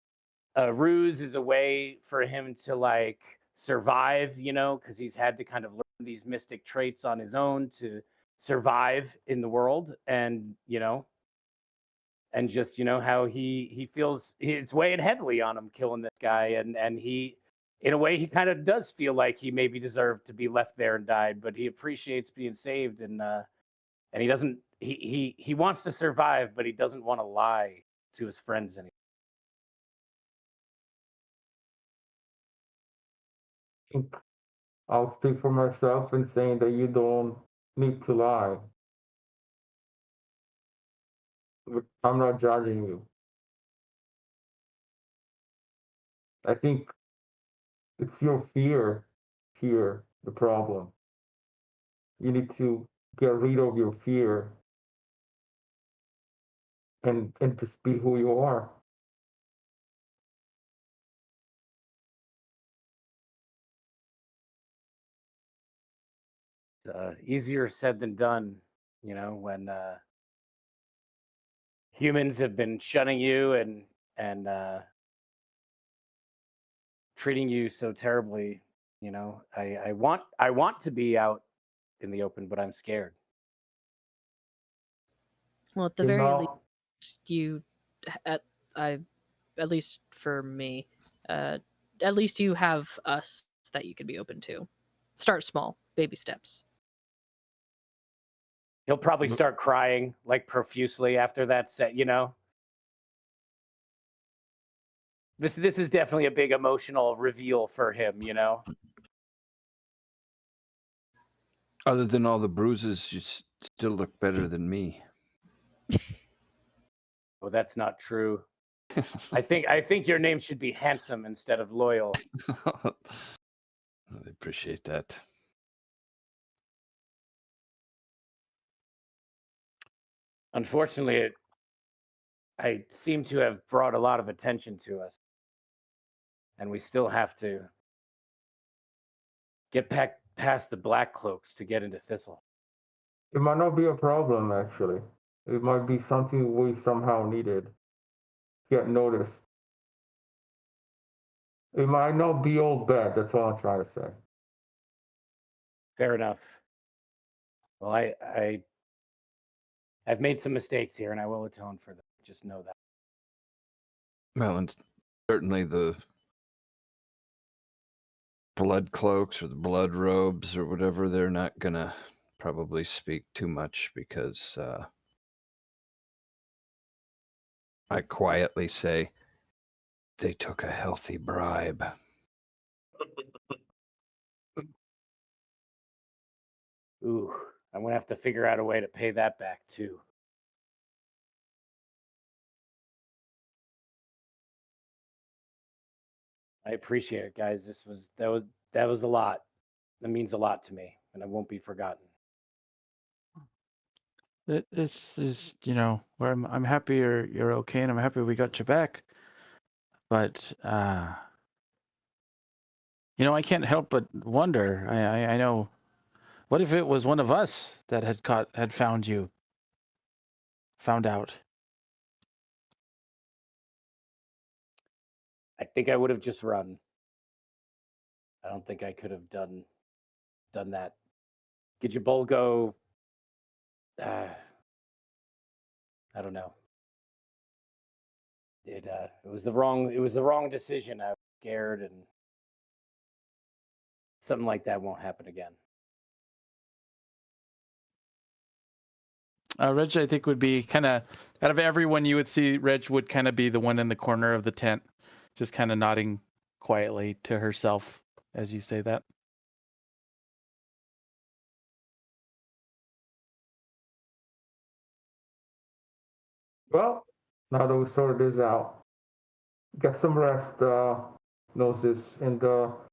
ruse is a way for him to like survive, because he's had to kind of learn these mystic traits on his own to survive in the world, and and just how he feels it's weighing heavily on him killing this guy, and he, in a way, he kind of does feel like he maybe deserved to be left there and died, but he appreciates being saved, and he doesn't he wants to survive, but he doesn't want to lie to his friends anymore. I think I'll speak for myself in saying that you don't need to lie. But I'm not judging you. I think it's your fear here, the problem. You need to get rid of your fear and just be who you are. It's easier said than done, when humans have been shunning you and treating you so terribly. I want to be out in the open, but I'm scared. Well, at the You very know, least, at least for me, at least you have us that you could be open to. Start small, baby steps. He'll probably start crying like profusely after that set, This is definitely a big emotional reveal for him, Other than all the bruises, you still look better than me. Well, that's not true. I think your name should be Handsome instead of Loyal. I appreciate that. Unfortunately, I seem to have brought a lot of attention to us, and we still have to get back past the Black Cloaks to get into Thistle. It might not be a problem, actually. It might be something we somehow needed. Get noticed. It might not be all bad, that's all I'm trying to say. Fair enough. Well, I've made some mistakes here, and I will atone for them. Just know that. Well, and certainly the blood cloaks or the blood robes or whatever, they're not going to probably speak too much because I quietly say they took a healthy bribe. Ooh, I'm gonna have to figure out a way to pay that back too. I appreciate it, guys. That was a lot. That means a lot to me, and it won't be forgotten. This is, where I'm happy you're okay, and I'm happy we got you back. But I can't help but wonder. I know. What if it was one of us that had found out? I think I would have just run. I don't think I could have done that. Gijabulgo, I don't know. It was the wrong decision. I was scared, and something like that won't happen again. Reg, I think, would be kind of, out of everyone you would see, Reg would kind of be the one in the corner of the tent, just kind of nodding quietly to herself as you say that. Well, now that we sorted this out, get some rest, Gnosis, and I'll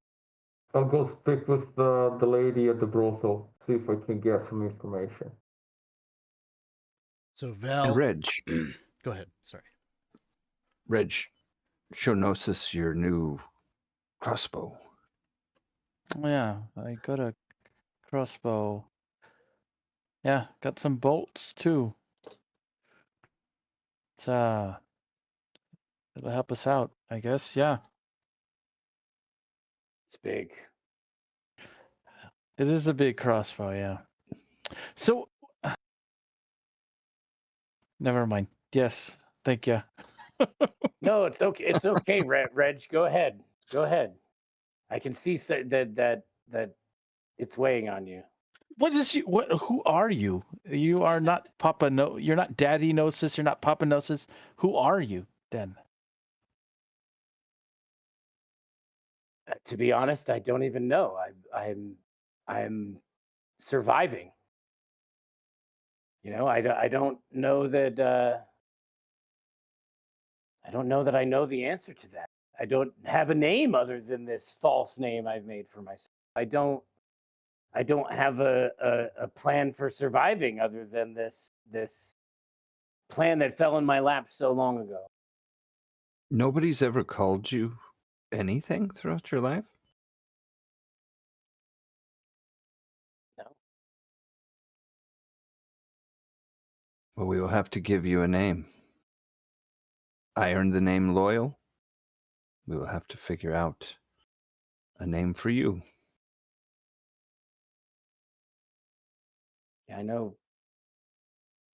go speak with the lady at the brothel, see if I can get some information. So And Val, Reg, go ahead. Sorry. Reg, show Gnosis your new crossbow. Oh, yeah, I got a crossbow. Yeah, got some bolts too. It's it'll help us out, I guess. Yeah, It's big. it is a big crossbow. Yeah. So, never mind. Yes, thank you. No, it's okay. It's okay, Reg. Go ahead. Go ahead. I can see that it's weighing on you. What is you? What? Who are you? You are not Papa. No, you're not Daddy Gnosis. You're not Papa Gnosis. Who are you then? To be honest, I don't even know. I'm surviving. I don't know that. I don't know that I know the answer to that. I don't have a name other than this false name I've made for myself. I don't have a plan for surviving other than this plan that fell in my lap so long ago. Nobody's ever called you anything throughout your life? No. Well, we will have to give you a name. I earned the name Loyal. We will have to figure out a name for you. Yeah, I know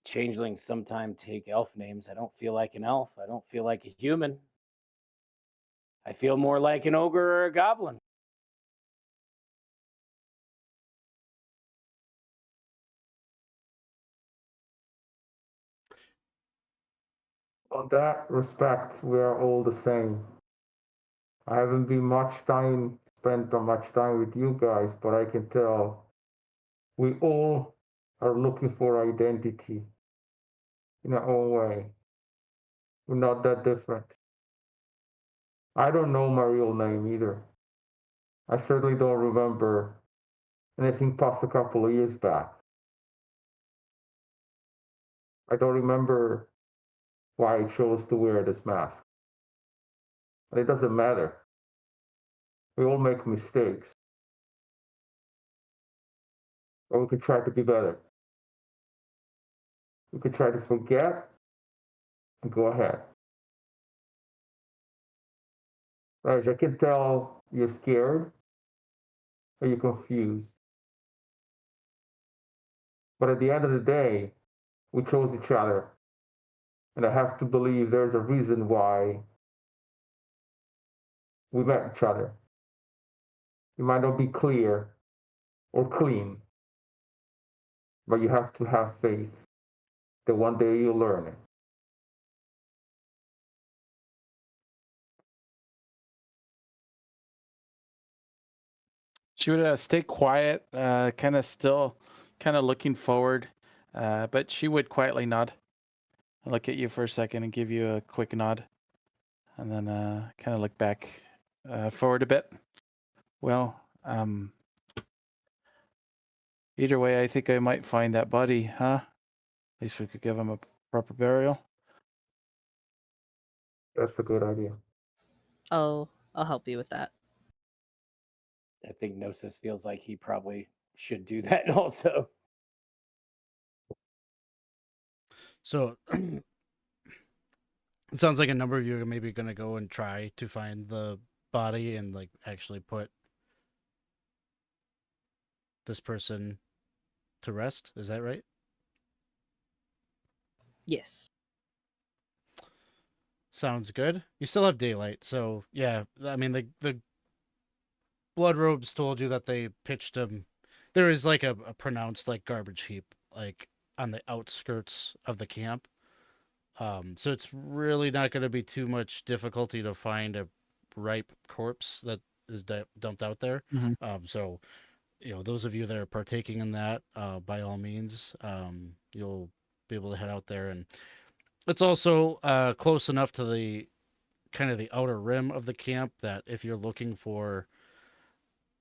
changelings sometimes take elf names. I don't feel like an elf. I don't feel like a human. I feel more like an ogre or a goblin. On that respect, we are all the same. I haven't been spent much time with you guys, but I can tell We all are looking for identity in our own way. We're not that different. I don't know my real name either. I certainly don't remember anything past a couple of years back. I don't remember why I chose to wear this mask. But it doesn't matter. We all make mistakes. But we could try to be better. We could try to forget and go ahead. Raj, I can tell you're scared or you're confused. But at the end of the day, we chose each other. And I have to believe there's a reason why we met each other. It might not be clear or clean, but you have to have faith that one day you'll learn it. She would stay quiet, kind of still, kind of looking forward, but she would quietly nod, look at you for a second, and give you a quick nod, and then kind of look back, forward a bit. Well, either way, I think I might find that body, huh? At least we could give him a proper burial. That's a good idea. I'll help you with that. I think Gnosis feels like he probably should do that also. So it sounds like a number of you are maybe going to go and try to find the body and like actually put this person to rest. Is that right? Yes. Sounds good. You still have daylight, so yeah. I mean, the blood robes told you that they pitched him. There is like a pronounced like garbage heap like on the outskirts of the camp. So it's really not going to be too much difficulty to find a ripe corpse that is dumped out there. So those of you that are partaking in that, by all means, you'll be able to head out there, and it's also close enough to the kind of the outer rim of the camp that if you're looking for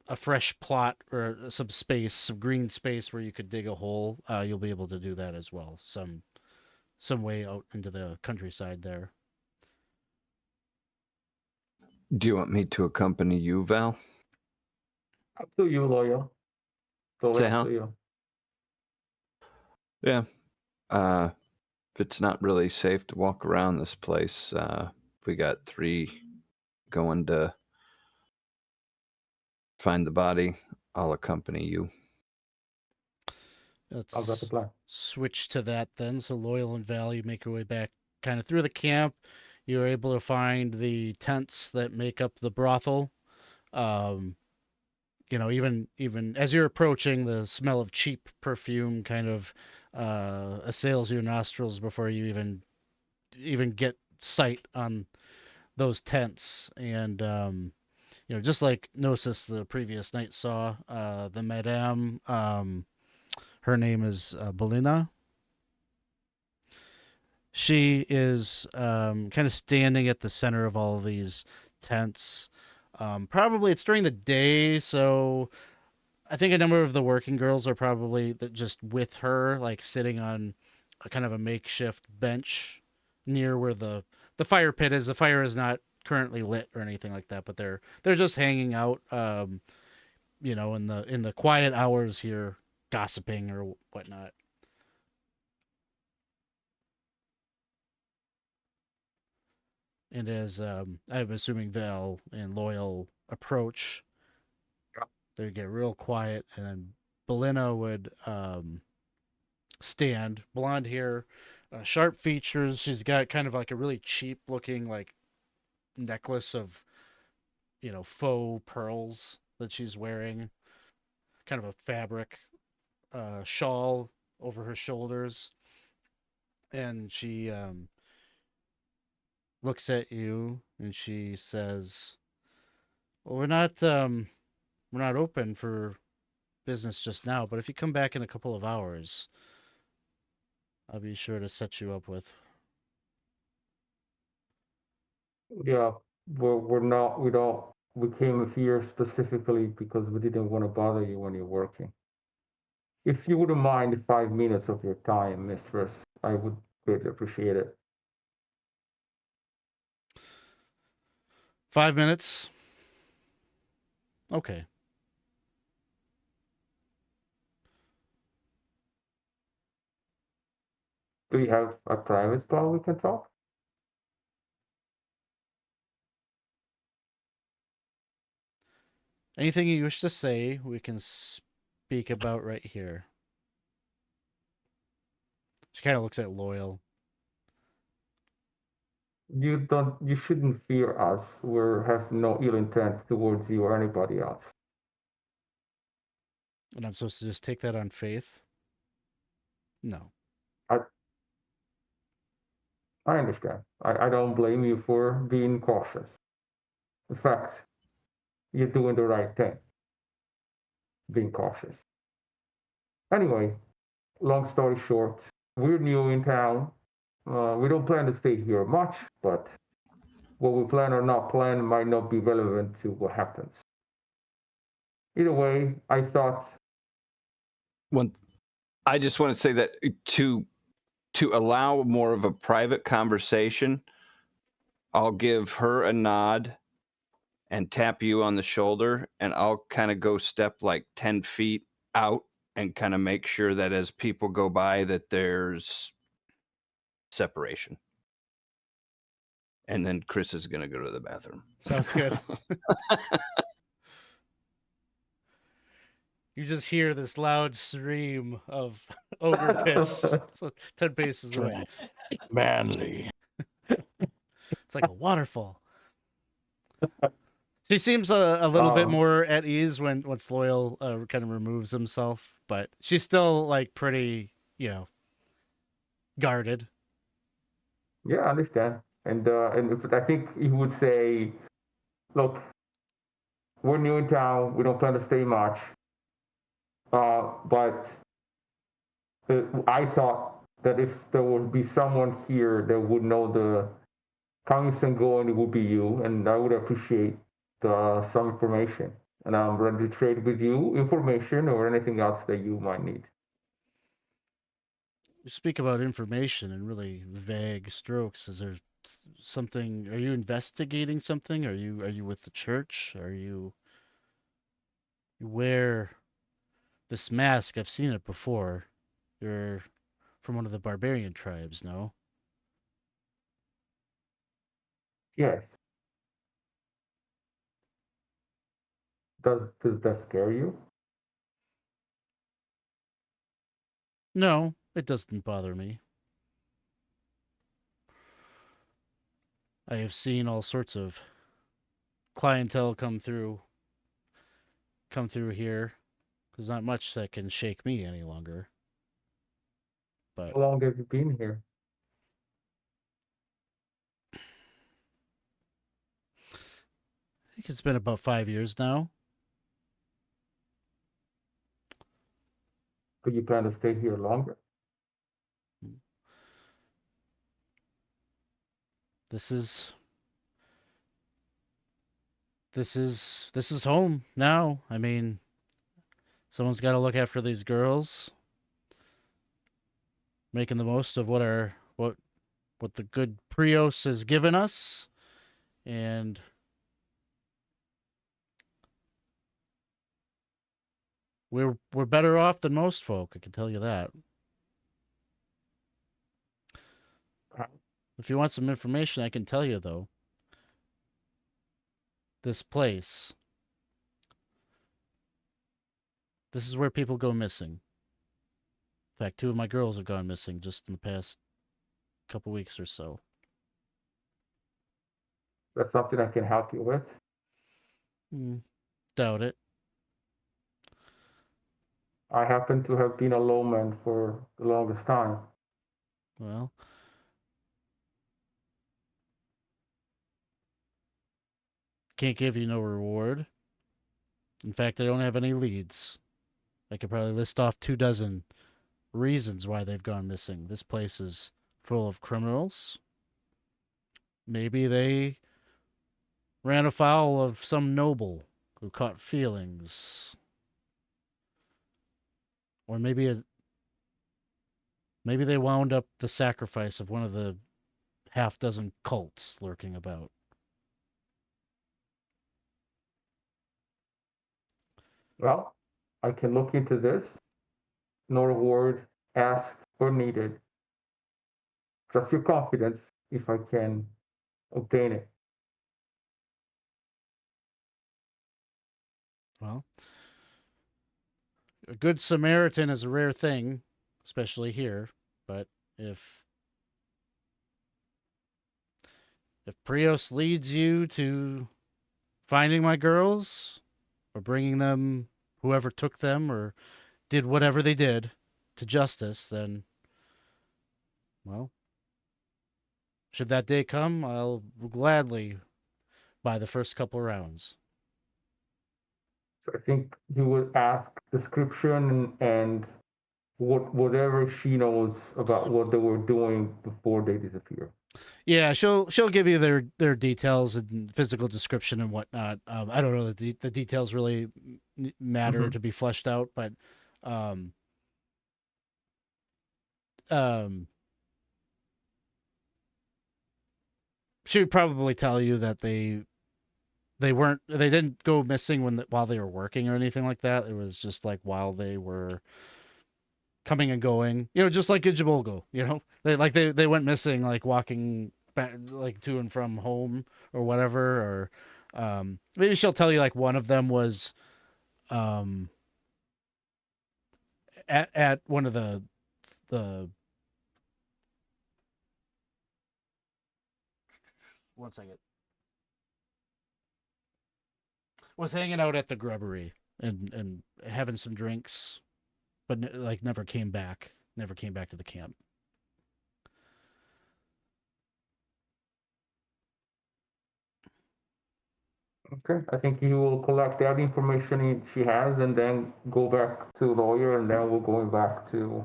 a fresh plot or some space, some green space where you could dig a hole, you'll be able to do that as well. Some way out into the countryside there. Do you want me to accompany you, Val? Up to you, Loyal. Totally Say up how? to you. Yeah. If it's not really safe to walk around this place, we got 3 going to find the body. I'll accompany you. I've got the Let's plan. switch to that then. So Loyal and Val, you make your way back kind of through the camp. You're able to find the tents that make up the brothel. Even as you're approaching, the smell of cheap perfume kind of assails your nostrils before you even get sight on those tents. And just like Gnosis the previous night saw, the Madame, her name is Belina. She is kind of standing at the center of all of these tents. Probably it's during the day, so I think a number of the working girls are probably just with her, like sitting on a kind of a makeshift bench near where the fire pit is. The fire is not currently lit or anything like that, but they're just hanging out, in the quiet hours here, gossiping or whatnot. And as I'm assuming Val and Loyal approach, they get real quiet, and then Belina would stand, blonde hair, sharp features. She's got kind of like a really cheap looking like necklace of faux pearls that she's wearing, kind of a fabric shawl over her shoulders, and she looks at you and she says, well, we're not open for business just now, but if you come back in a couple of hours, I'll be sure to set you up with. Yeah, we're not. We don't. We came here specifically because we didn't want to bother you when you're working. If you wouldn't mind 5 minutes of your time, mistress, I would greatly appreciate it. 5 minutes. Okay. Do you have a private spot we can talk? Anything you wish to say, we can speak about right here. She kind of looks at Loyal. You shouldn't fear us. We have no ill intent towards you or anybody else. And I'm supposed to just take that on faith? No. I understand. I don't blame you for being cautious. In fact, you're doing the right thing, being cautious. Anyway, long story short, we're new in town. We don't plan to stay here much, but what we plan or not plan might not be relevant to what happens. Either way, I thought. I just want to say that to allow more of a private conversation, I'll give her a nod and tap you on the shoulder, and I'll kind of go step like 10 feet out and kind of make sure that as people go by that there's separation. And then Chris is going to go to the bathroom. Sounds good. You just hear this loud stream of ogre piss. So 10 paces away. Manly. It's like a waterfall. She seems a little bit more at ease once Loyal kind of removes himself, but she's still like pretty, guarded. Yeah, I understand. And I think he would say, look, we're new in town. We don't plan to stay much. But I thought that if there would be someone here that would know the coming and going, it would be you, and I would appreciate some information. And I'm ready to trade with you information or anything else that you might need. You speak about information in really vague strokes. Is there something? Are you investigating something? Are you with the church? You wear this mask? I've seen it before. You're from one of the barbarian tribes, no? Yes. Does that scare you? No, it doesn't bother me. I have seen all sorts of clientele come through here. There's not much that can shake me any longer. But How long have you been here? I think it's been about 5 years now. Do you plan to stay here longer? This is home now. I mean, someone's got to look after these girls, making the most of what the good Prios has given us, and we're better off than most folk. I can tell you that. If you want some information, I can tell you though. This place. This is where people go missing. In fact, 2 of my girls have gone missing just in the past couple weeks or so. That's something I can help you with. Doubt it. I happen to have been a lowman for the longest time. Well, can't give you no reward. In fact, I don't have any leads. I could probably list off 24 reasons why they've gone missing. This place is full of criminals. Maybe they ran afoul of some noble who caught feelings. Or maybe they wound up the sacrifice of one of the half-dozen cults lurking about. Well, I can look into this. No reward asked or needed. Trust your confidence if I can obtain it. Well, a good Samaritan is a rare thing, especially here. But if Prios leads you to finding my girls, or bringing them, whoever took them, or did whatever they did, to justice, then, well, should that day come, I'll gladly buy the first couple rounds. So I think you would ask description and whatever she knows about what they were doing before they disappear. Yeah, she'll give you their details and physical description and whatnot. I don't know that the details really matter to be fleshed out, but she would probably tell you that they didn't go missing while they were working or anything like that. It was just like while they were coming and going, just like in Jabolgo, they went missing, like walking back, like to and from home or whatever, or maybe she'll tell you like one of them was at one of the one second, was hanging out at the grubbery and having some drinks, but like never came back to the camp. Okay, I think you will collect that information she has and then go back to lawyer, and then we're going back to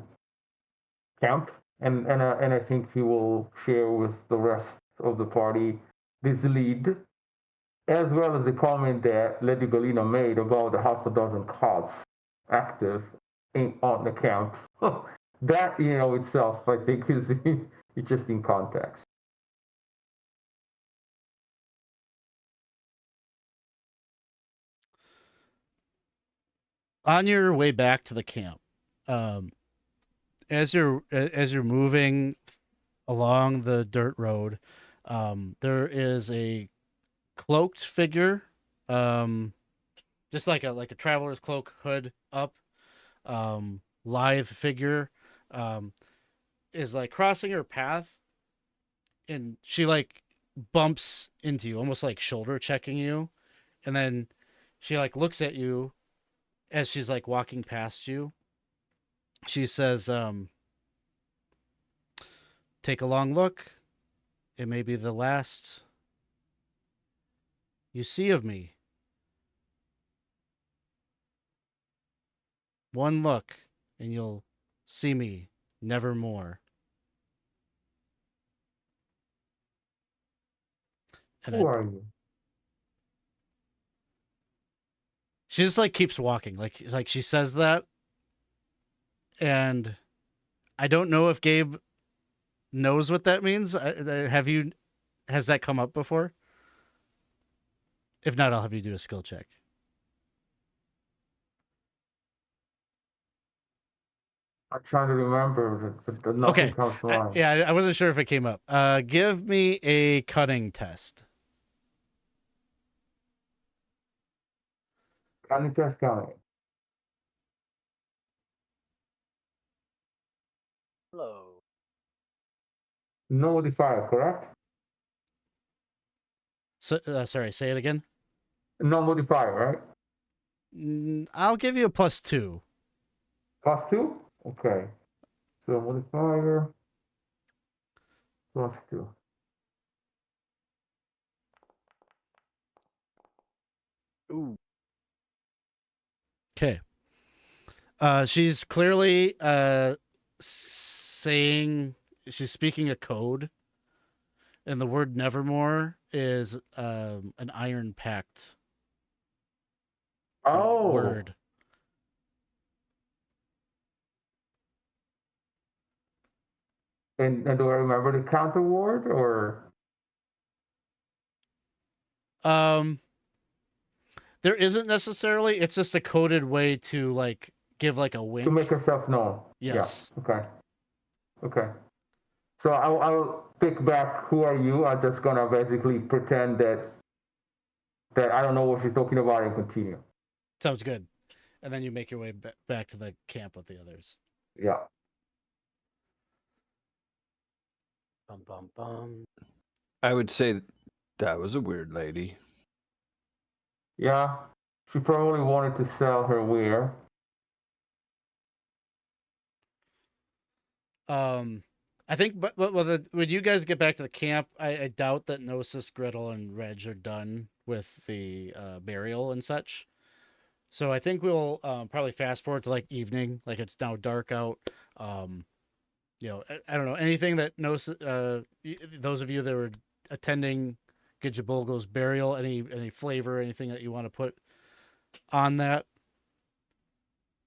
camp. And I think he will share with the rest of the party this lead, as well as the comment that Lady Galina made about a half a dozen cards active on the camp. That, itself, I think, is interesting context. On your way back to the camp, as you're moving along the dirt road, there is a cloaked figure, just like a traveler's cloak, hood up, lithe figure, is like crossing her path, and she like bumps into you, almost like shoulder checking you, and then she like looks at you as she's like walking past you. She says, "Take a long look. It may be the last you see of me. One look, and you'll see me nevermore." And Who are you? she just like keeps walking, like she says that, and I don't know if Gabe knows what that means. Has that come up before? If not, I'll have you do a skill check. I'm trying to remember, but nothing Okay. comes to mind. I wasn't sure if it came up. Give me a cunning test. Cunning test, cunning. Hello. No modifier, correct? So, sorry, say it again. No modifier, right? I'll give you a +2. +2? Okay. So modifier +2. Ooh. Okay. She's clearly saying she's speaking a code, and the word "nevermore" is an iron pact Oh, word. and do I remember the counter word or? There isn't necessarily. It's just a coded way to like give like a wink. To make yourself known. Yes. Yeah. Okay. Okay. So I'll pick back. Who are you? I'm just gonna basically pretend that I don't know what she's talking about and continue. Sounds good. And then you make your way back to the camp with the others. Yeah. Bum bum bum. I would say that was a weird lady. Yeah. She probably wanted to sell her wear. I think, but when you guys get back to the camp, I doubt that Gnosis, Gretel, and Reg are done with the burial and such. So I think we'll probably fast forward to like evening, like it's now dark out. I don't know anything that Gnosis. Those of you that were attending Gijabolgo's burial, any flavor, anything that you want to put on that?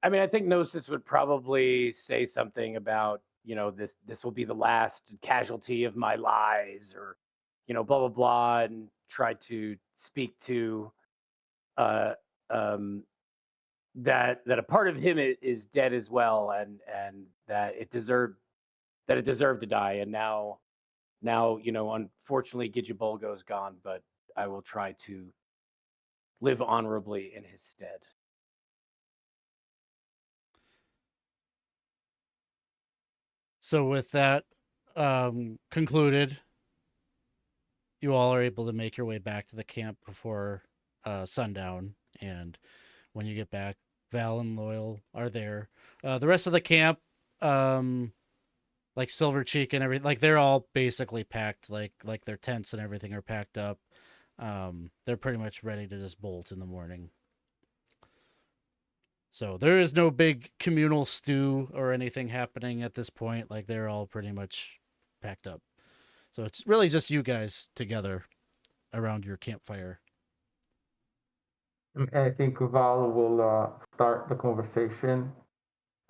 I mean, I think Gnosis would probably say something about, this will be the last casualty of my lies, or, blah blah blah, and try to speak to uh that a part of him is dead as well, and that it deserved to die, and now unfortunately Gijabolgo's gone, but I will try to live honorably in his stead. So with that concluded, you all are able to make your way back to the camp before sundown. And when you get back, Val and Loyal are there. The rest of the camp, like Silver Cheek and everything, like they're all basically packed. Like their tents and everything are packed up. They're pretty much ready to just bolt in the morning. So there is no big communal stew or anything happening at this point. Like they're all pretty much packed up. So it's really just you guys together around your campfire. And I think Val will start the conversation,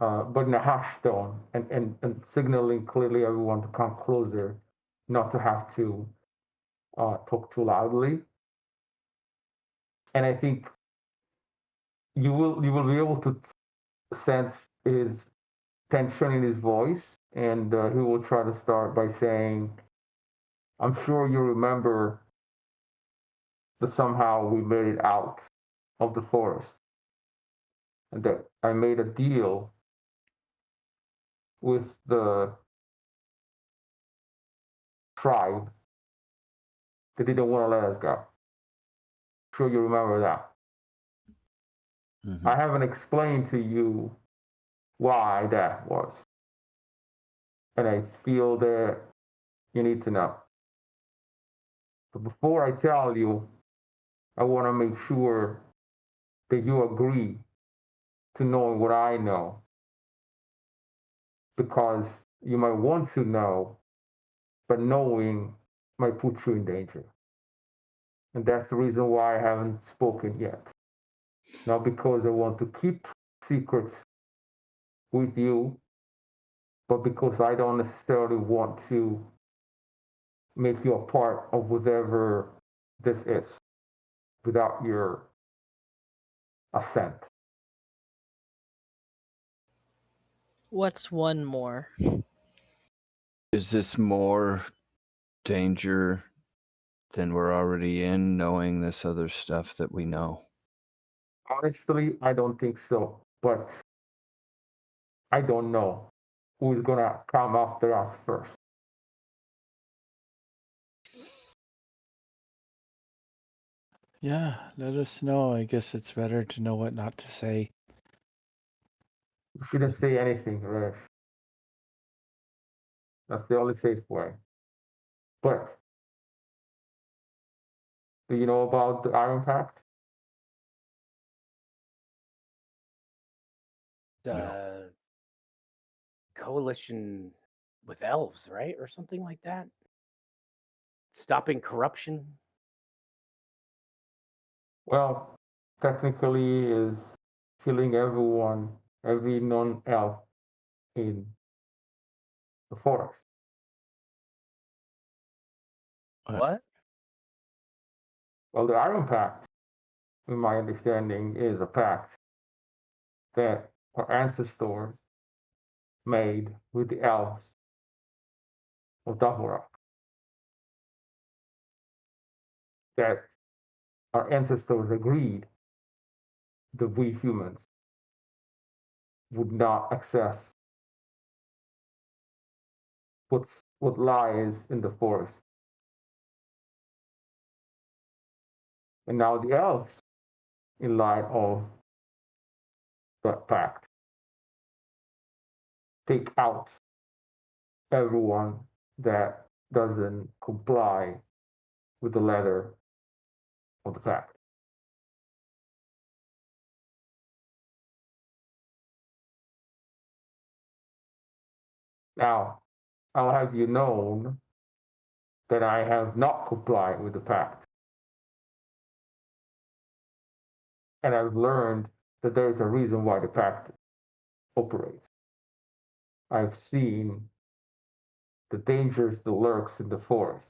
but in a hushed tone and signaling clearly everyone to come closer, not to have to talk too loudly. And I think you will be able to sense his tension in his voice, and he will try to start by saying, "I'm sure you remember that somehow we made it out of the forest, and that I made a deal with the tribe that didn't want to let us go. Sure you remember that. Mm-hmm. I haven't explained to you why that was, and I feel that you need to know. But before I tell you, I want to make sure that you agree to knowing what I know, because you might want to know, but knowing might put you in danger. And that's the reason why I haven't spoken yet. Not because I want to keep secrets with you, but because I don't necessarily want to make you a part of whatever this is without your assent. What's one more? Is this more danger than we're already in, knowing this other stuff that we know? Honestly, I don't think so. But I don't know who is going to come after us first. Yeah, let us know. I guess it's better to know what not to say. You shouldn't say anything, Resh. That's the only safe way. But do you know about the Iron Pact? The coalition with elves, right? Or something like that? Stopping corruption? Well, technically is killing everyone, every non-elf in the forest. What? Well, the Iron Pact, in my understanding, is a pact that our ancestors made with the elves of Dahora. That our ancestors agreed that we humans would not access what lies in the forest. And now the elves, in light of that pact, take out everyone that doesn't comply with the letter of the pact. Now, I'll have you known that I have not complied with the pact. And I've learned that there is a reason why the pact operates. I've seen the dangers that lurks in the forest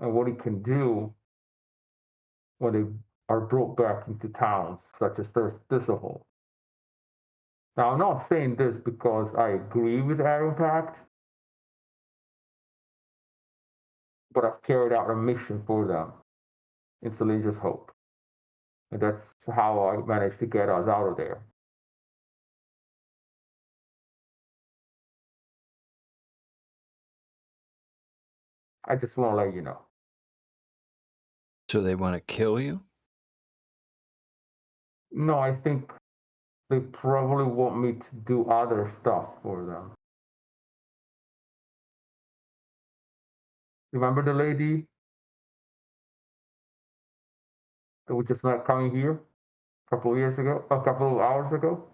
and what it can do when they are brought back into towns such as Thistlehold. Now, I'm not saying this because I agree with the Iron Pact, but I've carried out a mission for them in Salinger's Hope. And that's how I managed to get us out of there. I just want to let you know. So they want to kill you? No, I think they probably want me to do other stuff for them. Remember the lady that we just met coming here a couple of hours ago?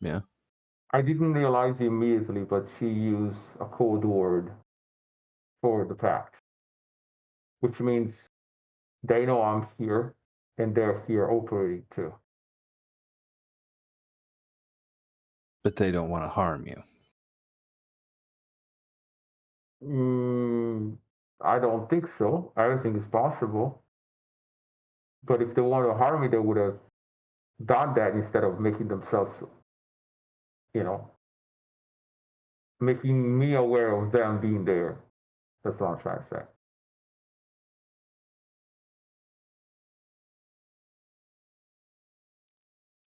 Yeah. I didn't realize immediately, but she used a code word for the pact, which means they know I'm here and they're here operating too. But they don't want to harm you. I don't think so. Everything is possible. But if they want to harm me, they would have done that instead of making themselves, making me aware of them being there. That's what I'm trying to say.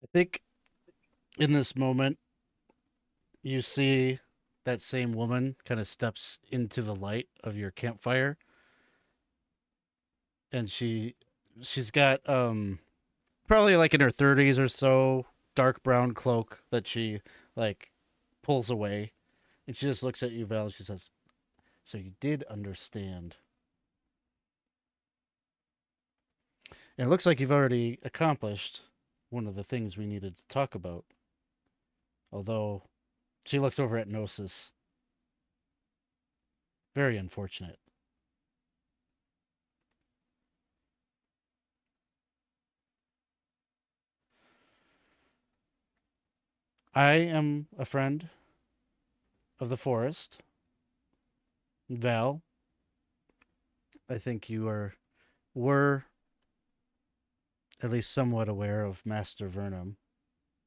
I think in this moment, you see that same woman kind of steps into the light of your campfire, and she's got probably like in her 30s or so, dark brown cloak that she like pulls away, and she just looks at you, Val, and she says, "So you did understand." And it looks like you've already accomplished one of the things we needed to talk about. Although she looks over at Gnosis. Very unfortunate. I am a friend of the forest. Val, I think you were at least somewhat aware of Master Vernum.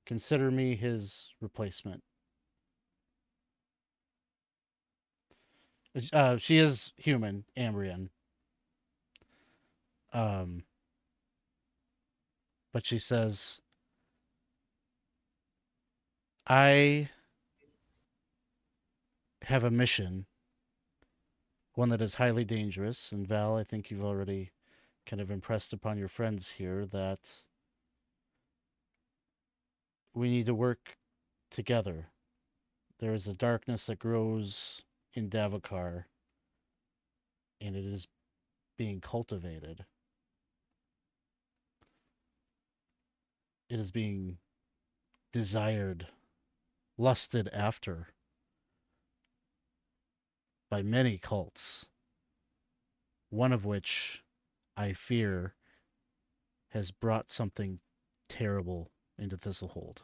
Consider me his replacement. She is human, Ambrian. But she says, I have a mission, one that is highly dangerous. And Val, I think you've already kind of impressed upon your friends here that we need to work together. There is a darkness that grows in Davokar, and it is being cultivated. It is being desired, lusted after by many cults, one of which I fear has brought something terrible into Thistlehold.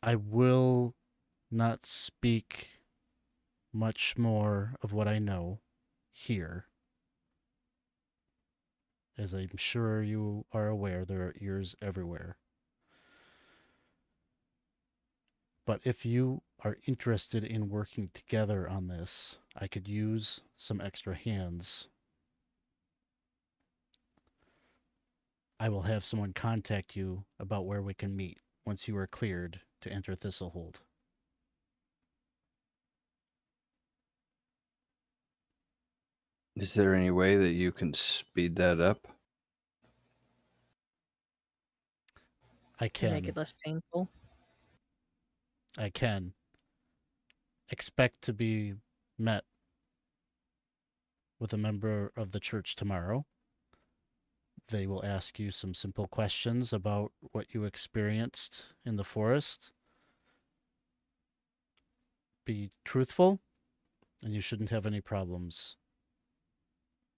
I will not speak much more of what I know here. As I'm sure you are aware, there are ears everywhere. But if you are interested in working together on this, I could use some extra hands. I will have someone contact you about where we can meet once you are cleared to enter Thistlehold. Is there any way that you can speed that up? I To make can. it less painful. I can. Expect to be met with a member of the church tomorrow. They will ask you some simple questions about what you experienced in the forest. Be truthful, and you shouldn't have any problems.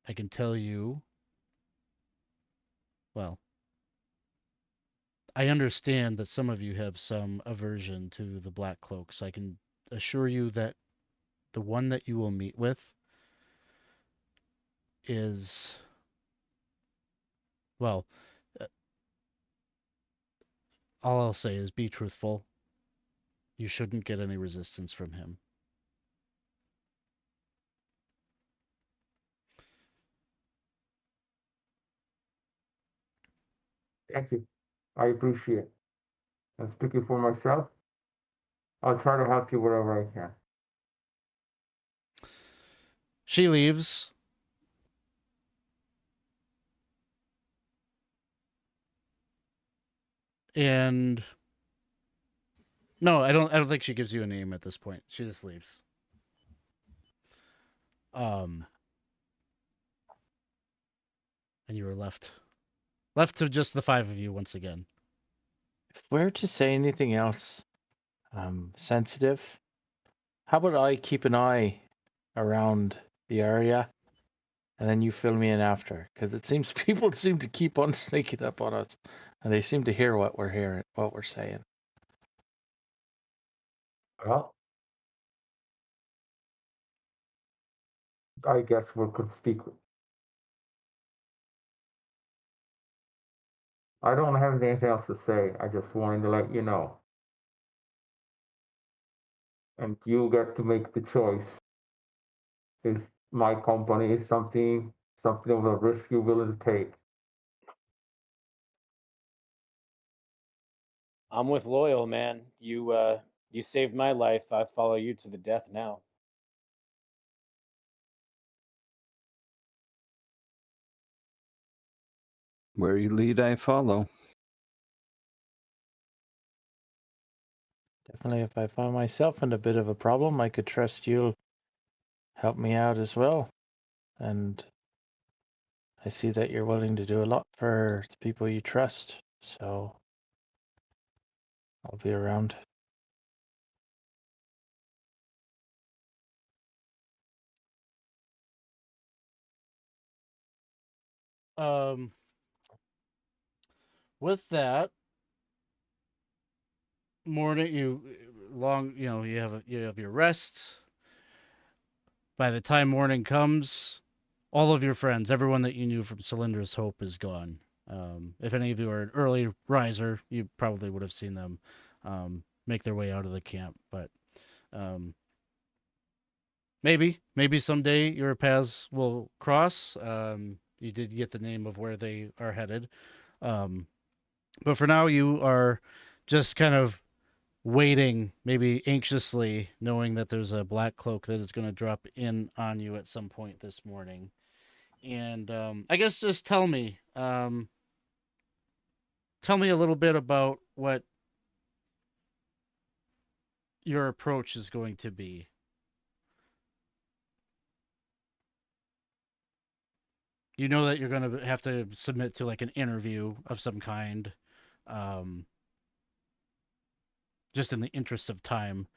I can tell you, well, I understand that some of you have some aversion to the Black Cloaks. I can assure you that the one that you will meet with is, well, all I'll say is be truthful. You shouldn't get any resistance from him. Thank you. I appreciate it. And speaking for myself, I'll try to help you wherever I can. She leaves. And no, I don't think she gives you a name at this point. She just leaves. And you are left to just the five of you once again. If we're to say anything else sensitive, how about I keep an eye around the area, and then you fill me in after? Because it seems people seem to keep on sneaking up on us, and they seem to hear what we're hearing, what we're saying. Well, I guess we could speak. I don't have anything else to say. I just wanted to let you know. And you get to make the choice. If my company is something of a risk you're willing to take. I'm with Loyal, man. You saved my life. I follow you to the death now. Where you lead, I follow. Definitely, if I find myself in a bit of a problem, I could trust you'll help me out as well. And I see that you're willing to do a lot for the people you trust, so I'll be around. With that morning, you have your rest. By the time morning comes, all of your friends, everyone that you knew from Cylinder's Hope, is gone. If any of you are an early riser, you probably would have seen them make their way out of the camp. But maybe someday your paths will cross. You did get the name of where they are headed. But for now, you are just kind of waiting, maybe anxiously, knowing that there's a black cloak that is going to drop in on you at some point this morning. And I guess just tell me a little bit about what your approach is going to be. you know that you're going to have to submit to like an interview of some kind, just in the interest of time.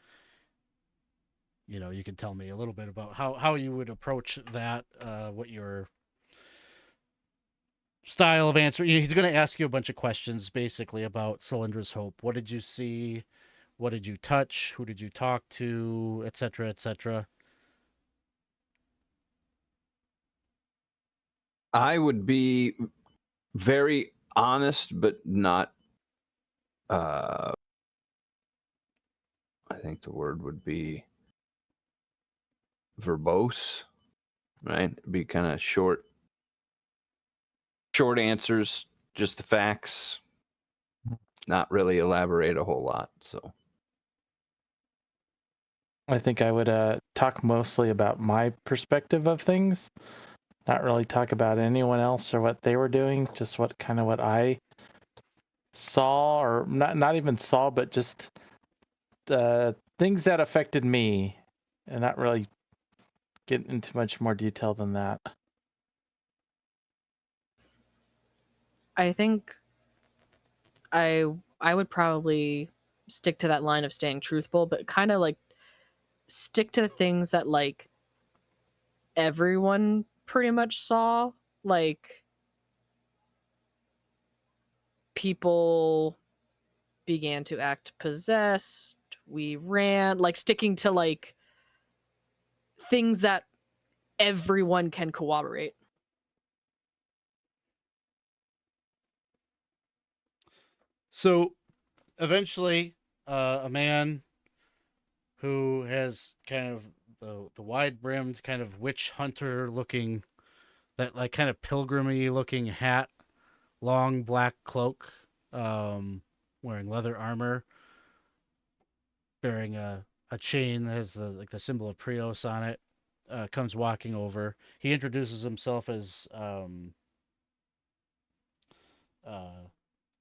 You can tell me a little bit about how you would approach that, what your style of answer. He's going to ask you a bunch of questions basically about Cylindra's Hope. What did you see? What did you touch? Who did you talk to? Etc. Etc. I would be very honest, but not. I think the word would be verbose, right? Be kind of short answers, just the facts, not really elaborate a whole lot. So I think I would talk mostly about my perspective of things, not really talk about anyone else or what they were doing, just what I saw, or not even saw, but just things that affected me, and not really get into much more detail than that. I think I would probably stick to that line of staying truthful, but kind of like stick to things that like everyone pretty much saw, like people began to act possessed, we ran, like sticking to like things that everyone can corroborate. So eventually, a man who has kind of the wide brimmed kind of witch hunter looking, that like kind of pilgrimy looking hat, long black cloak, wearing leather armor, bearing a chain that has the symbol of Prios on it, comes walking over. He introduces himself as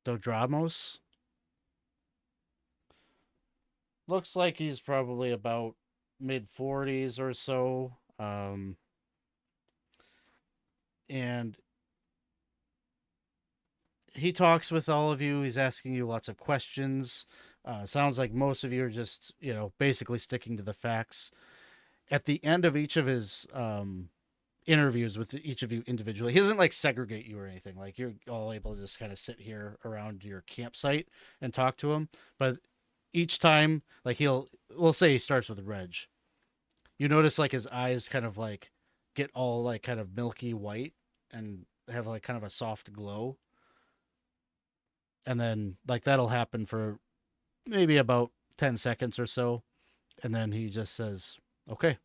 Dodramus. Looks like he's probably about mid-40s or so. And he talks with all of you. He's asking you lots of questions. Sounds like most of you are just, basically sticking to the facts. At the end of each of his interviews with each of you individually, he doesn't like segregate you or anything. Like you're all able to just kind of sit here around your campsite and talk to him. But each time, like we'll say he starts with Reg. You notice like his eyes kind of like get all like kind of milky white and have like kind of a soft glow. And then like that'll happen for maybe about 10 seconds or so. And then he just says, okay,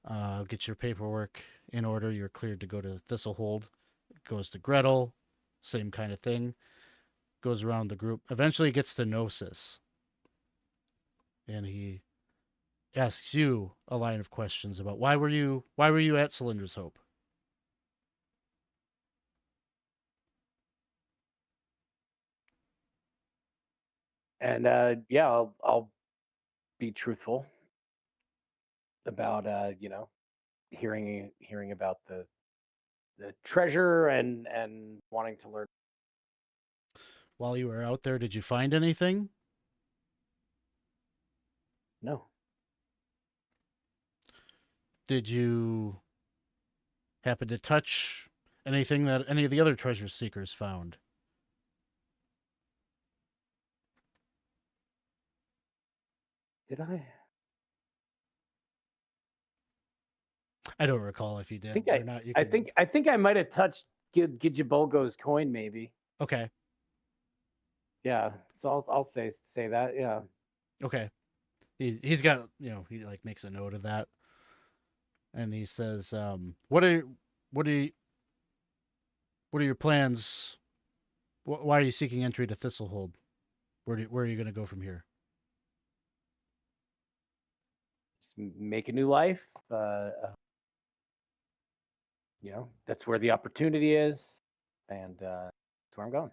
I'll get your paperwork in order. You're cleared to go to Thistlehold. Goes to Gretel, same kind of thing. Goes around the group. Eventually gets to Gnosis. And he asks you a line of questions about why were you at Cylindra's Hope? And yeah, I'll be truthful about hearing about the treasure and wanting to learn. While you were out there, did you find anything? No. Did you happen to touch anything that any of the other treasure seekers found? Did I? I don't recall if you did think or not. You I can... think I might have touched Gijibolgo's coin, maybe. Okay. Yeah, so I'll say that. Yeah. Okay. He's got, he like makes a note of that, and he says, what are your plans? Why are you seeking entry to Thistlehold? Where are you going to go from here? Just make a new life. That's where the opportunity is, and that's where I'm going.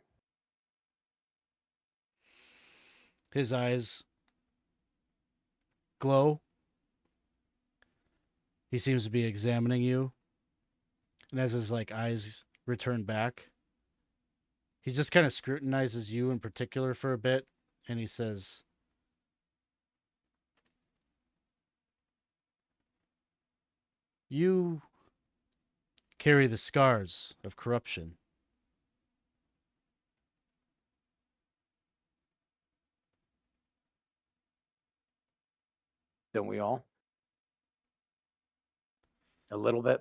His eyes glow. He seems to be examining you. And as his like eyes return back, he just kind of scrutinizes you in particular for a bit, and he says, "You carry the scars of corruption." Don't we all? A little bit.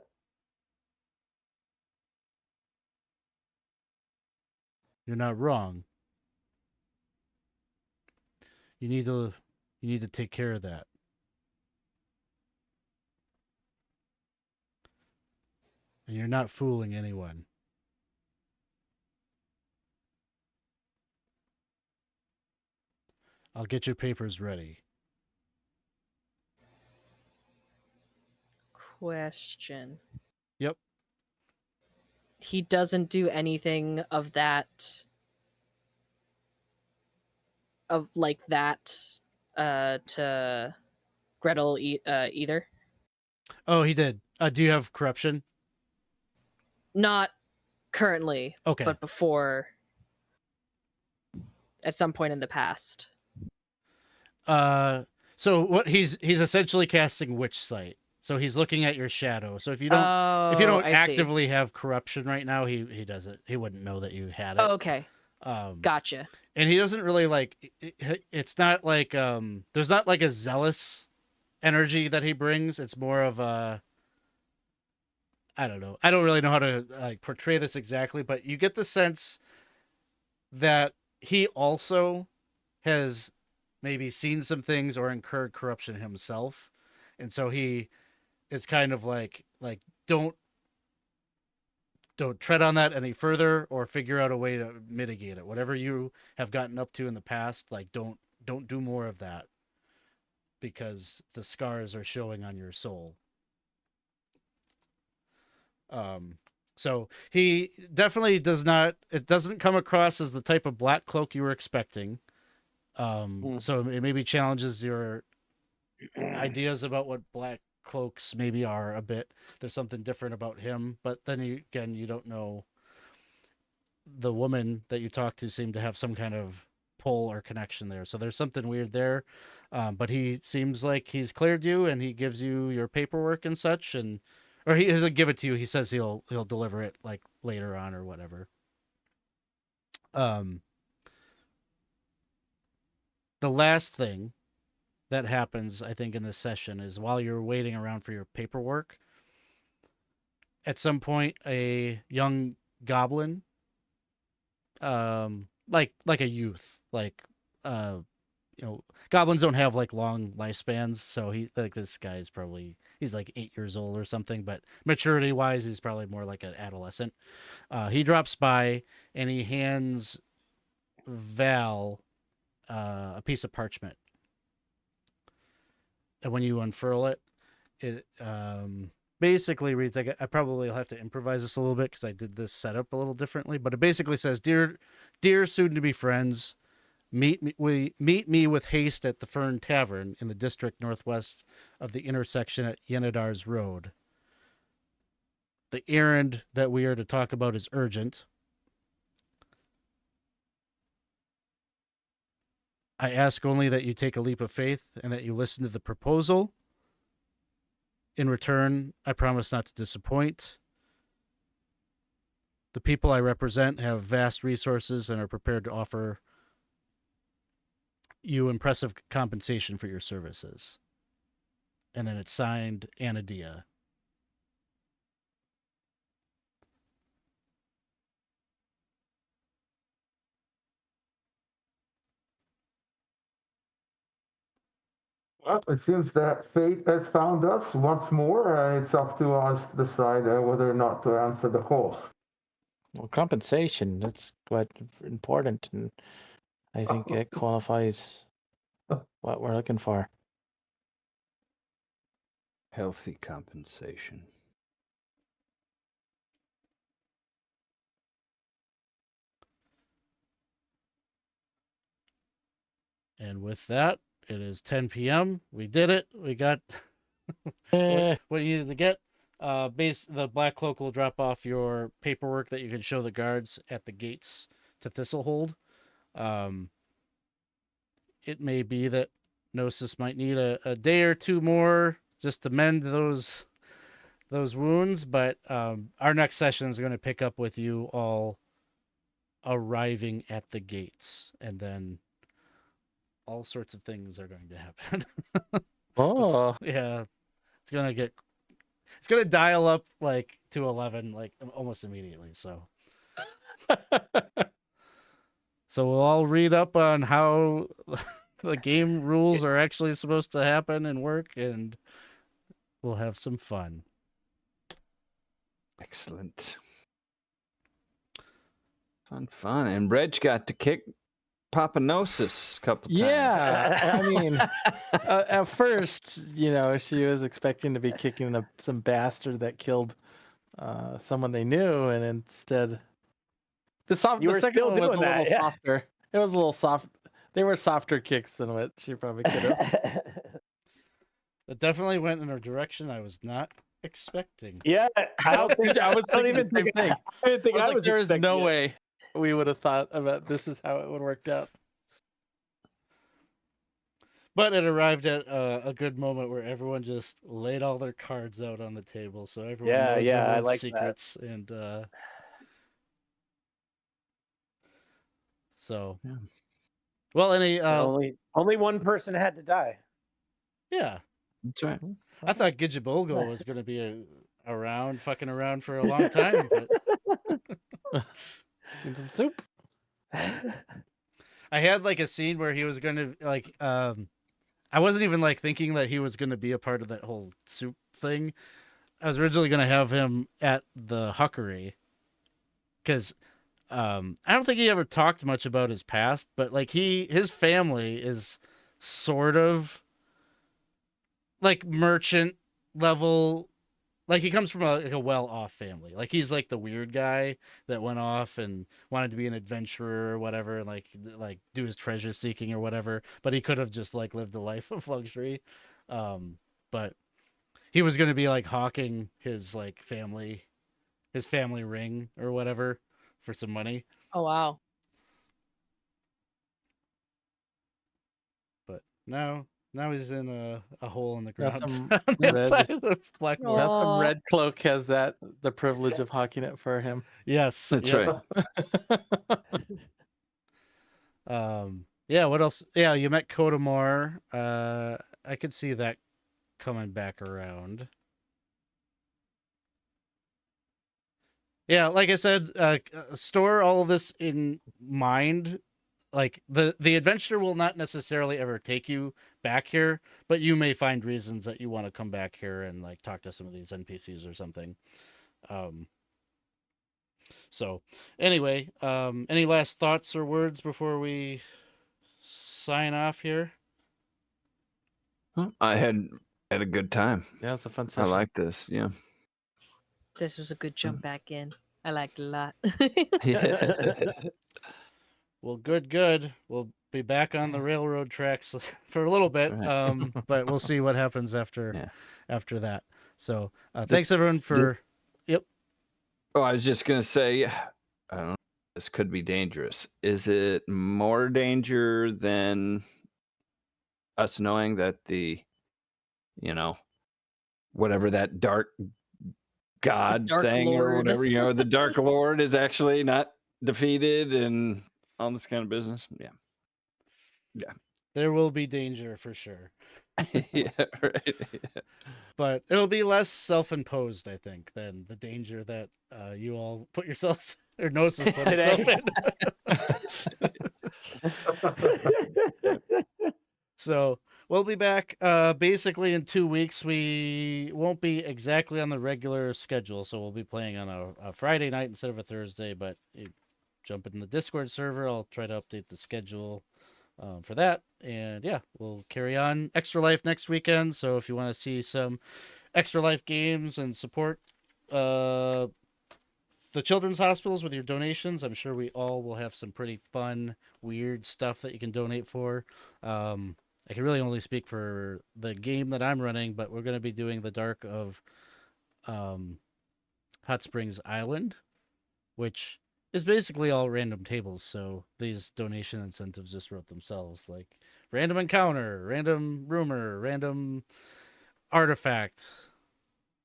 You're not wrong. You need to take care of that. And you're not fooling anyone. I'll get your papers ready. Question. Yep. He doesn't do anything of that, of like that, to Gretel either. Oh, he did. Do you have corruption? Not currently, Okay. but before, at some point in the past. So what he's essentially casting Witch Sight. So he's looking at your shadow. So if you don't I see. actively have corruption right now, he doesn't. He wouldn't know that you had it. Oh, okay. Gotcha. And he doesn't really like. It's not like there's not like a zealous energy that he brings. It's more of a. I don't know. I don't really know how to like portray this exactly, but you get the sense that he also has maybe seen some things or incurred corruption himself, and so he is kind of like don't tread on that any further or figure out a way to mitigate it. Whatever you have gotten up to in the past, like don't do more of that because the scars are showing on your soul. So he definitely does not. It doesn't come across as the type of black cloak you were expecting. So it maybe challenges your ideas about what black cloaks maybe are a bit. There's something different about him, but then again, you don't know. The woman that you talked to seemed to have some kind of pull or connection there, so there's something weird there. But he seems like he's cleared you, and he gives you your paperwork and such, or he doesn't give it to you. He says he'll deliver it like later on or whatever. The last thing that happens, I think, in this session is while you're waiting around for your paperwork, at some point a young goblin, like a youth, like goblins don't have like long lifespans, so he like this guy is probably he's like 8 years old or something, but maturity wise he's probably more like an adolescent. He drops by and he hands Val a piece of parchment. And when you unfurl it, it basically reads like, I probably will have to improvise this a little bit because I did this setup a little differently, but it basically says, "Dear soon-to-be friends, meet me with haste at the Fern Tavern in the district northwest of the intersection at Yenadar's Road. The errand that we are to talk about is urgent. I ask only that you take a leap of faith and that you listen to the proposal. In return, I promise not to disappoint. The people I represent have vast resources and are prepared to offer you impressive compensation for your services." And then it's signed Anadia. Well, it seems that fate has found us once more. It's up to us to decide whether or not to answer the call. Well, compensation, that's quite important, and I think it qualifies what we're looking for. Healthy compensation. And with that, it is 10 p.m. We did it. We got Eh, what you needed to get. The Black Cloak will drop off your paperwork that you can show the guards at the gates to Thistlehold. It may be that Gnosis might need a day or two more just to mend those wounds, but our next session is going to pick up with you all arriving at the gates, and then all sorts of things are going to happen. Oh, Yeah, it's gonna dial up like to 11 like almost immediately. So we'll all read up on how the game rules are actually supposed to happen and work, and we'll have some fun. Excellent. Fun. And Reg got to kick Papa Gnosis a couple times. yeah. I mean, at first, she was expecting to be kicking some bastard that killed someone they knew, and instead, You the were second still one was a doing little that, yeah. softer. It was a little soft. They were softer kicks than what she probably could have. It definitely went in a direction I was not expecting. Yeah, I don't think I was I don't thinking even the same think thing. I didn't think I was There is expecting no it. way we would have thought about this is how it would have worked out. But it arrived at a good moment where everyone just laid all their cards out on the table, so everyone Yeah, knows yeah, I everyone's like that. secrets, and so. Yeah. Well, any Only one person had to die. yeah, That's right. I thought Gijibolgo was going to be fucking around for a long time, but Need some soup. I had like a scene where he was going to like I wasn't even like thinking that he was going to be a part of that whole soup thing. I was originally going to have him at the Huckery because I don't think he ever talked much about his past, but like his family is sort of like merchant level. Like he comes from a well-off family. Like he's like the weird guy that went off and wanted to be an adventurer or whatever, and like do his treasure seeking or whatever. But he could have just like lived a life of luxury. But he was going to be like hawking his family ring or whatever for some money. Oh wow. But now he's in a hole in the Now ground some on the red- outside of the Blackmoor. Now some Aw. red cloak has the privilege of hawking it for him. Yes, That's yep. right. Yeah, what else? Yeah, you met Kodamor. I could see that coming back around. Yeah, like I said, store all of this in mind. Like the adventure will not necessarily ever take you back here, but you may find reasons that you want to come back here and like talk to some of these NPCs or something. So anyway, any last thoughts or words before we sign off here? Well, I had a good time. Yeah, it's a fun I session. like this. Yeah. This was a good jump back in. I liked it a lot. Yeah. Well, good. We'll be back on the railroad tracks for a little bit, That's right. but we'll see what happens after that. So The- thanks everyone for. Yep. Oh, I was just gonna say, I don't know. This could be dangerous. Is it more danger than us knowing that whatever that dark god Dark thing or Lord. whatever, the Dark Lord is actually not defeated and all this kind of business? Yeah. There will be danger for sure, Yeah, right. Yeah. but it'll be less self-imposed, I think, than the danger that you all put yourselves or Gnosis put himself in. So we'll be back basically in 2 weeks. We won't be exactly on the regular schedule, so we'll be playing on a Friday night instead of a Thursday, but you jump in the Discord server. I'll try to update the schedule for that. And yeah, we'll carry on Extra Life next weekend. So if you want to see some Extra Life games and support the children's hospitals with your donations, I'm sure we all will have some pretty fun, weird stuff that you can donate for. I can really only speak for the game that I'm running, but we're going to be doing the Dark of Hot Springs Island, which is basically all random tables. So these donation incentives just wrote themselves, like random encounter, random rumor, random artifact.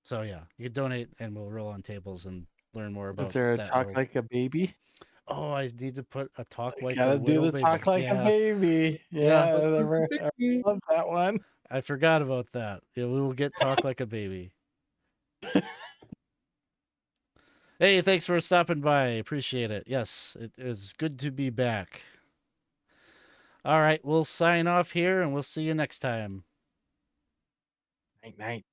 So yeah, you can donate, and we'll roll on tables and learn more about Is there a that talk world. like a baby? Oh, I need to put a talk like Gotta a do little the baby. talk like a Yeah, baby. Yeah. Yeah, I love that one. I forgot about that. Yeah, we will get talk like a baby. Hey, thanks for stopping by. Appreciate it. Yes, it is good to be back. All right, we'll sign off here, and we'll see you next time. Night night.